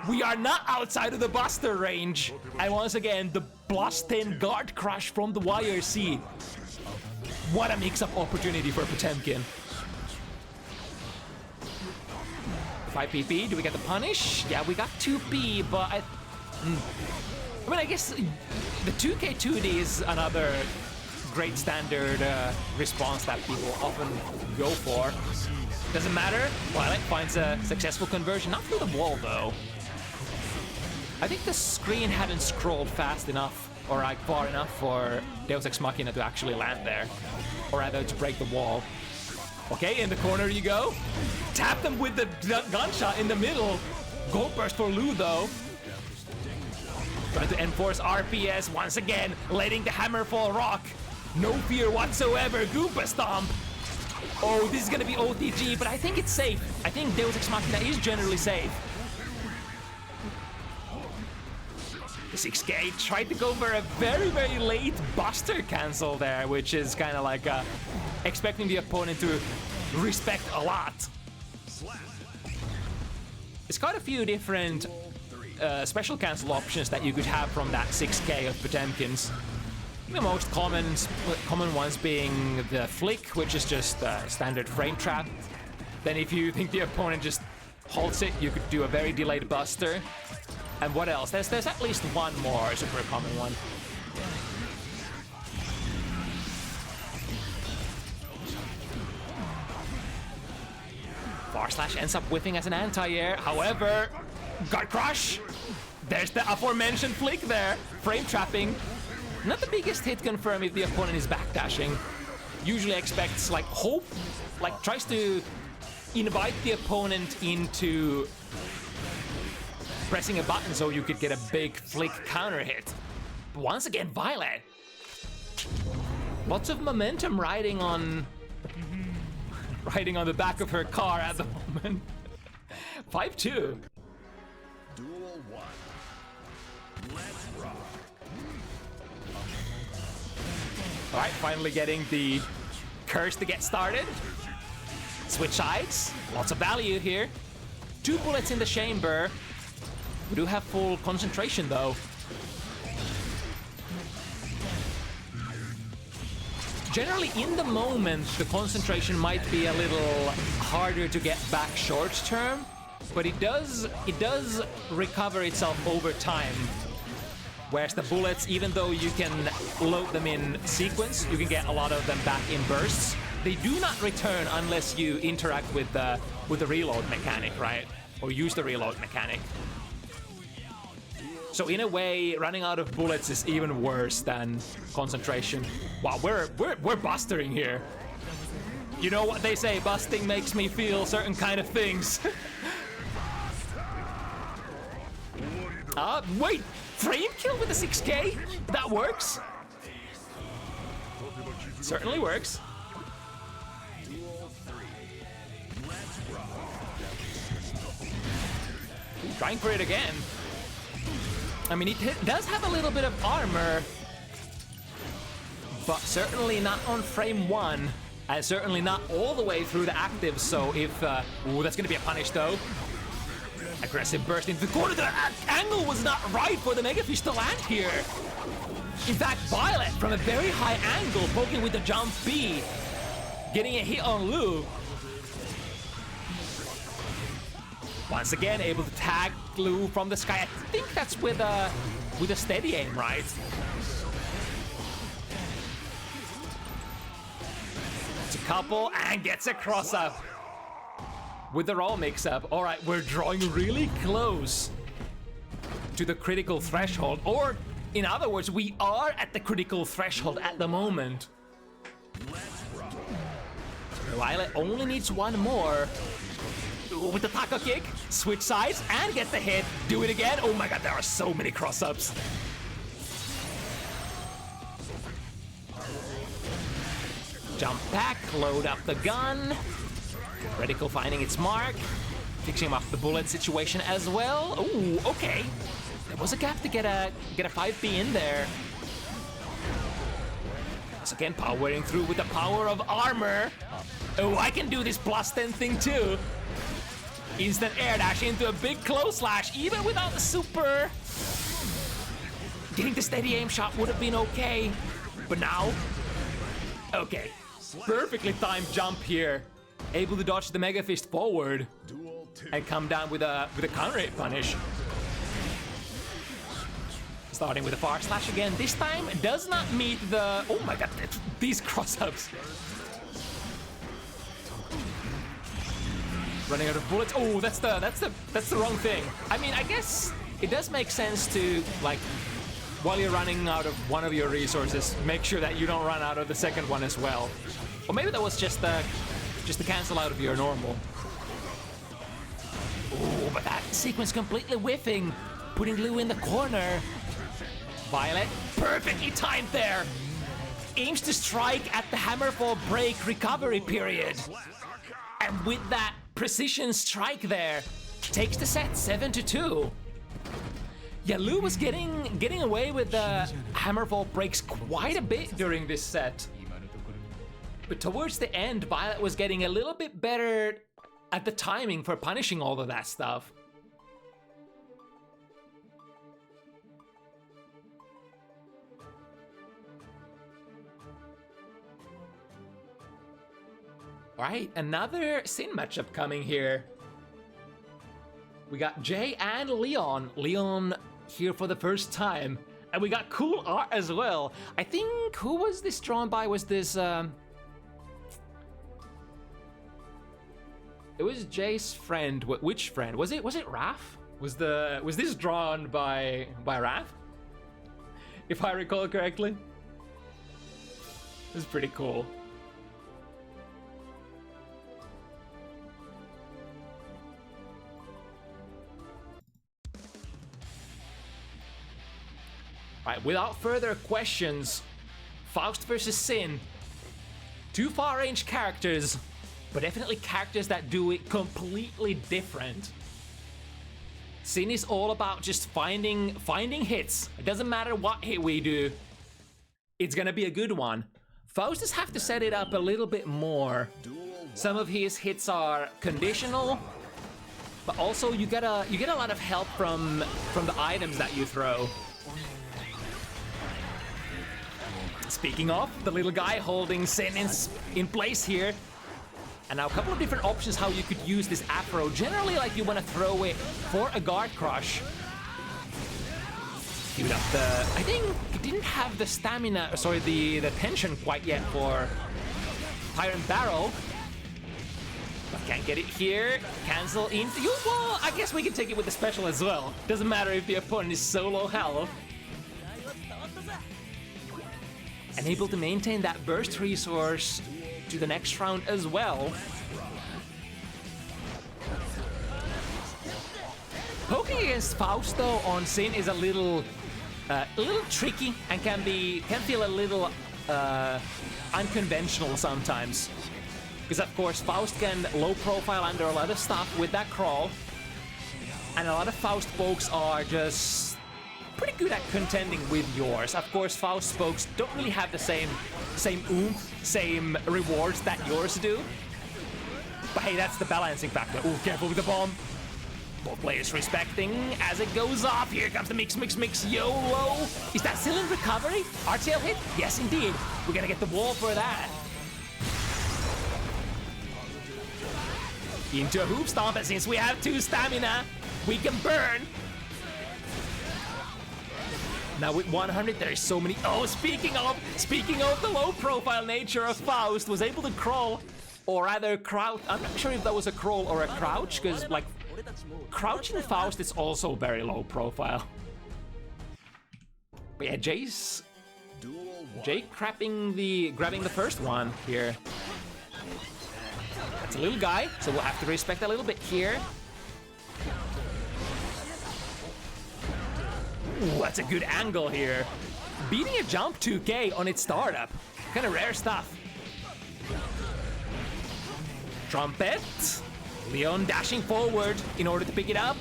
We are not outside of the buster range. And once again, the +10 guard crush from the YRC. What a mix-up opportunity for Potemkin. 5 PP, do we get the punish? Yeah, we got 2P, but I mean, I guess the 2K2D is another great standard response that people often go for. Doesn't matter. Violet finds a successful conversion, not through the wall though. I think the screen hadn't scrolled fast enough, or like far enough for Deus Ex Machina to actually land there, or rather to break the wall. Okay, in the corner you go. Tap them with the gunshot in the middle. Gold burst for Lu though. Trying to enforce RPS once again, letting the hammer fall rock. No fear whatsoever. Goomba Stomp. Oh, this is gonna be OTG, but I think it's safe. I think Deus Ex Machina is generally safe. The 6K tried to go for a very, very late Buster cancel there, which is kind of like expecting the opponent to respect a lot. There's quite a few different special cancel options that you could have from that 6K of Potemkin's. The most common ones being the flick, which is just a standard frame trap. Then if you think the opponent just halts it, you could do a very delayed Buster. And what else? There's at least one more super common one. Far Slash ends up whiffing as an anti-air. However, Gut Crush! There's the aforementioned flick there. Frame trapping. Not the biggest hit confirm if the opponent is backdashing. Usually expects like hope, like tries to invite the opponent into pressing a button so you could get a big flick counter hit. But once again, Violet. Lots of momentum riding on the back of her car at the moment. 5-2. Duel 1. Let's rock. All right, finally getting the curse to get started. Switch sides. Lots of value here. 2 bullets in the chamber. We do have full concentration though. Generally, in the moment, the concentration might be a little harder to get back short term, but it does recover itself over time. Whereas the bullets, even though you can load them in sequence, you can get a lot of them back in bursts. They do not return unless you interact with the reload mechanic, right? Or use the reload mechanic. So in a way, running out of bullets is even worse than concentration. Wow, we're bustering here. You know what they say, busting makes me feel certain kind of things. Wait, frame kill with a 6K? That works. Certainly works. Trying for it again. I mean, it does have a little bit of armor, but certainly not on frame 1, and certainly not all the way through the active, so if... ooh, that's gonna be a punish, though. Aggressive burst into the corner. The angle was not right for the Megafish to land here. In fact, Violet, from a very high angle, poking with the jump B, getting a hit on Lu. Once again, able to tag Lu from the sky. I think that's with a steady aim, right? It's a couple and gets a cross up with the roll mix-up. All right, we're drawing really close to the critical threshold, or in other words, we are at the critical threshold at the moment. Violet only needs one more. With the taco kick, switch sides, and get the hit. Do it again. Oh my god, there are so many cross-ups. Jump back, load up the gun. Reticle finding its mark. Fixing off the bullet situation as well. Ooh, okay. There was a gap to get a 5B in there. Once again, powering through with the power of armor. Oh, I can do this +10 thing too. Instant air dash into a big close slash, even without the super. Getting the steady aim shot would have been okay, but now, okay. Perfectly timed jump here. Able to dodge the Mega Fist forward and come down with a counter hit punish. Starting with a far slash again. This time does not meet the. Oh my god, these cross-ups. Running out of bullets. Oh, that's the wrong thing. I mean, I guess it does make sense to, like, while you're running out of one of your resources, make sure that you don't run out of the second one as well. Or maybe that was just just to cancel out of your normal. Oh, but that sequence completely whiffing, putting Lou in the corner. Violet, perfectly timed there. Aims to strike at the Hammerfall break recovery period. And with that precision strike there, takes the set 7-2. Yeah, Lou was getting away with the Hammerfall breaks quite a bit during this set. But towards the end, Violet was getting a little bit better at the timing for punishing all of that stuff. Alright, another Sin matchup coming here. We got Jay and Leon. Leon here for the first time. And we got cool art as well. I think, who was this drawn by? Was this, it was Jay's friend. Which friend? Was it Raph? Was this drawn by Raph? If I recall correctly. This is pretty cool. Alright, without further questions, Faust versus Sin. Two far-range characters, but definitely characters that do it completely different. Sin is all about just finding hits. It doesn't matter what hit we do, it's gonna be a good one. Faust just have to set it up a little bit more. Some of his hits are conditional, but also you get a lot of help from the items that you throw. Speaking of, the little guy holding Sin in place here. And now a couple of different options how you could use this Afro. Generally, like, you want to throw it for a guard crush. Queued up the... I think it didn't have the stamina, sorry, the tension quite yet for Tyrant Barrel. But can't get it here. Cancel into... Well, I guess we can take it with the special as well. Doesn't matter if the opponent is so low health. And able to maintain that burst resource to the next round as well. Poking against Faust though on Sin is a little tricky and can feel a little unconventional sometimes. Because of course Faust can low profile under a lot of stuff with that crawl, and a lot of Faust folks are just pretty good at contending with yours. Of course, Faust folks don't really have the same oomph, same rewards that yours do. But hey, that's the balancing factor. Ooh, careful with the bomb. Both players respecting as it goes off. Here comes the mix, YOLO. Is that still in recovery? RTL hit? Yes, indeed. We're gonna get the wall for that. Into a hoop stomp, and since we have 2 stamina, we can burn. Now with 100, there is so many. Oh, speaking of the low-profile nature of Faust, was able to crawl, or rather crouch. I'm not sure if that was a crawl or a crouch, because like crouching Faust is also very low profile. But yeah, Jayce grabbing the first one here. That's a little guy, so we'll have to respect a little bit here. Ooh, that's a good angle here. Beating a jump 2K on its startup. Kind of rare stuff. Trumpet. Leon dashing forward in order to pick it up.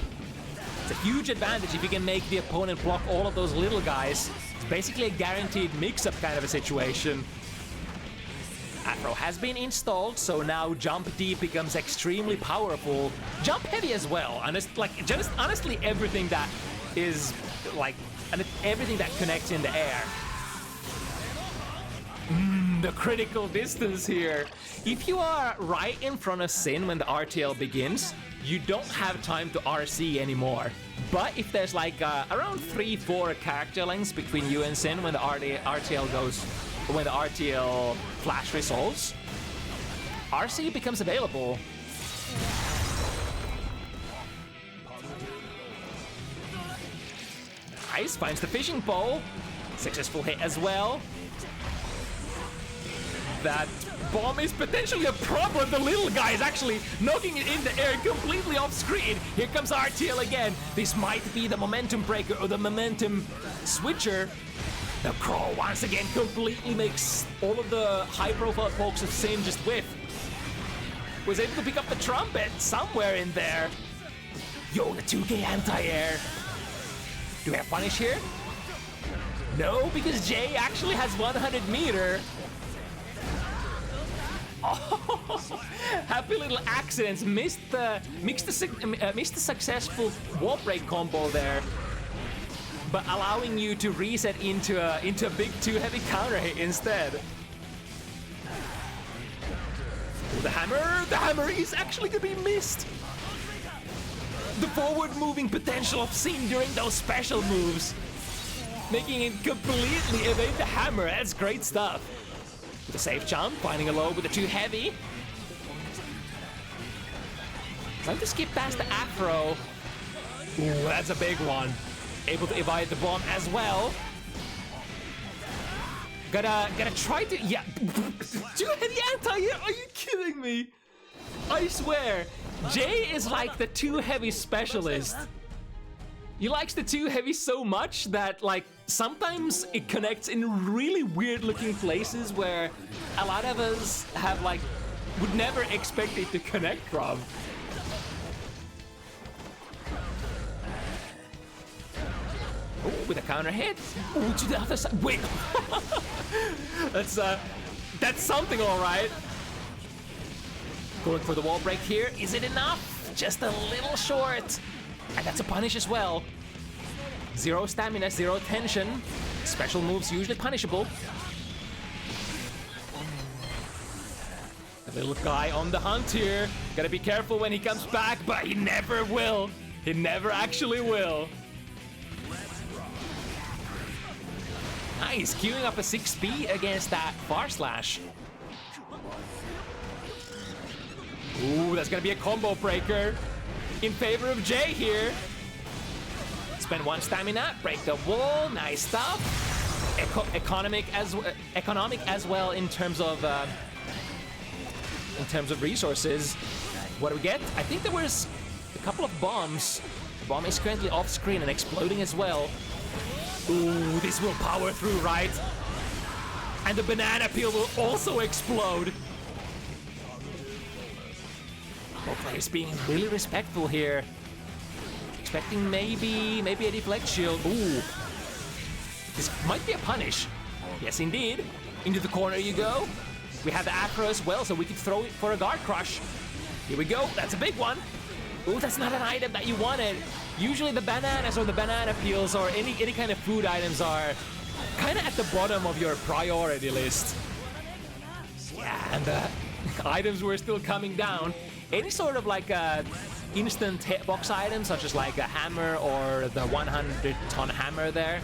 It's a huge advantage if you can make the opponent block all of those little guys. It's basically a guaranteed mix-up kind of a situation. Afro has been installed, so now Jump Deep becomes extremely powerful. Jump Heavy as well. And it's like just honestly everything that is like, and everything that connects in the air. The critical distance here. If you are right in front of Sin when the RTL begins, you don't have time to RC anymore. But if there's like around 3-4 character lengths between you and Sin when the RTL flash resolves, RC becomes available. Nice, finds the fishing pole. Successful hit as well. That bomb is potentially a problem. The little guy is actually knocking it in the air completely off screen. Here comes RTL again. This might be the momentum breaker or the momentum switcher. The Crow once again completely makes all of the high-profile pokes of Sin just whiff. Was able to pick up the trumpet somewhere in there. Yo, the 2K anti-air. Do we have punish here? No, because Jay actually has 100 meter. Oh, happy little accidents. Missed the successful wall break combo there, but allowing you to reset into a big 2-heavy counter hit instead. The hammer is actually gonna be missed. The forward moving potential of Sin during those special moves, making it completely evade the hammer. That's great stuff. With a safe jump, finding a low with the 2-heavy. Trying to skip past the Afro. Ooh, that's a big one. Able to evade the bomb as well. Gotta try to, yeah. 2-heavy anti-air, are you kidding me? I swear, Jay is like the 2-heavy specialist. He likes the 2-heavy so much that, like, sometimes it connects in really weird looking places where a lot of us have, like, would never expect it to connect from. Ooh, with a counter hit. Ooh, to the other side. Wait. That's something, all right. Going for the wall break here. Is it enough? Just a little short. And that's a punish as well. 0 stamina, 0 tension. Special moves usually punishable. The little guy on the hunt here. Gotta be careful when he comes back, but he never will. He never actually will. Nice, queuing up a 6P against that Far Slash. Ooh, that's gonna be a combo breaker in favor of Jay here. Spend 1 stamina, break the wall, nice stuff. Economic as well in terms of resources. What do we get? I think there was a couple of bombs. The bomb is currently off screen and exploding as well. Ooh, this will power through, right? And the banana peel will also explode. Both players being really respectful here. Expecting maybe a deflect shield. Ooh. This might be a punish. Yes, indeed. Into the corner you go. We have the Afro as well, so we could throw it for a guard crush. Here we go. That's a big one. Ooh, that's not an item that you wanted. Usually the bananas or the banana peels or any kind of food items are kind of at the bottom of your priority list. Yeah, and the items were still coming down. Any sort of like instant hitbox item, such as like a hammer or the 100-ton hammer there,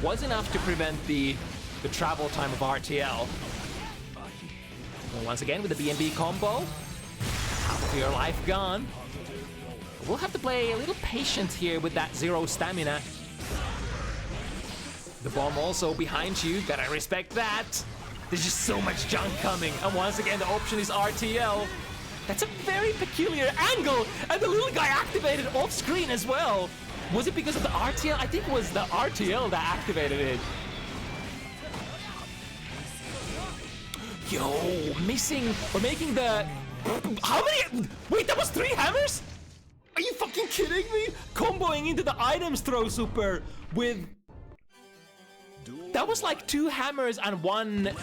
was enough to prevent the travel time of RTL. And once again with the BNB combo, half of your life gone. We'll have to play a little patient here with that 0 stamina. The bomb also behind you, gotta respect that. There's just so much junk coming, and once again the option is RTL. That's a very peculiar angle, and the little guy activated off screen as well. Was it because of the RTL? I think it was the RTL that activated it. Yo, missing or making the... How many? Wait, that was 3 hammers? Are you fucking kidding me? Comboing into the items throw super with... That was like 2 hammers and one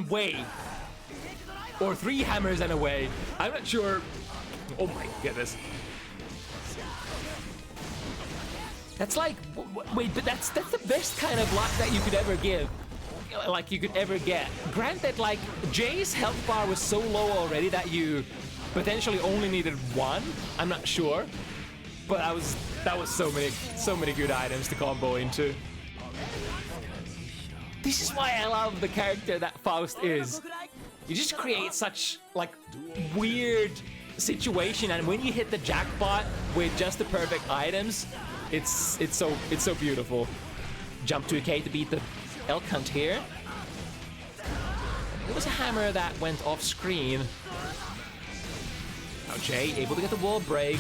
way. Or 3 hammers and a way. I'm not sure. Oh my goodness. That's like... Wait, but that's the best kind of luck that you could ever give. Like you could ever get. Granted, like Jay's health bar was so low already that you potentially only needed 1. I'm not sure, but that was so many good items to combo into. This is why I love the character that Faust is. You just create such like weird situation, and when you hit the jackpot with just the perfect items, it's so beautiful. Jump 2K to beat the elk hunt here. It was a hammer that went off screen. Now Jay able to get the wall break.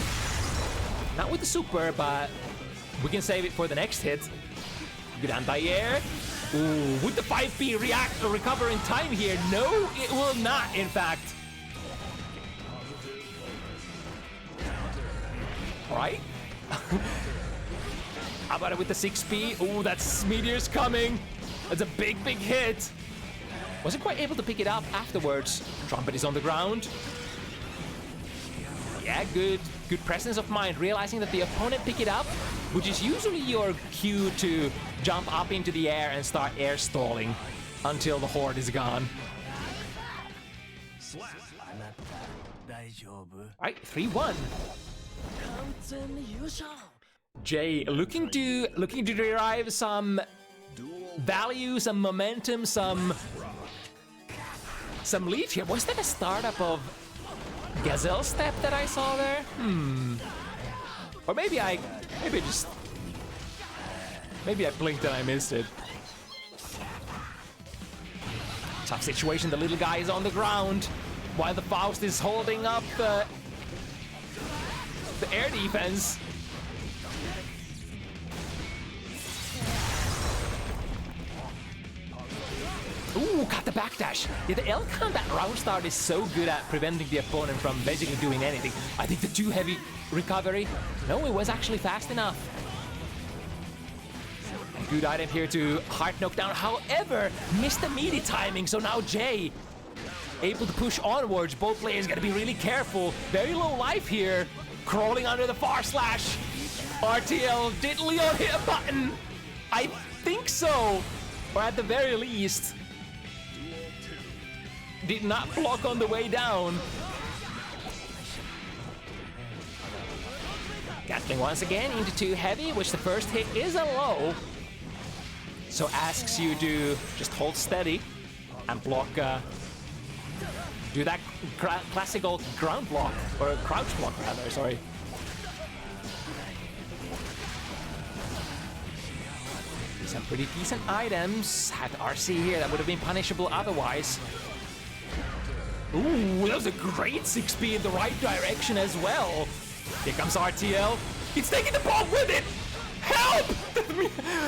Not with the super, but we can save it for the next hit. Good anti-air. Ooh, with the 5P recover in time here. No, it will not, in fact. Alright. How about it with the 6P? Ooh, that's Meteor's coming. That's a big hit. Wasn't quite able to pick it up afterwards. Trumpet is on the ground. Yeah, good presence of mind, realizing that the opponent pick it up, which is usually your cue to jump up into the air and start air stalling until the horde is gone. Alright, 3-1. Jay looking to derive some value, some momentum, some lead here. Was that a startup of Gazelle Step that I saw there? Or maybe I blinked and I missed it. Tough situation, the little guy is on the ground while the Faust is holding up the air defense. Ooh, got the backdash. Yeah, the L-Count at round start is so good at preventing the opponent from basically doing anything. I think the too heavy recovery. No, it was actually fast enough. A good item here to heart knockdown. However, missed the meaty timing. So now Jay able to push onwards. Both players gotta be really careful. Very low life here. Crawling under the far slash. RTL, did Leon hit a button? I think so. Or at the very least, did not block on the way down. Gatling once again into too heavy, which the first hit is a low. So asks you to just hold steady and block, do that classical ground block, or crouch block rather, sorry. Some pretty decent items. Had RC here that would have been punishable otherwise. Ooh, that was a great 6P in the right direction as well. Here comes RTL. It's taking the bomb with it! Help!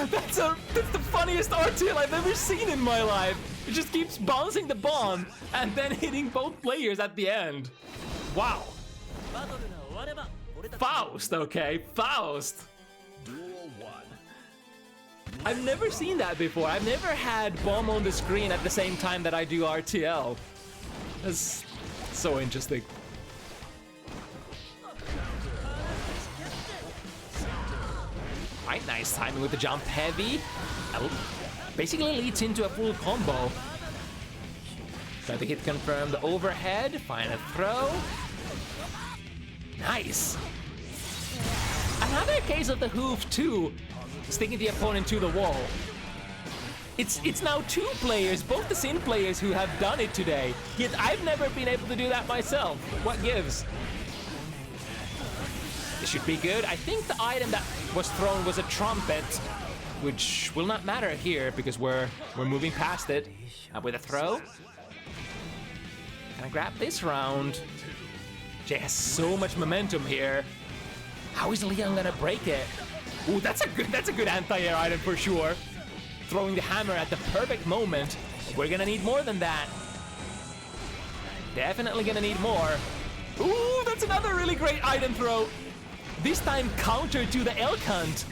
That's the funniest RTL I've ever seen in my life. It just keeps bouncing the bomb and then hitting both players at the end. Wow. Faust, okay, Faust. Duel 1. I've never seen that before. I've never had bomb on the screen at the same time that I do RTL. That's so interesting. Right, nice timing with the jump heavy. Basically leads into a full combo. Try to hit confirm the overhead, find a throw. Nice. Another case of the hoof too, sticking the opponent to the wall. It's now two players, both the Sin players, who have done it today. Yet I've never been able to do that myself. What gives? This should be good. I think the item that was thrown was a trumpet, which will not matter here because we're moving past it. With a throw. Can I grab this round? Jay has so much momentum here. How is Leon gonna break it? Ooh, that's a good anti-air item for sure. Throwing the hammer at the perfect moment. We're gonna need more than that. Definitely gonna need more. Ooh, that's another really great item throw. This time counter to the L-Cunt.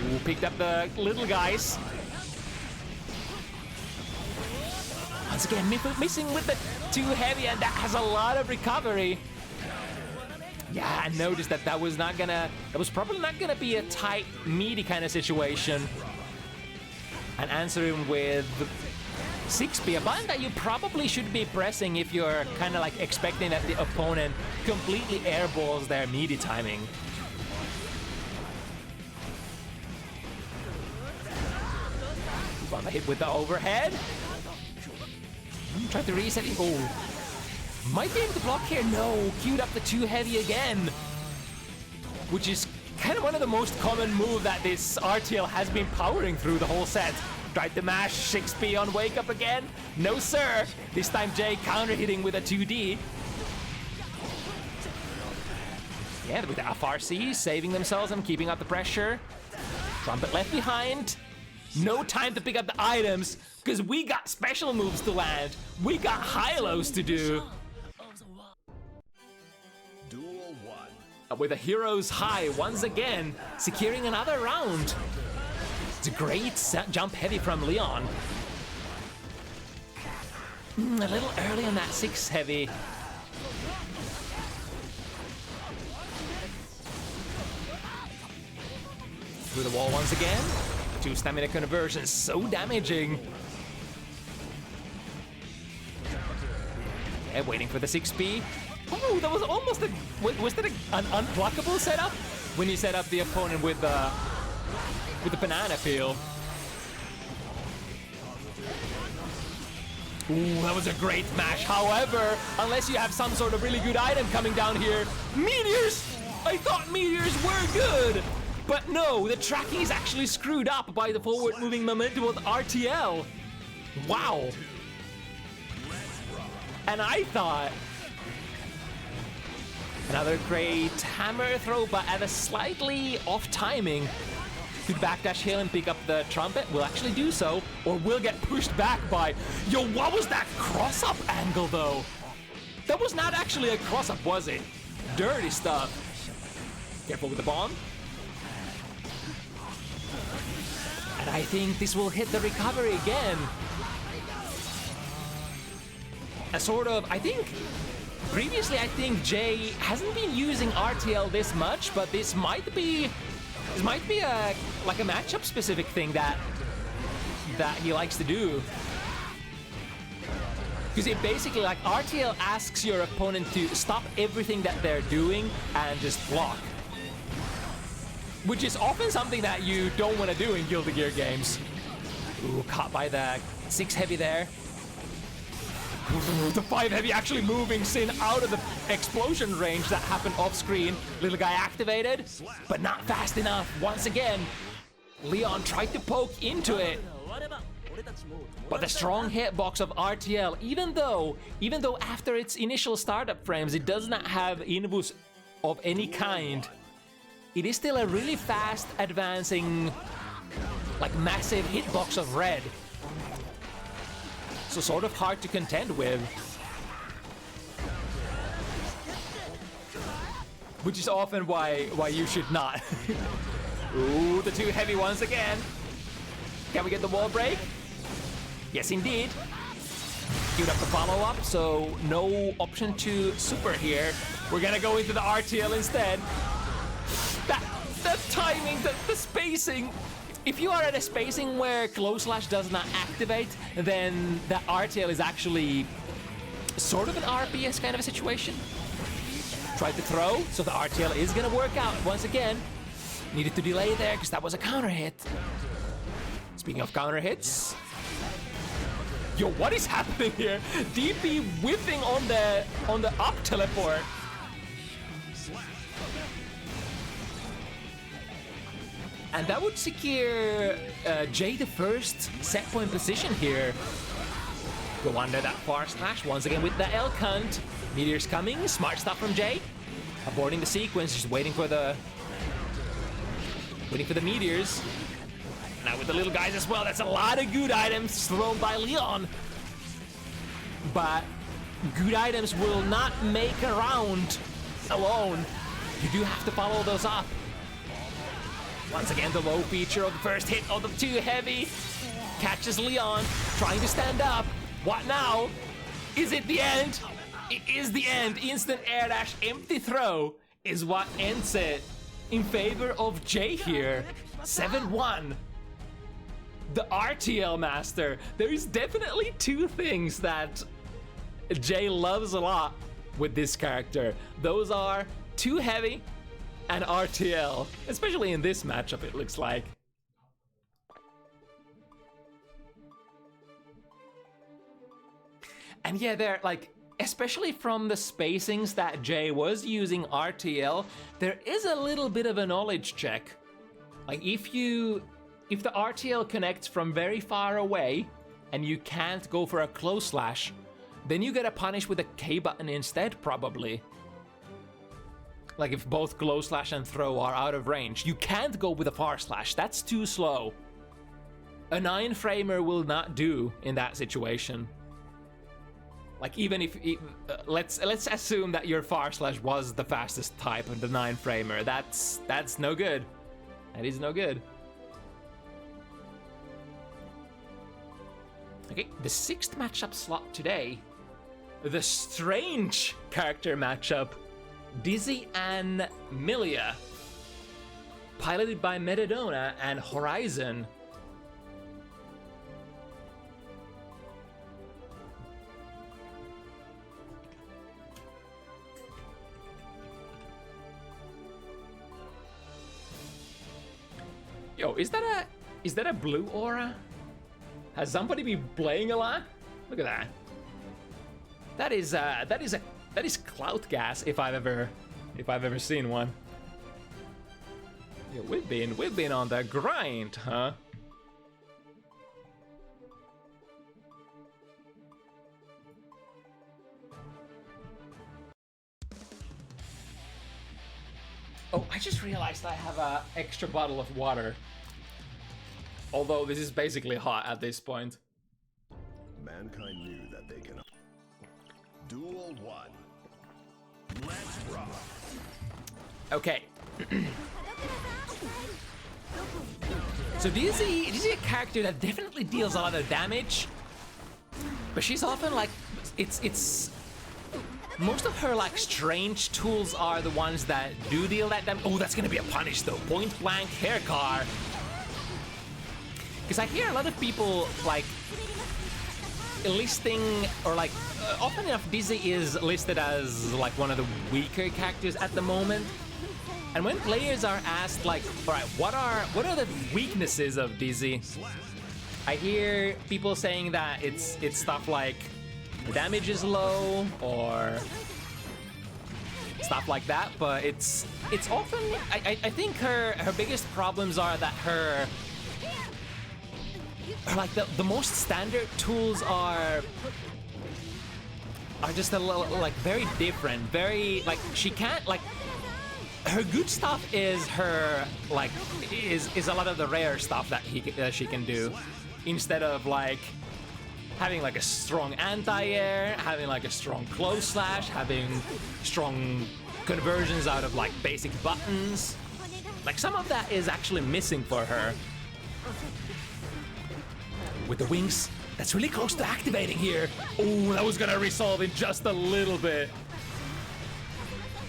Ooh, picked up the little guys. Once again, missing with the too heavy, and that has a lot of recovery. Yeah, I noticed that was probably not gonna be a tight, meaty kind of situation. And answering with 6P, a button that you probably should be pressing if you're kind of like expecting that the opponent completely airballs their meaty timing. On the hit with the overhead. Try to reset it. Oh. Might be able to block here. No, queued up the too heavy again. Which is kind of one of the most common moves that this RTL has been powering through the whole set. Tried to mash 6P on Wake Up again. No, sir. This time Jay counter-hitting with a 2D. Yeah, with the FRC, saving themselves and keeping up the pressure. Trumpet left behind. No time to pick up the items, because we got special moves to land. We got high-lows to do. Duel 1. With a hero's high once again, securing another round. It's a great jump heavy from Leon. A little early on that 6 heavy. Through the wall once again. 2 stamina conversions, so damaging. Yeah, waiting for the 6P. Oh, that was almost a... Was that an unblockable setup? When you set up the opponent with the banana peel. Ooh, that was a great mash. However, unless you have some sort of really good item coming down here. Meteors! I thought meteors were good! But no, the tracking is actually screwed up by the forward-moving momentum of RTL. Wow. And I thought... Another great hammer throw, but at a slightly off timing. Could backdash heal and pick up the trumpet. Will actually do so, or will get pushed back by... Yo, what was that cross-up angle, though? That was not actually a cross-up, was it? Dirty stuff. Careful with the bomb. And I think this will hit the recovery again. A sort of... I think... Previously, I think Jay hasn't been using RTL this much, but this might be a like a matchup specific thing that he likes to do. Because it basically, like, RTL asks your opponent to stop everything that they're doing and just block. Which is often something that you don't want to do in Guilty Gear games. Ooh, caught by the 6 heavy there. The 5 heavy actually moving Sin out of the explosion range that happened off screen. Little guy activated, but not fast enough. Once again, Leon tried to poke into it. But the strong hitbox of RTL, even though after its initial startup frames it does not have invus of any kind, it is still a really fast advancing, like, massive hitbox of red. So sort of hard to contend with. Which is often why you should not. Ooh, the 2 heavy once again. Can we get the wall break? Yes, indeed. Queued up the follow-up, so no option to super here. We're gonna go into the RTL instead. That timing, the spacing. If you are at a spacing where close slash does not activate, then the RTL is actually sort of an RPS kind of a situation. Tried to throw, so the RTL is gonna work out once again. Needed to delay there because that was a counter hit. Speaking of counter hits, yo, what is happening here? DP whiffing on the up teleport. And that would secure Jay the first set point position here. Go under that far slash once again with the Elk Hunt. Meteors coming, smart stuff from Jay. Aborting the sequence, just waiting for the meteors. Now with the little guys as well, that's a lot of good items thrown by Leon. But good items will not make a round alone. You do have to follow those up. Once again, the low feature of the first hit of the 2 heavy. Catches Leon, trying to stand up. What now? Is it the end? It is the end. Instant air dash, empty throw is what ends it in favor of Jay here. 7-1. The RTL master. There is definitely 2 things that Jay loves a lot with this character. Those are 2 heavy and RTL, especially in this matchup, it looks like. And yeah, they're like, especially from the spacings that Jay was using RTL, there is a little bit of a knowledge check. Like, if you if the RTL connects from very far away and you can't go for a close slash, then you get a punish with a K button instead, probably. Like if both close slash and throw are out of range, you can't go with a far slash. That's too slow. A 9-framer will not do in that situation. Like even if let's assume that your far slash was the fastest type of the 9-framer. That's no good. That is no good. Okay, the 6th matchup slot today. The strange character matchup. Dizzy and Milia. Piloted by Metadona and Horizon. Yo, is that a blue aura? Has somebody been playing a lot? Look at that. That is clout gas if I've ever seen one. Yeah, we've been on the grind, huh? Oh, I just realized I have an extra bottle of water. Although this is basically hot at this point. Mankind knew that they cannot. Duel 1. Let's rock. Okay. So Dizzy is a character that definitely deals a lot of damage, but she's often like, it's most of her like strange tools are the ones that do deal that damage. Oh, that's gonna be a punish though. Point blank hair car. Because I hear a lot of people like listing or like often enough Dizzy is listed as like one of the weaker characters at the moment. And when players are asked like, all right, what are the weaknesses of Dizzy? I hear people saying that it's stuff like the damage is low or stuff like that, but it's often I think her biggest problems are that her like the most standard tools are just a little like very different, very like she can't like her good stuff is her like is a lot of the rare stuff that she can do instead of like having like a strong anti-air, having like a strong close slash, having strong conversions out of like basic buttons. Like some of that is actually missing for her. With the wings, that's really close to activating here. Oh, that was gonna resolve in just a little bit.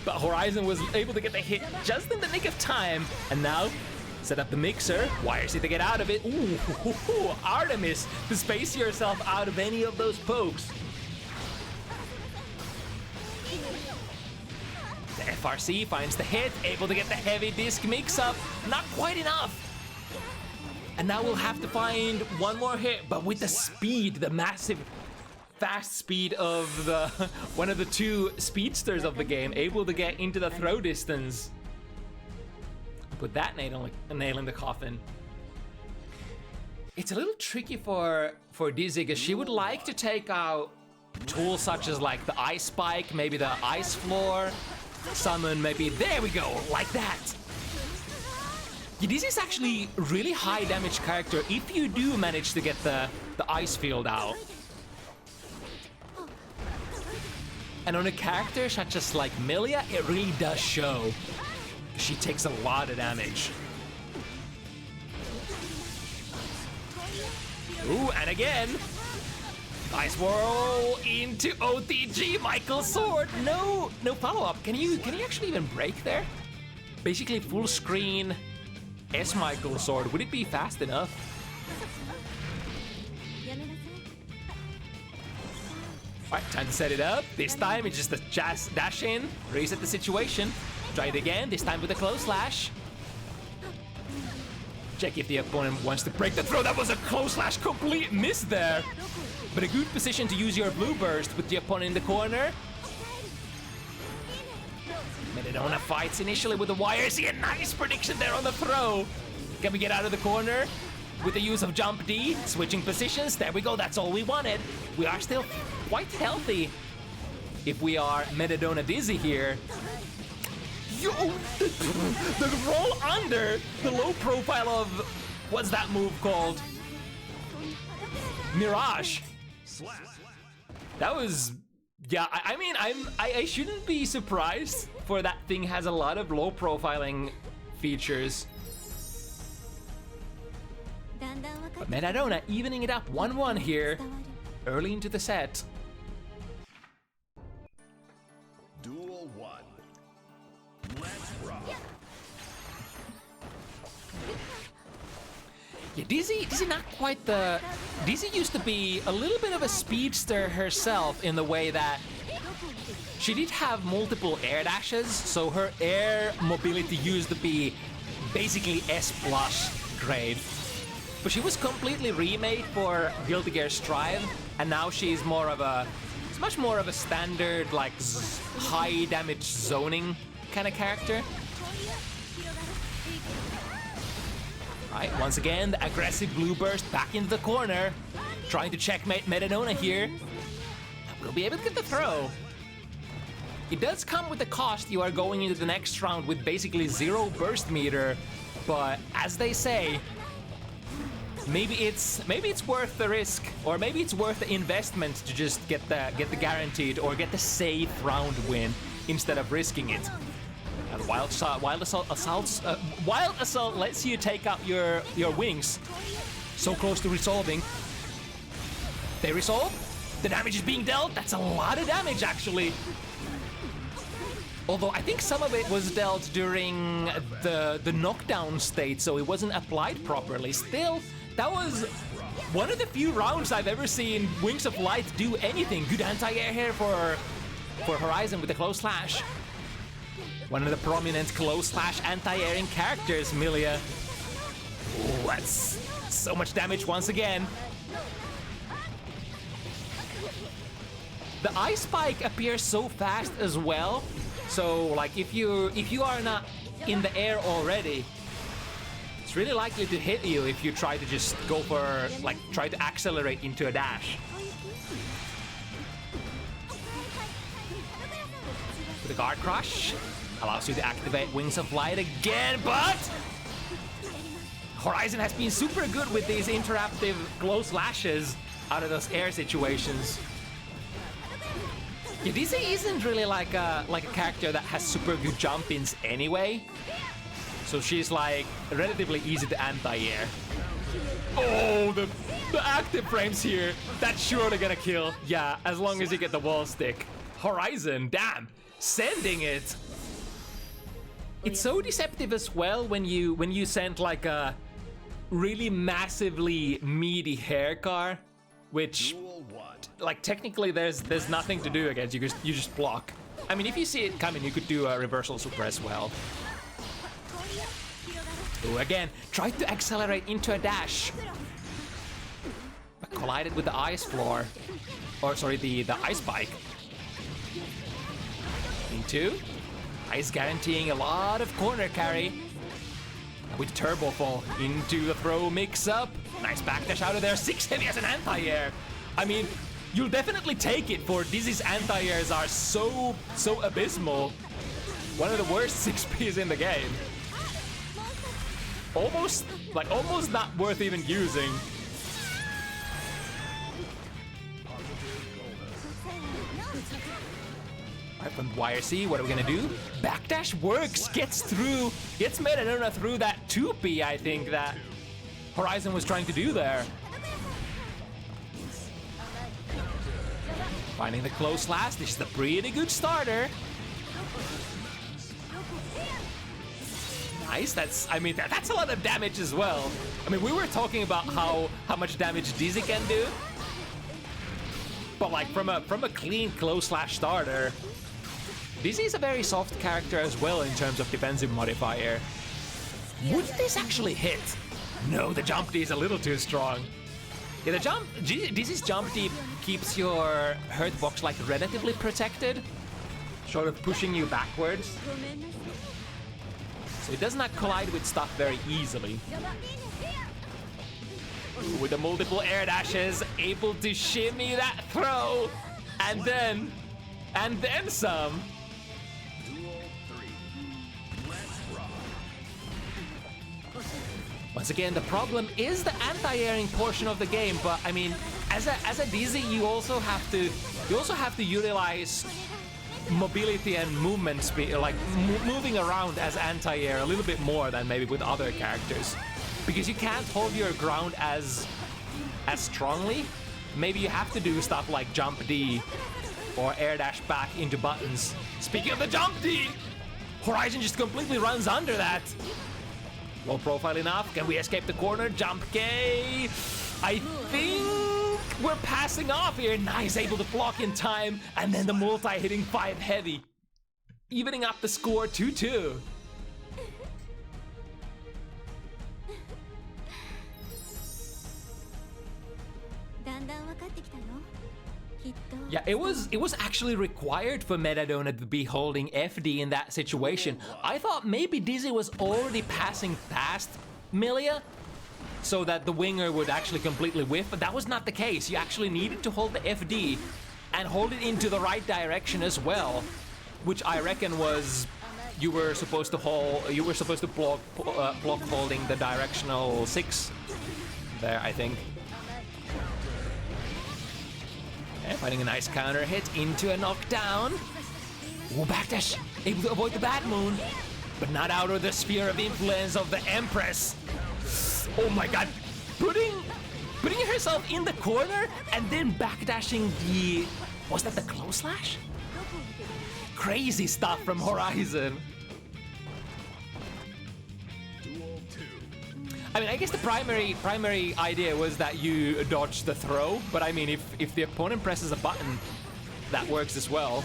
But Horizon was able to get the hit just in the nick of time. And now, set up the mixer. Wires it to get out of it. Ooh, Artemis, to space yourself out of any of those pokes. The FRC finds the hit, able to get the heavy disc mix up. Not quite enough. And now we'll have to find one more hit, but with the speed, the massive fast speed of the one of the two speedsters of the game, able to get into the throw distance. Put that nail in the coffin. It's a little tricky for Dizzy because she would like to take out tools such as like the ice spike, maybe the ice floor, summon maybe, there we go, like that. Yeah, this is actually really high damage character if you do manage to get the ice field out. And on a character such as like Milia, it really does show. She takes a lot of damage. Ooh, and again, ice whirl into OTG, Michael Sword. No follow-up. Can you actually even break there? Basically full screen. S Michael Sword, would it be fast enough? Alright, time to set it up. This time it's just a dash in, reset the situation. Try it again, this time with a close slash. Check if the opponent wants to break the throw. That was a close slash, complete miss there. But a good position to use your blue burst with the opponent in the corner. Metadona fights initially with the wires. See a nice prediction there on the throw. Can we get out of the corner? with the use of jump D, switching positions. There we go, that's all we wanted. We are still quite healthy if we are metadona dizzy here. Yo, the roll under, the low profile of, what's that move called? Mirage. That was, yeah, I mean, I shouldn't be surprised, for that thing has a lot of low profiling features. But metadona evening it up 1-1 here, early into the set. Duel 1. Let's rock. Yeah, Dizzy not quite the... Dizzy used to be a little bit of a speedster herself in the way that she did have multiple air dashes, so her air mobility used to be basically S+ grade. But she was completely remade for Guilty Gear Strive, and now she's more of a... It's much more of a standard, like, high damage zoning kind of character. Right, once again, the aggressive blue burst back into the corner. Trying to checkmate metadona here. We'll be able to get the throw. It does come with the cost. You are going into the next round with basically 0 burst meter. But as they say, maybe it's worth the risk, or maybe it's worth the investment to just get the guaranteed or get the safe round win instead of risking it. And Wild Assault lets you take out your wings. So close to resolving. They resolve. The damage is being dealt. That's a lot of damage, actually. Although I think some of it was dealt during the knockdown state, so it wasn't applied properly. Still, that was one of the few rounds I've ever seen Wings of Light do anything. Good anti-air here for Horizon with the close slash. One of the prominent close slash anti-airing characters, Milia. Ooh, that's so much damage once again. The ice spike appears so fast as well. So like if you are not in the air already, it's really likely to hit you if you try to just go for, like, try to accelerate into a dash. With a guard crush, allows you to activate Wings of Light again, but Horizon has been super good with these interruptive close lashes out of those air situations. Yeah, Dizzy isn't really like a character that has super good jump-ins anyway, so she's like relatively easy to anti-air. Oh, the active frames here, that's surely gonna kill. Yeah, as long as you get the wall stick. Horizon, damn, sending it. It's so deceptive as well when you send like a really massively meaty hair car, which, like, technically there's nothing to do against. You just block. I mean, if you see it coming, you could do a reversal super as well. Ooh, again, tried to accelerate into a dash, but collided with the ice floor, or sorry, the ice spike. Into. Ice guaranteeing a lot of corner carry. With Turbo Fall into the throw mix-up. Nice backdash out of there. 6 heavy as an anti-air. I mean, you'll definitely take it, for Dizzy's anti-airs are so abysmal. One of the worst 6Ps in the game. Almost not worth even using. From YRC, what are we gonna do? Backdash works, gets metadona through that 2P, I think, that Horizon was trying to do there. Finding the close last, this is a pretty good starter. Nice, that's a lot of damage as well. I mean, we were talking about how much damage Dizzy can do, but like from a clean close slash starter, Dizzy is a very soft character as well in terms of defensive modifier. Would this actually hit? No, the jump D is a little too strong. Yeah, Dizzy's jump D keeps your hurt box like relatively protected, sort of pushing you backwards. So it does not collide with stuff very easily. With the multiple air dashes, able to shimmy that throw, and then some. Once again, the problem is the anti-airing portion of the game, but I mean, as a Dizzy, you also have to utilize mobility and movement speed, like moving around as anti-air a little bit more than maybe with other characters, because you can't hold your ground as strongly. Maybe you have to do stuff like jump D or air dash back into buttons. Speaking of the jump D, Horizon just completely runs under that. Low profile enough. Can we escape the corner? Jump K. I think we're passing off here. Nice, able to block in time. And then the multi hitting 5 heavy. Evening up the score 2-2. Yeah, it was actually required for Metadona to be holding FD in that situation. I thought maybe Dizzy was already passing past Milia so that the winger would actually completely whiff, but that was not the case. You actually needed to hold the FD and hold it into the right direction as well, which I reckon was you were supposed to block holding the directional 6 there, I think. Okay, finding a nice counter hit into a knockdown. Ooh, backdash, able to avoid the Bad Moon, but not out of the sphere of influence of the Empress. Oh my god, putting herself in the corner and then backdashing the... Was that the close slash? Crazy stuff from Horizon. I mean, I guess the primary idea was that you dodge the throw, but I mean, if the opponent presses a button, that works as well.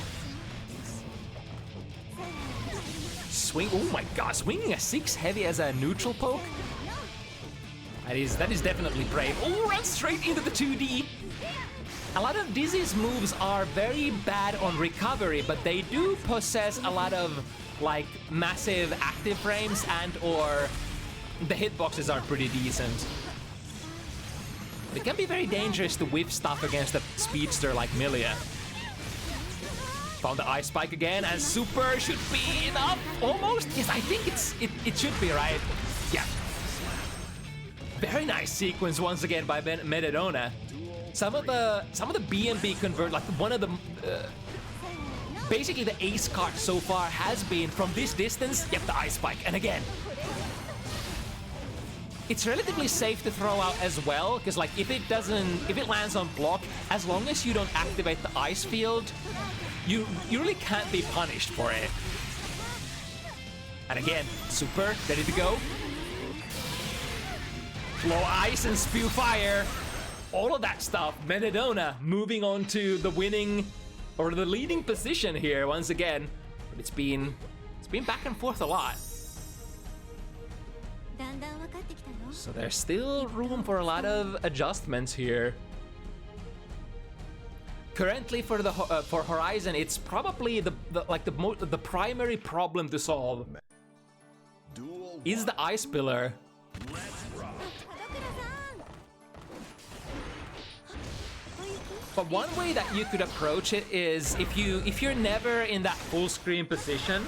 Swing, oh my god, swinging a 6 heavy as a neutral poke? That is definitely brave. Oh, runs straight into the 2D. A lot of Dizzy's moves are very bad on recovery, but they do possess a lot of, like, massive active frames and or... The hitboxes are pretty decent. It can be very dangerous to whiff stuff against a speedster like Milia. Found the ice spike again, and super should be enough, almost. Yes, I think it should be, right? Yeah. Very nice sequence once again by Metadona. Some of the B&B convert, like one of the basically the ace card so far has been from this distance. Yep, the ice spike, and again. It's relatively safe to throw out as well, because like if it lands on block, as long as you don't activate the ice field, you really can't be punished for it. And again, super, ready to go. Blow ice and spew fire. All of that stuff. Metadona moving on to the winning, or the leading position here once again. But it's been back and forth a lot. So there's still room for a lot of adjustments here. Currently, for Horizon, it's probably the primary problem to solve is the ice pillar. But one way that you could approach it is if you're never in that full screen position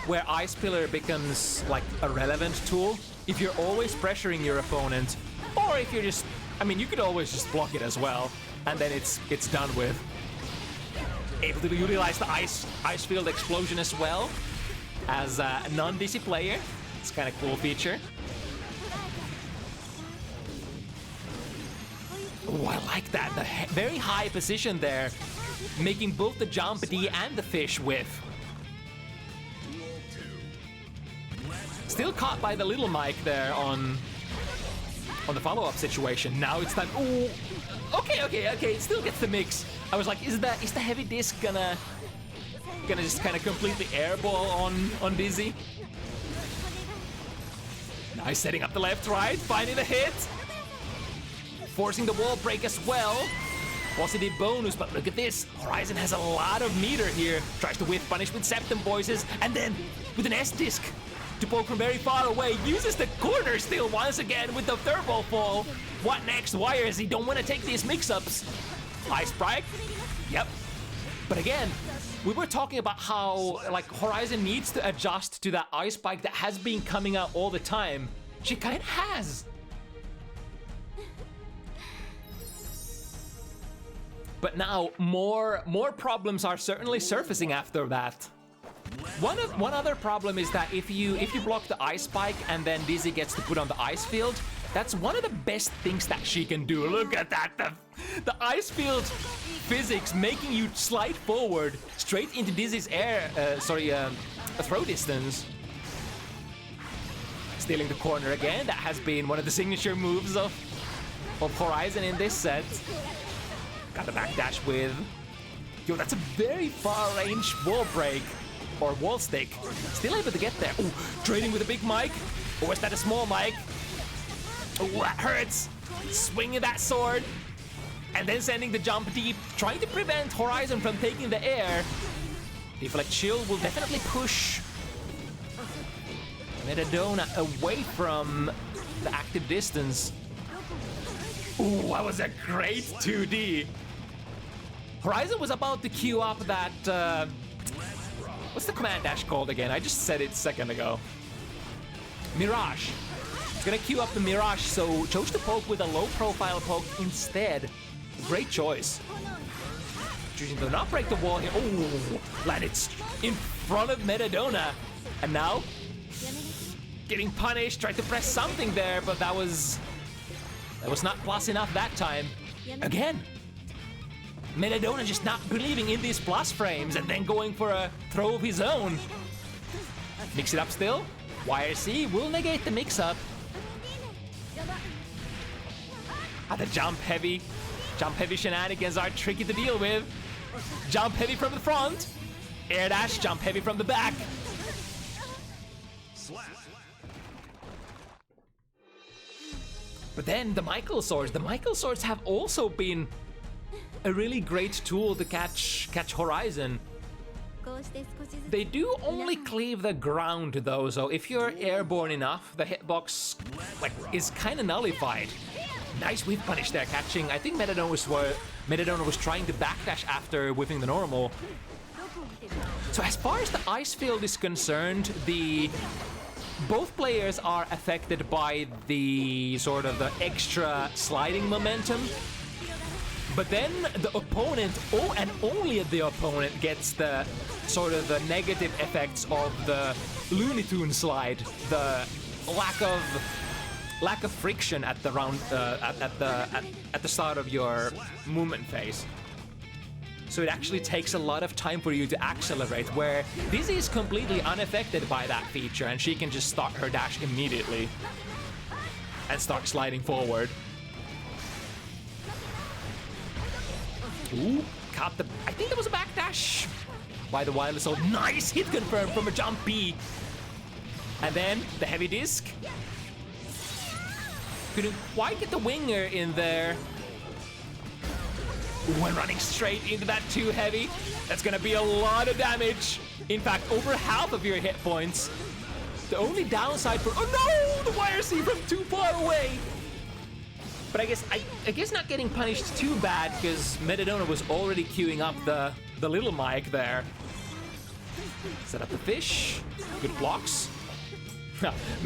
where ice pillar becomes like a relevant tool. If you're always pressuring your opponent, or if you're just, I mean, you could always just block it as well, and then it's done with. Able to utilize the ice field explosion as well as a non-DC player. It's kind of cool feature. Oh, I like that. The very high position there, making both the jump D and the fish whiff. Still caught by the little Mike there on the follow-up situation. Now it's time. Ooh, okay. It still gets the mix. I was like, is the heavy disc gonna just kind of completely airball on Dizzy? Nice, setting up the left, right, finding the hit, forcing the wall break as well. Positive bonus, but look at this. Horizon has a lot of meter here. Tries to whiff punish with Septum Voices, and then with an S disc. to poke from very far away. Uses the corner still once again with the turbo fall. What next? Why is he don't want to take these mix-ups? Ice Spike? Yep. But again, we were talking about how like Horizon needs to adjust to that Ice Spike that has been coming out all the time. She kind of has. But now more problems are certainly surfacing after that. One other problem is that if you block the Ice Spike and then Dizzy gets to put on the ice field, that's one of the best things that she can do. Look at that, the ice field physics making you slide forward straight into Dizzy's throw distance. Stealing the corner again. That has been one of the signature moves of Horizon in this set. Got the backdash with... Yo, that's a very far-range wall break. Or wall stick. Still able to get there. Ooh, trading with a big mic. Or is that a small mic? Oh, that hurts. Swinging that sword. And then sending the jump deep. Trying to prevent Horizon from taking the air. Deflect Shield will definitely push Metadona away from the active distance. Ooh, that was a great 2D. Horizon was about to queue up that... what's the command dash called again? I just said it a second ago. Mirage. It's gonna queue up the Mirage, so chose to poke with a low-profile poke instead. Great choice. Choosing to not break the wall here. Oh, landed in front of Metadona. And now, getting punished. Tried to press something there, but that was not plus enough that time. Again. Metadona just not believing in these plus frames and then going for a throw of his own. Mix it up still. YRC will negate the mix-up. The jump heavy shenanigans are tricky to deal with. Jump heavy from the front. Air dash, jump heavy from the back. But then the Michael Swords have also been a really great tool to catch Horizon. They do only cleave the ground though, so if you're airborne enough, the hitbox is kind of nullified. Nice whiff punish there, catching. I think Metadona was trying to backdash after whiffing the normal. So as far as the ice field is concerned, both players are affected by the sort of the extra sliding momentum. But then the opponent, and only the opponent, gets the sort of the negative effects of the Looney Tunes slide, the lack of friction at the round at the start of your movement phase. So it actually takes a lot of time for you to accelerate, where Dizzy is completely unaffected by that feature, and she can just start her dash immediately and start sliding forward. Ooh, caught I think that was a backdash by the wireless. So nice hit confirmed from a jump B. And then the heavy disc. Couldn't quite get the winger in there. Ooh, and running straight into that 2 heavy. That's gonna be a lot of damage. In fact, over half of your hit points. The only downside for... Oh no! The YRC from too far away! But I guess not getting punished too bad, because Metadona was already queuing up the little mic there. Set up the fish. Good blocks.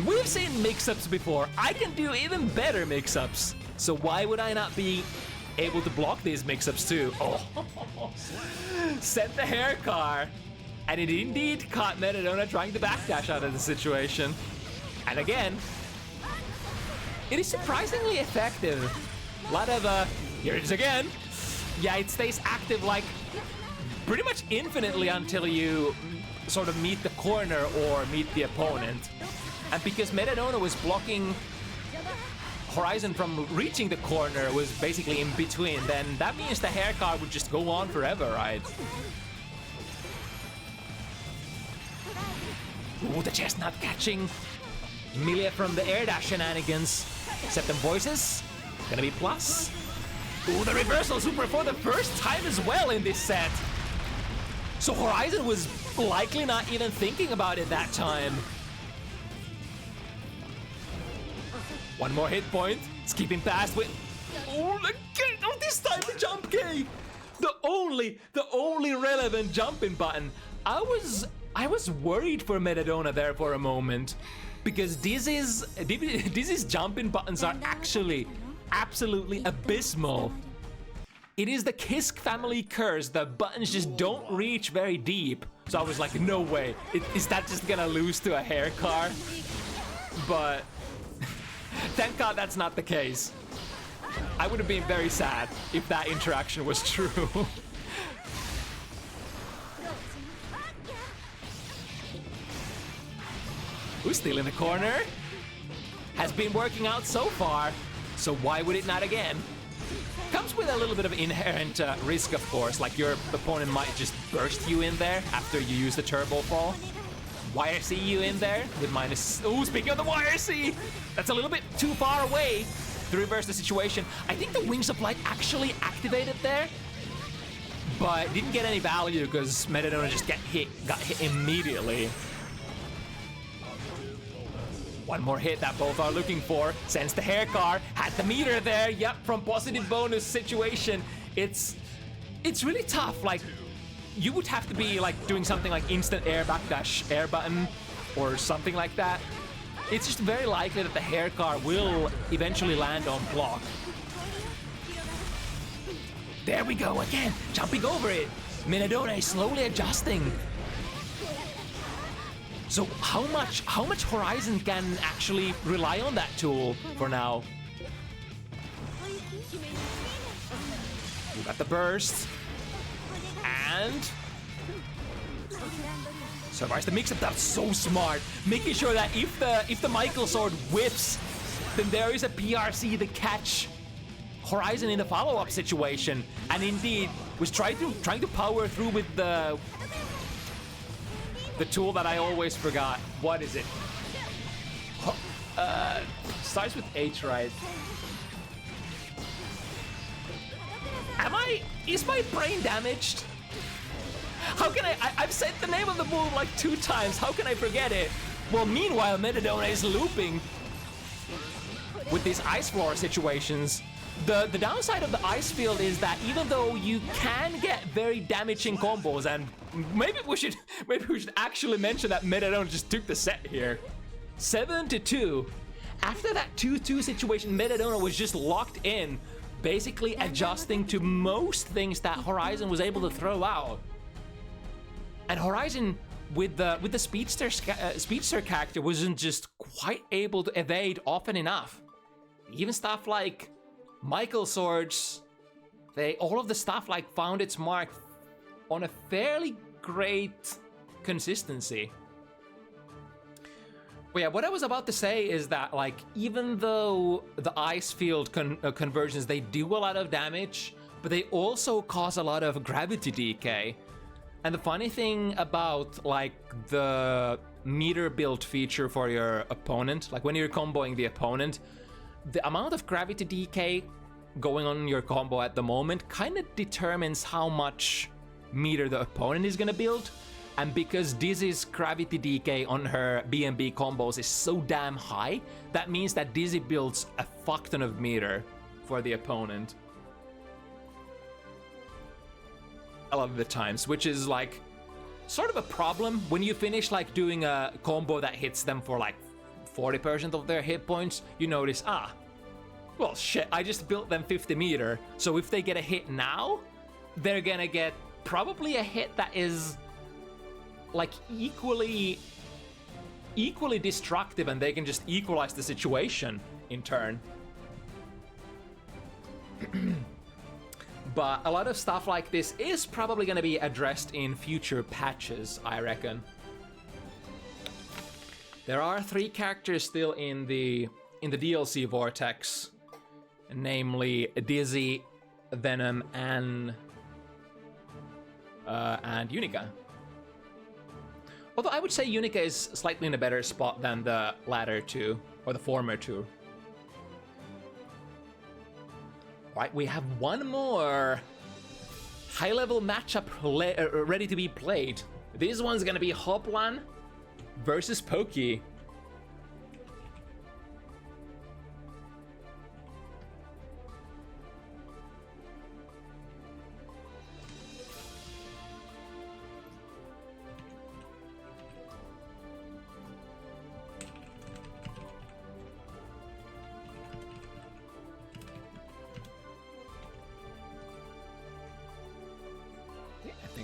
We've seen mix-ups before. I can do even better mix-ups. So why would I not be able to block these mix-ups too? Oh. Sent the hair car. And it indeed caught Metadona trying to backdash out of the situation. And again, it is surprisingly effective. A lot of, here it is again. Yeah, it stays active like pretty much infinitely until you sort of meet the corner or meet the opponent. And because Metadona was blocking Horizon from reaching the corner, was basically in between, then that means the hair card would just go on forever, right? Ooh, the chestnut catching Milia from the air dash shenanigans. Septum Voices, gonna be plus. Ooh, the reversal super for the first time as well in this set. So Horizon was likely not even thinking about it that time. One more hit point. It's keeping past with. Oh, this time the jump K. The only relevant jumping button. I was worried for Metadona there for a moment, because Dizzy's jumping buttons are actually absolutely abysmal. It is the Kisk family curse. The buttons just don't reach very deep. So I was like, no way. Is that just gonna lose to a hair car? But thank God that's not the case. I would have been very sad if that interaction was true. Who's still in the corner? Has been working out so far, so why would it not again? Comes with a little bit of inherent risk, of course, like your opponent might just burst you in there after you use the turbo fall. YRC you in there with minus... Ooh, speaking of the YRC, that's a little bit too far away to reverse the situation. I think the Wings of Light actually activated there, but didn't get any value because Metadona just got hit immediately. One more hit that both are looking for. Sends the hair car. Had the meter there. Yep, from positive bonus situation. It's really tough. Like, you would have to be like doing something like instant air backdash air button or something like that. It's just very likely that the hair car will eventually land on block. There we go again. Jumping over it. Metadona is slowly adjusting. So how much Horizon can actually rely on that tool for now? We got the burst. And survives the mix-up. That's so smart. Making sure that if the Michael Sword whiffs, then there is a PRC to catch Horizon in the follow-up situation. And indeed was trying to power through with the tool that I always forgot. What is it? Starts with H, right? Is my brain damaged? How can I've said the name of the move like 2 times. How can I forget it? Well, meanwhile, Metadona is looping with these ice floor situations. The downside of the ice field is that even though you can get very damaging combos, and maybe we should actually mention that Metadona just took the set here. 7-2. After that 2-2 situation, Metadona was just locked in, basically adjusting to most things that Horizon was able to throw out. And Horizon, with the speedster character, wasn't just quite able to evade often enough. Even stuff like Michael Swords, all of the stuff like found its mark on a fairly great consistency. But yeah, what I was about to say is that, like, even though the ice field conversions, they do a lot of damage, but they also cause a lot of gravity decay. And the funny thing about, like, the meter build feature for your opponent, like when you're comboing the opponent, the amount of gravity decay going on in your combo at the moment kind of determines how much meter the opponent is gonna build. And because Dizzy's gravity decay on her BNB combos is so damn high, that means that Dizzy builds a fuck ton of meter for the opponent a lot of the times, which is like sort of a problem when you finish like doing a combo that hits them for like 40% of their hit points. You notice, well, shit, I just built them 50 meter. So if they get a hit now, they're gonna get probably a hit that is like equally destructive, and they can just equalize the situation in turn. But a lot of stuff like this is probably gonna be addressed in future patches, I reckon. There are 3 characters still in the DLC vortex, namely Dizzy, Venom, and Unica. Although I would say Unica is slightly in a better spot than the latter 2, or the former 2. Right, we have one more high-level matchup ready to be played. This one's gonna be Hoplan versus Poki.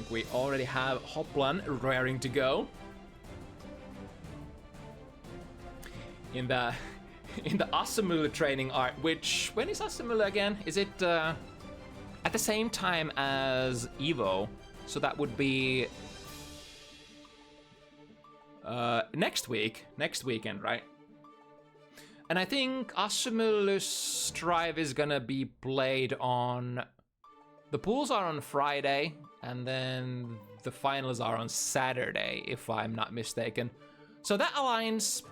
think we already have Hoplan raring to go. In the Asumulu training art, which, when is Asumulu again? Is it at the same time as Evo? So that would be next weekend, right? And I think Asumulu's Strive is gonna be played on... The pools are on Friday, and then the finals are on Saturday, if I'm not mistaken. So that aligns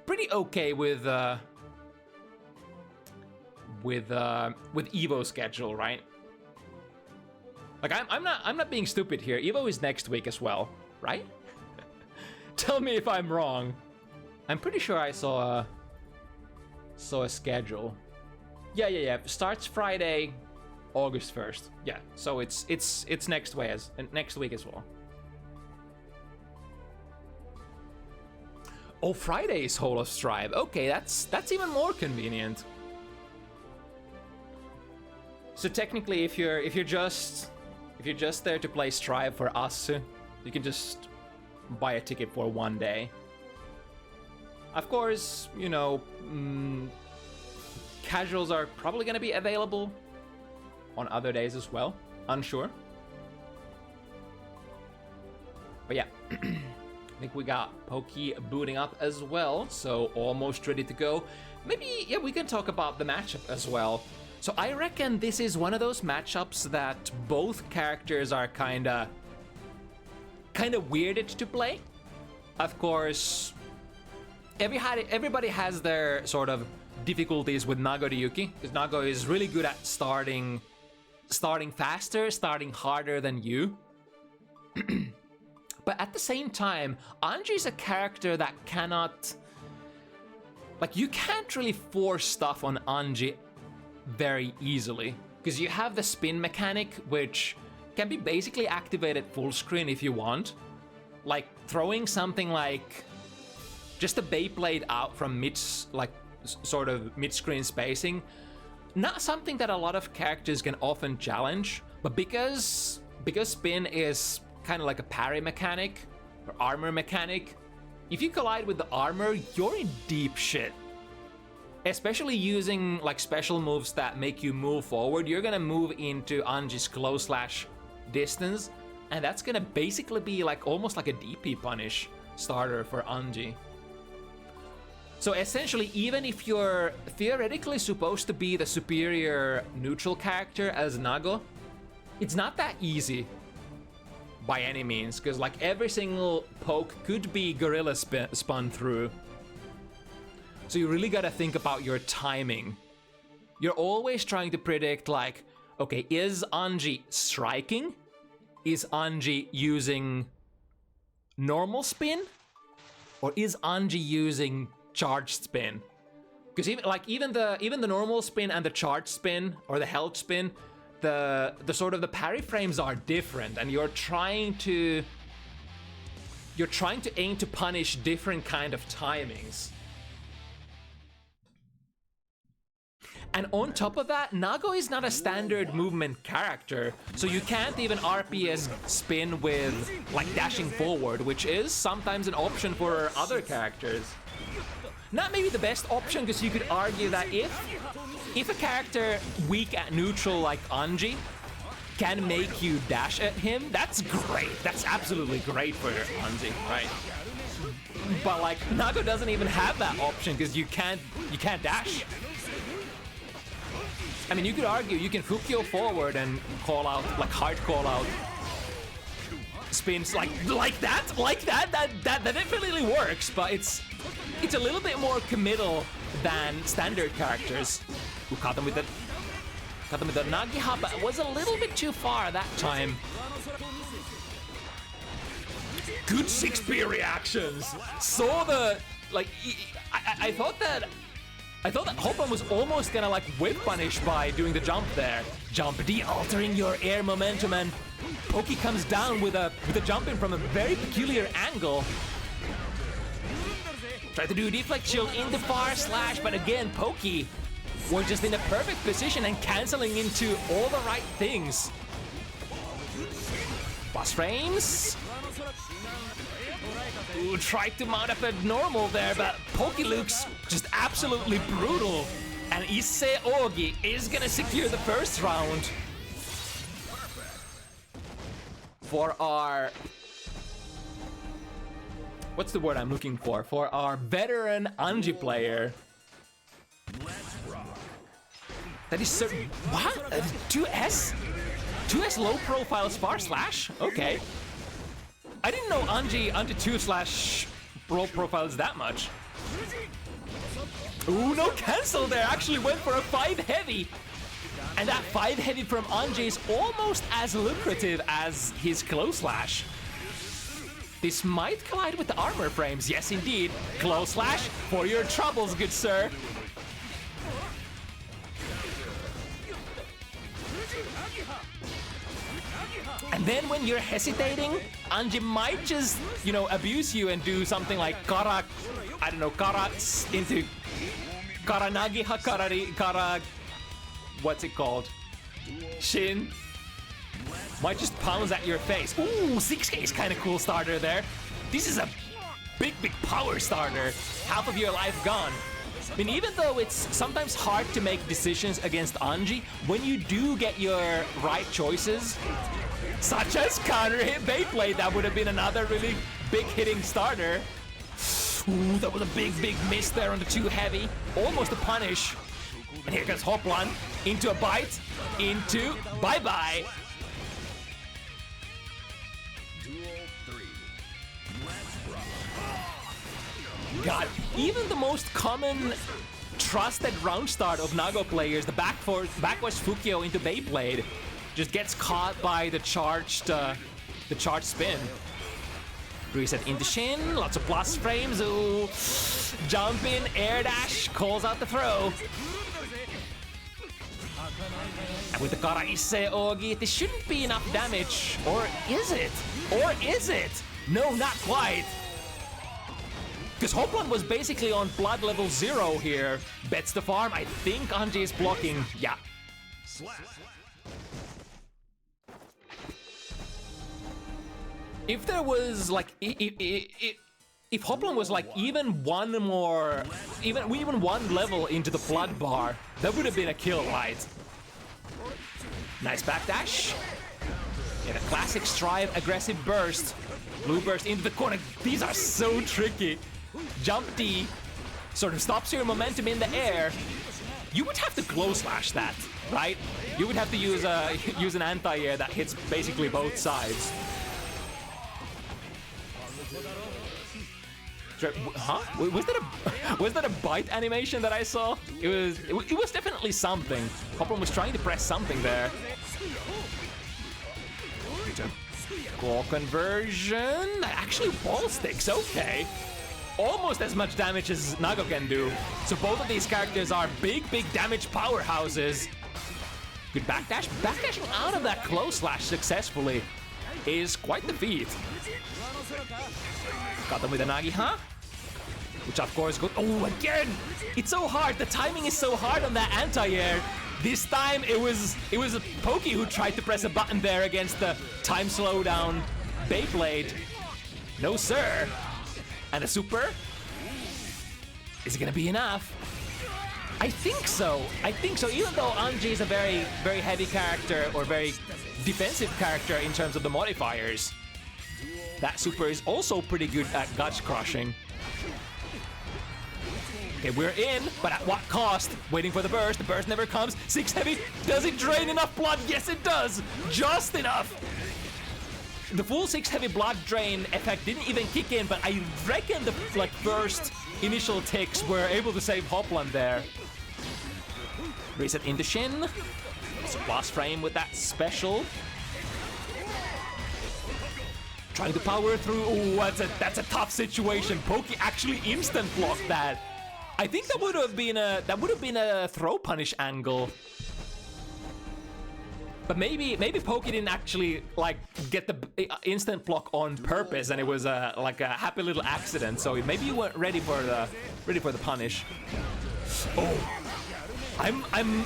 pretty okay with Evo's schedule, right? Like I'm not being stupid here. Evo is next week as well, right? Tell me if I'm wrong. I'm pretty sure I saw a schedule. Yeah. Starts Friday, August 1st. Yeah, so it's next week as well. Oh, Friday is Hall of Strive. Okay, that's even more convenient. So technically, if you're just there to play Strive for us, you can just buy a ticket for one day. Of course, you know, casuals are probably gonna be available on other days as well. Unsure. But yeah, I think we got Poke booting up as well, so almost ready to go. Maybe, yeah, we can talk about the matchup as well. So I reckon this is one of those matchups that both characters are kinda weirded to play. Of course, everybody has their sort of difficulties with Nago Ryuki, because Nago is really good at starting faster, starting harder than you. But at the same time, Anji is a character that cannot... Like, you can't really force stuff on Anji very easily, because you have the spin mechanic, which can be basically activated full screen if you want. Like, throwing something like just a Beyblade out from sort of mid-screen spacing. Not something that a lot of characters can often challenge, but because spin is kind of like a parry mechanic or armor mechanic, if you collide with the armor, you're in deep shit. Especially using like special moves that make you move forward, you're gonna move into Anji's close slash distance, and that's gonna basically be like almost like a DP punish starter for Anji. So essentially, even if you're theoretically supposed to be the superior neutral character as Nago, it's not that easy by any means, because like every single poke could be gorilla spun through. So you really gotta think about your timing. You're always trying to predict like, okay, is Anji striking? Is Anji using normal spin? Or is Anji using charged spin? Because even the normal spin and the charged spin or the held spin, the sort of the parry frames are different, and you're trying to aim to punish different kind of timings. And on top of that, Nago is not a standard movement character, so you can't even RPS spin with like dashing forward, which is sometimes an option for other characters. Not maybe the best option, because you could argue that if a character weak at neutral like Anji can make you dash at him, that's great. That's absolutely great for Anji, right? But like Nago doesn't even have that option, because you can't dash. I mean, you could argue you can Fukyo forward and call out, like hard call out spins like that. That definitely works, but it's a little bit more committal than standard characters. Who caught them with the Nagiha, but it was a little bit too far that time. Good 6P reactions. Saw the like. I thought that Hoplan was almost gonna like whip punish by doing the jump there. Jump D, altering your air momentum, and Poke comes down with a jump in from a very peculiar angle. Try to do deflect shield into far slash, but again, Poke was just in a perfect position and canceling into all the right things. Plus frames. Ooh, tried to mount up a normal there, but Pokeluke's just absolutely brutal. And Isse Ogi is gonna secure the first round. For our... What's the word I'm looking for? For our veteran Anji player. That is so... What? 2S? 2S low profile Spar Slash? Okay. I didn't know Anji 2 / low profile is that much. Ooh, no cancel there. Actually went for a 5 heavy. And that 5 heavy from Anji is almost as lucrative as his close slash. This might collide with the armor frames. Yes, indeed. Close slash for your troubles, good sir. And then when you're hesitating, Anji might just, you know, abuse you and do something like Kara, I don't know, Kara into Karanagi Hakarari, Kara, what's it called? Shin. Might just pounce at your face. Ooh, 6K is kind of cool starter there. This is a big power starter. Half of your life gone. I mean, even though it's sometimes hard to make decisions against Anji, when you do get your right choices, such as counter hit Beyblade, that would have been another really big hitting starter. Ooh, that was a big miss there on the 2 heavy. Almost a punish. And here comes Hoplan into a bite, into bye-bye. God, even the most common trusted round start of Nago players, the backwash Fukio into Beyblade, just gets caught by the charged spin. Reset into Shin, lots of plus frames. Ooh, jump in, air dash, calls out the throw. And with the Kara Isse Ogi, this shouldn't be enough damage. Or is it? Or is it? No, not quite. Because Hoplan was basically on blood level 0 here. Bets the farm. I think Anji is blocking. Yeah. If there was like, if Hoplan was like even one level into the blood bar, that would have been a kill, right? Nice backdash. Yeah, the classic Strive aggressive burst. Blue burst into the corner. These are so tricky. Jump D sort of stops your momentum in the air. You would have to close slash that, right? You would have to use an anti-air that hits basically both sides. Huh? Was that a bite animation that I saw? It was definitely something. Hoplan was trying to press something there. Claw conversion. Actually, wall sticks. Okay. Almost as much damage as Nago can do. So both of these characters are big damage powerhouses. Good backdash. Backdashing out of that close slash successfully is quite the feat. Got them with a Nagiha. Which of course goes... Oh, again! It's so hard. The timing is so hard on that anti-air. This time it was a Pokey who tried to press a button there against the time slowdown Beyblade. No, sir. And a super? Is it gonna be enough? I think so. Even though Anji is a very heavy character or very defensive character in terms of the modifiers, that super is also pretty good at guts crushing. Okay, we're in, but at what cost? Waiting for the burst. The burst never comes. 6 heavy. Does it drain enough blood? Yes, it does. Just enough. The full 6 heavy blood drain effect didn't even kick in, but I reckon the first initial ticks were able to save Hoplan there. Reset into Shin. It's a blast frame with that special. Trying to power through. Oh, that's a tough situation. Pokey actually instant blocked that. I think that would have been a throw punish angle. But maybe Pokey didn't actually like get the instant block on purpose, and it was like a happy little accident. So maybe you weren't ready for the punish. Oh, I'm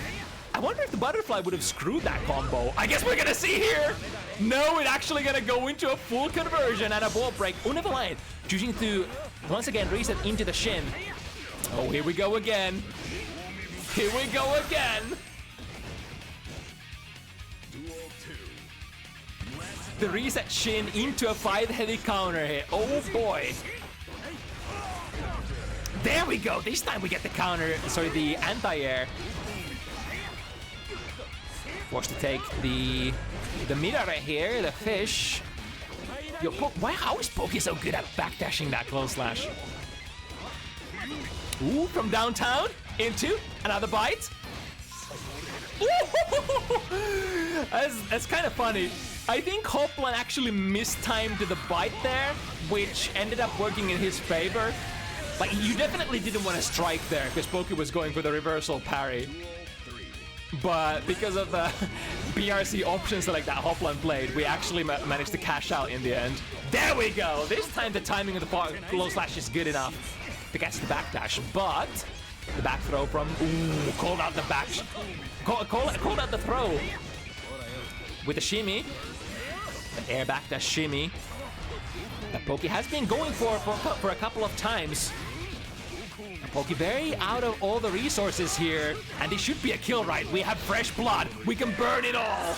I wonder if the butterfly would have screwed that combo. I guess we're gonna see here. No, it's actually gonna go into a full conversion and a ball break. Unavaline choosing to once again reset into the shin. Oh, here we go again. Here we go again. The reset shin into a 5-heavy counter hit. Oh boy. There we go. This time we get the counter, sorry, the anti-air. Forced to take the mirror here, the fish. Yo, why, how is Poke so good at backdashing that close slash? Ooh, from downtown into another bite. That's kind of funny. I think Hoplan actually mistimed the bite there, which ended up working in his favor. Like, you definitely didn't want to strike there because Poke was going for the reversal parry. But because of the BRC options like that Hoplan played, we actually managed to cash out in the end. There we go! This time the timing of the low slash is good enough to catch the backdash, but the back throw from... Ooh, called out the back... Called out the throw with the shimmy. The air backdash shimmy that Poke has been going for a couple of times. Poke very out of all the resources here, and it should be a kill, right? We have fresh blood. We can burn it all.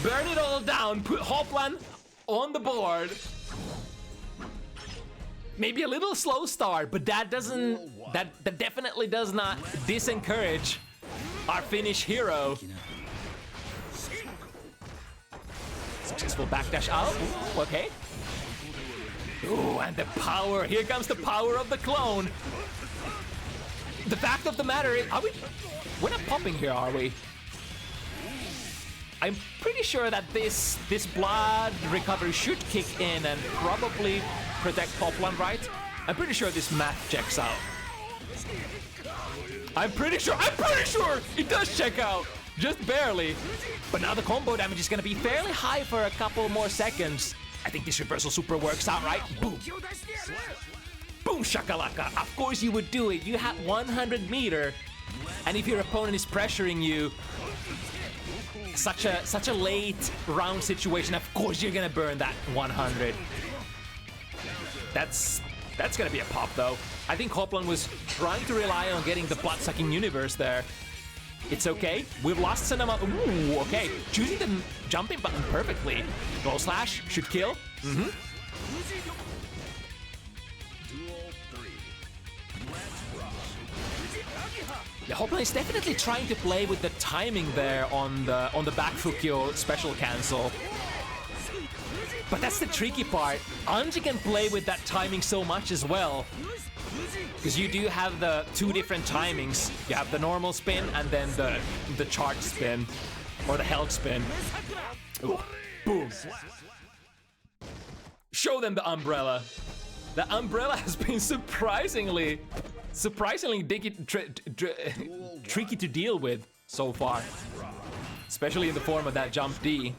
Burn it all down. Put Hoplan on the board. Maybe a little slow start, but that doesn't... That definitely does not disencourage our Finnish hero. Successful backdash out. Ooh, okay. Ooh, and the power. Here comes the power of the clone. The fact of the matter is, we're not popping here, are we? I'm pretty sure that this blood recovery should kick in and probably protect Hoplan, right? I'm pretty sure this math checks out. I'm pretty sure it does check out. Just barely. But now the combo damage is gonna be fairly high for a couple more seconds. I think this reversal super works out, right? Boom. Boom shakalaka. Of course you would do it. You have 100 meter. And if your opponent is pressuring you, such a late round situation, of course you're gonna burn that 100. That's gonna be a pop though. I think Hoplan was trying to rely on getting the blood-sucking universe there. It's okay. We've lost some amount. Ooh, okay. Choosing the jumping button perfectly. Goal slash should kill. Mm-hmm. Yeah, Hoplan is definitely trying to play with the timing there on the back Fukyo special cancel. But that's the tricky part. Anji can play with that timing so much as well. Because you do have the two different timings. You have the normal spin and then the charge spin. Or the held spin. Ooh. Boom. Show them the umbrella. The umbrella has been surprisingly tricky to deal with so far. Especially in the form of that jump D.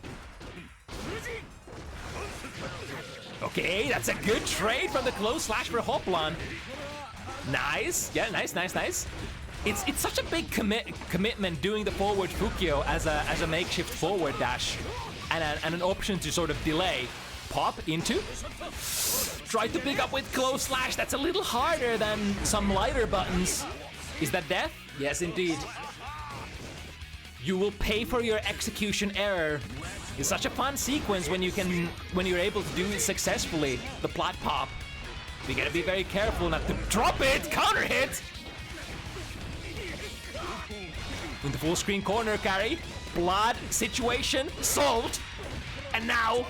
Okay, that's a good trade from the close slash for Hoplan. Nice. Yeah, nice. It's such a big commitment doing the forward Fukyo as a makeshift forward dash and an option to sort of delay. Pop into. Try to pick up with close slash. That's a little harder than some lighter buttons. Is that death? Yes, indeed. You will pay for your execution error. It's such a fun sequence when you're able to do it successfully. The plot pop. You gotta be very careful not to drop it. Counter hit. In the full screen corner carry. Blood situation solved. And now,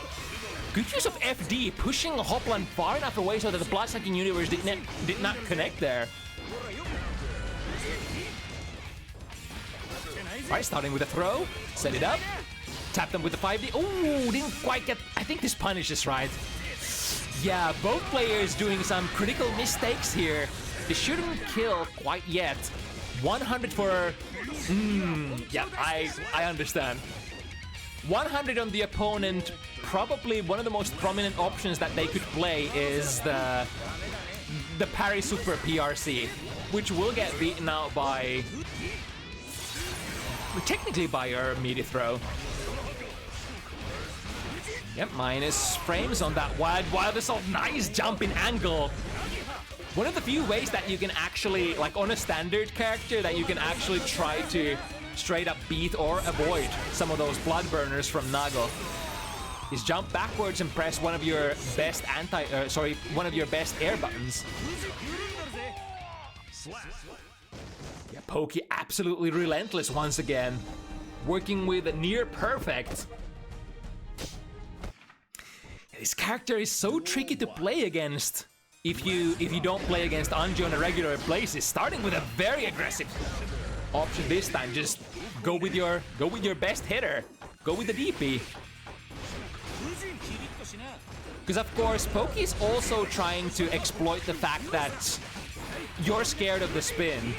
good use of FD, pushing Hoplan far enough away so that the blood-sucking universe did not connect there. Alright, starting with a throw, set it up, tap them with the 5D. Ooh, didn't quite get... I think this punishes, right? Yeah, both players doing some critical mistakes here. They shouldn't kill quite yet. 100 for... yeah, I understand. 100 on the opponent, probably one of the most prominent options that they could play is the parry super PRC, which will get beaten out by technically by your media throw. Yep, minus frames on that wild assault. Nice jumping angle. One of the few ways that you can actually, like on a standard character, that you can actually try to straight up beat or avoid some of those blood burners from Nago is jump backwards and press one of your best one of your best air buttons. Yeah, Pokey absolutely relentless once again, working with near perfect. This character is so tricky to play against if you don't play against Anji on a regular basis. Starting with a very aggressive option this time, just go with your best hitter, go with the DP. Because of course, Pokey is also trying to exploit the fact that you're scared of the spin.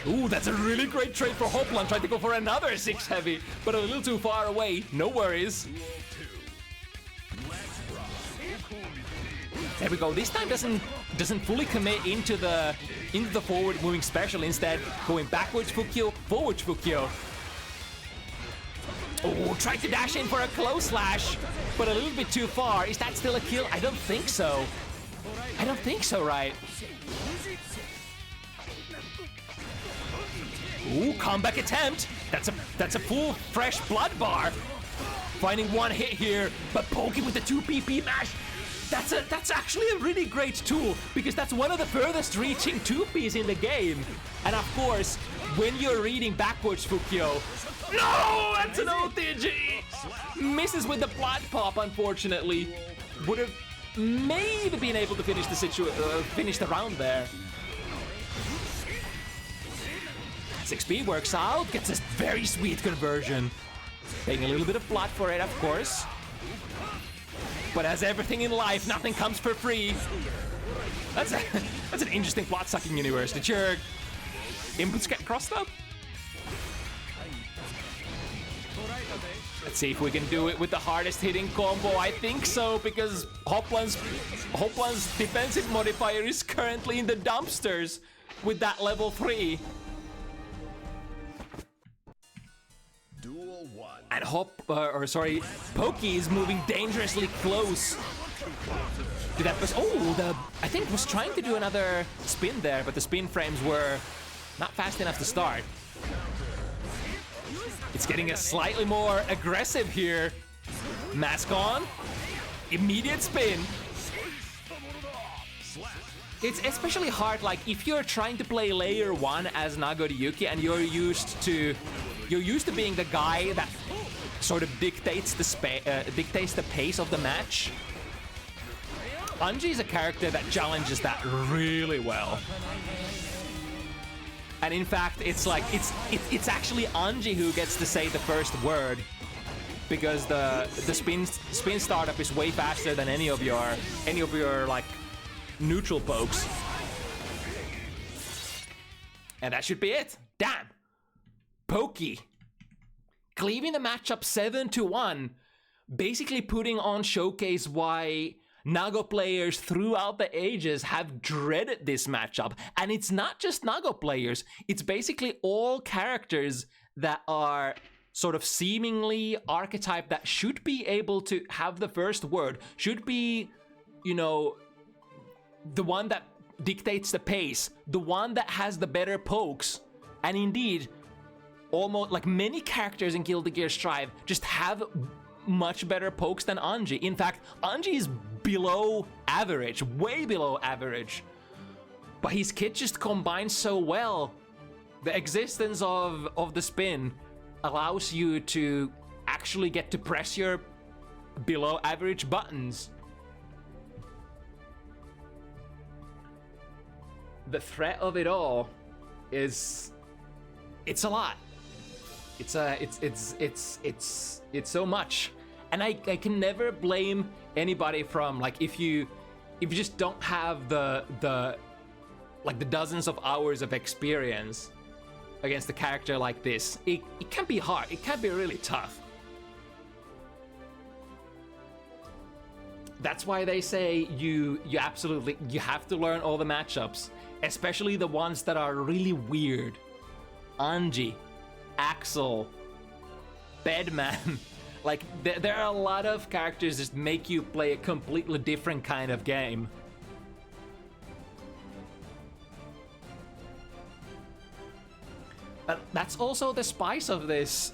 Ooh, that's a really great trade for Hoplan. Tried to go for another 6 heavy, but a little too far away. No worries. There we go. This time doesn't fully commit into the forward moving special. Instead, going backwards Fukyo, forwards Fukyo. Oh, tried to dash in for a close slash, but a little bit too far. Is that still a kill? I don't think so. I don't think so, right? Ooh, comeback attempt. That's a full fresh blood bar. Finding one hit here, but Pokey with the 2 PP mash. That's actually a really great tool, because that's one of the furthest reaching 2Ps in the game. And of course, when you're reading backwards Fukyo, no, that's an OTG. Misses with the blood pop, unfortunately. Would have maybe been able to finish the round there. 6P works out, gets a very sweet conversion. Paying a little bit of blood for it, of course. But as everything in life, nothing comes for free. That's an interesting plot-sucking universe. Did your inputs get crossed up? Let's see if we can do it with the hardest hitting combo. I think so, because Hoplan's defensive modifier is currently in the dumpsters with that level 3. And Pokey is moving dangerously close to that. I think was trying to do another spin there, but the spin frames were not fast enough to start. It's getting a slightly more aggressive here. Mask on, immediate spin. It's especially hard, like if you're trying to play layer 1 as Nagoryuki and you're used to being the guy that sort of dictates the pace of the match. Anji is a character that challenges that really well. And in fact, it's actually Anji who gets to say the first word, because the spin startup is way faster than any of your like neutral pokes. And that should be it. Damn. Pokey cleaving the matchup 7-1, basically putting on showcase why Nago players throughout the ages have dreaded this matchup. And it's not just Nago players, it's basically all characters that are sort of seemingly archetype that should be able to have the first word, should be, you know, the one that dictates the pace, the one that has the better pokes. And indeed, almost like many characters in Guilty Gear Strive just have much better pokes than Anji. In fact, Anji is below average, way below average. But his kit just combines so well. The existence of the spin allows you to actually get to press your below average buttons. The threat of it all is, it's a lot. It's so much. And I can never blame anybody from, like, if you just don't have the dozens of hours of experience against a character like this, it can be hard. It can be really tough. That's why they say you absolutely have to learn all the matchups, especially the ones that are really weird. Anji, Axel, Bedman. Like, there are a lot of characters that make you play a completely different kind of game. But that's also the spice of this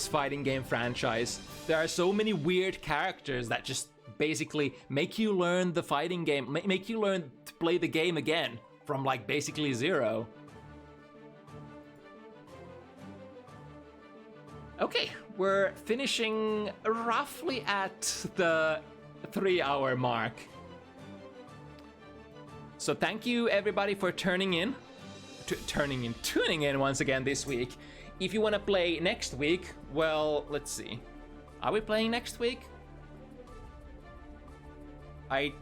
fighting game franchise. There are so many weird characters that just basically make you learn the fighting game, make you learn to play the game again from like basically zero. Okay, we're finishing roughly at the 3-hour mark. So thank you everybody for tuning in once again this week. If you want to play next week, well, let's see. Are we playing next week? I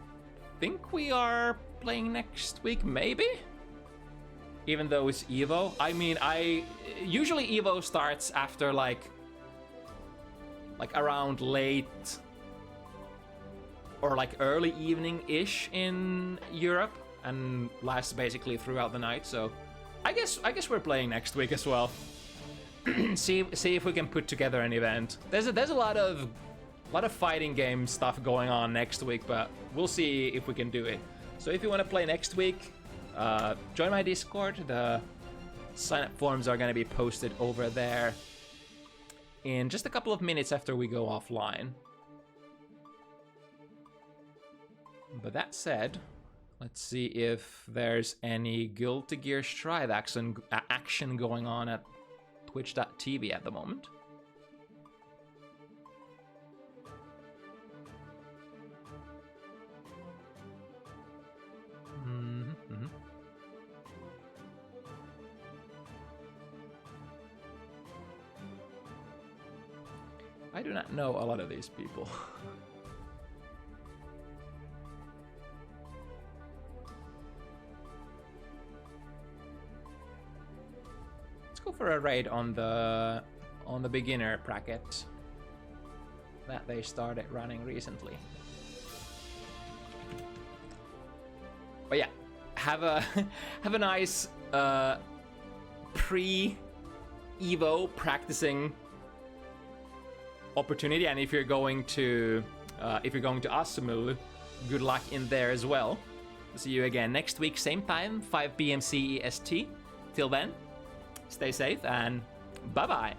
think we are playing next week, maybe? Even though it's Evo. I mean, usually Evo starts after like around late or like early evening-ish in Europe and lasts basically throughout the night. So I guess we're playing next week as well. see if we can put together an event. There's a lot of fighting game stuff going on next week, but we'll see if we can do it. So if you want to play next week, join my Discord. The sign-up forms are going to be posted over there in just a couple of minutes after we go offline. But that said, let's see if there's any Guilty Gear Strive action going on at twitch.tv at the moment. I do not know a lot of these people. Let's go for a raid on the beginner bracket that they started running recently. But yeah, have a nice pre-Evo practicing opportunity, and if you're going to Asumu, good luck in there as well. See you again next week, same time, 5 p.m. CEST. Till then, stay safe and bye bye.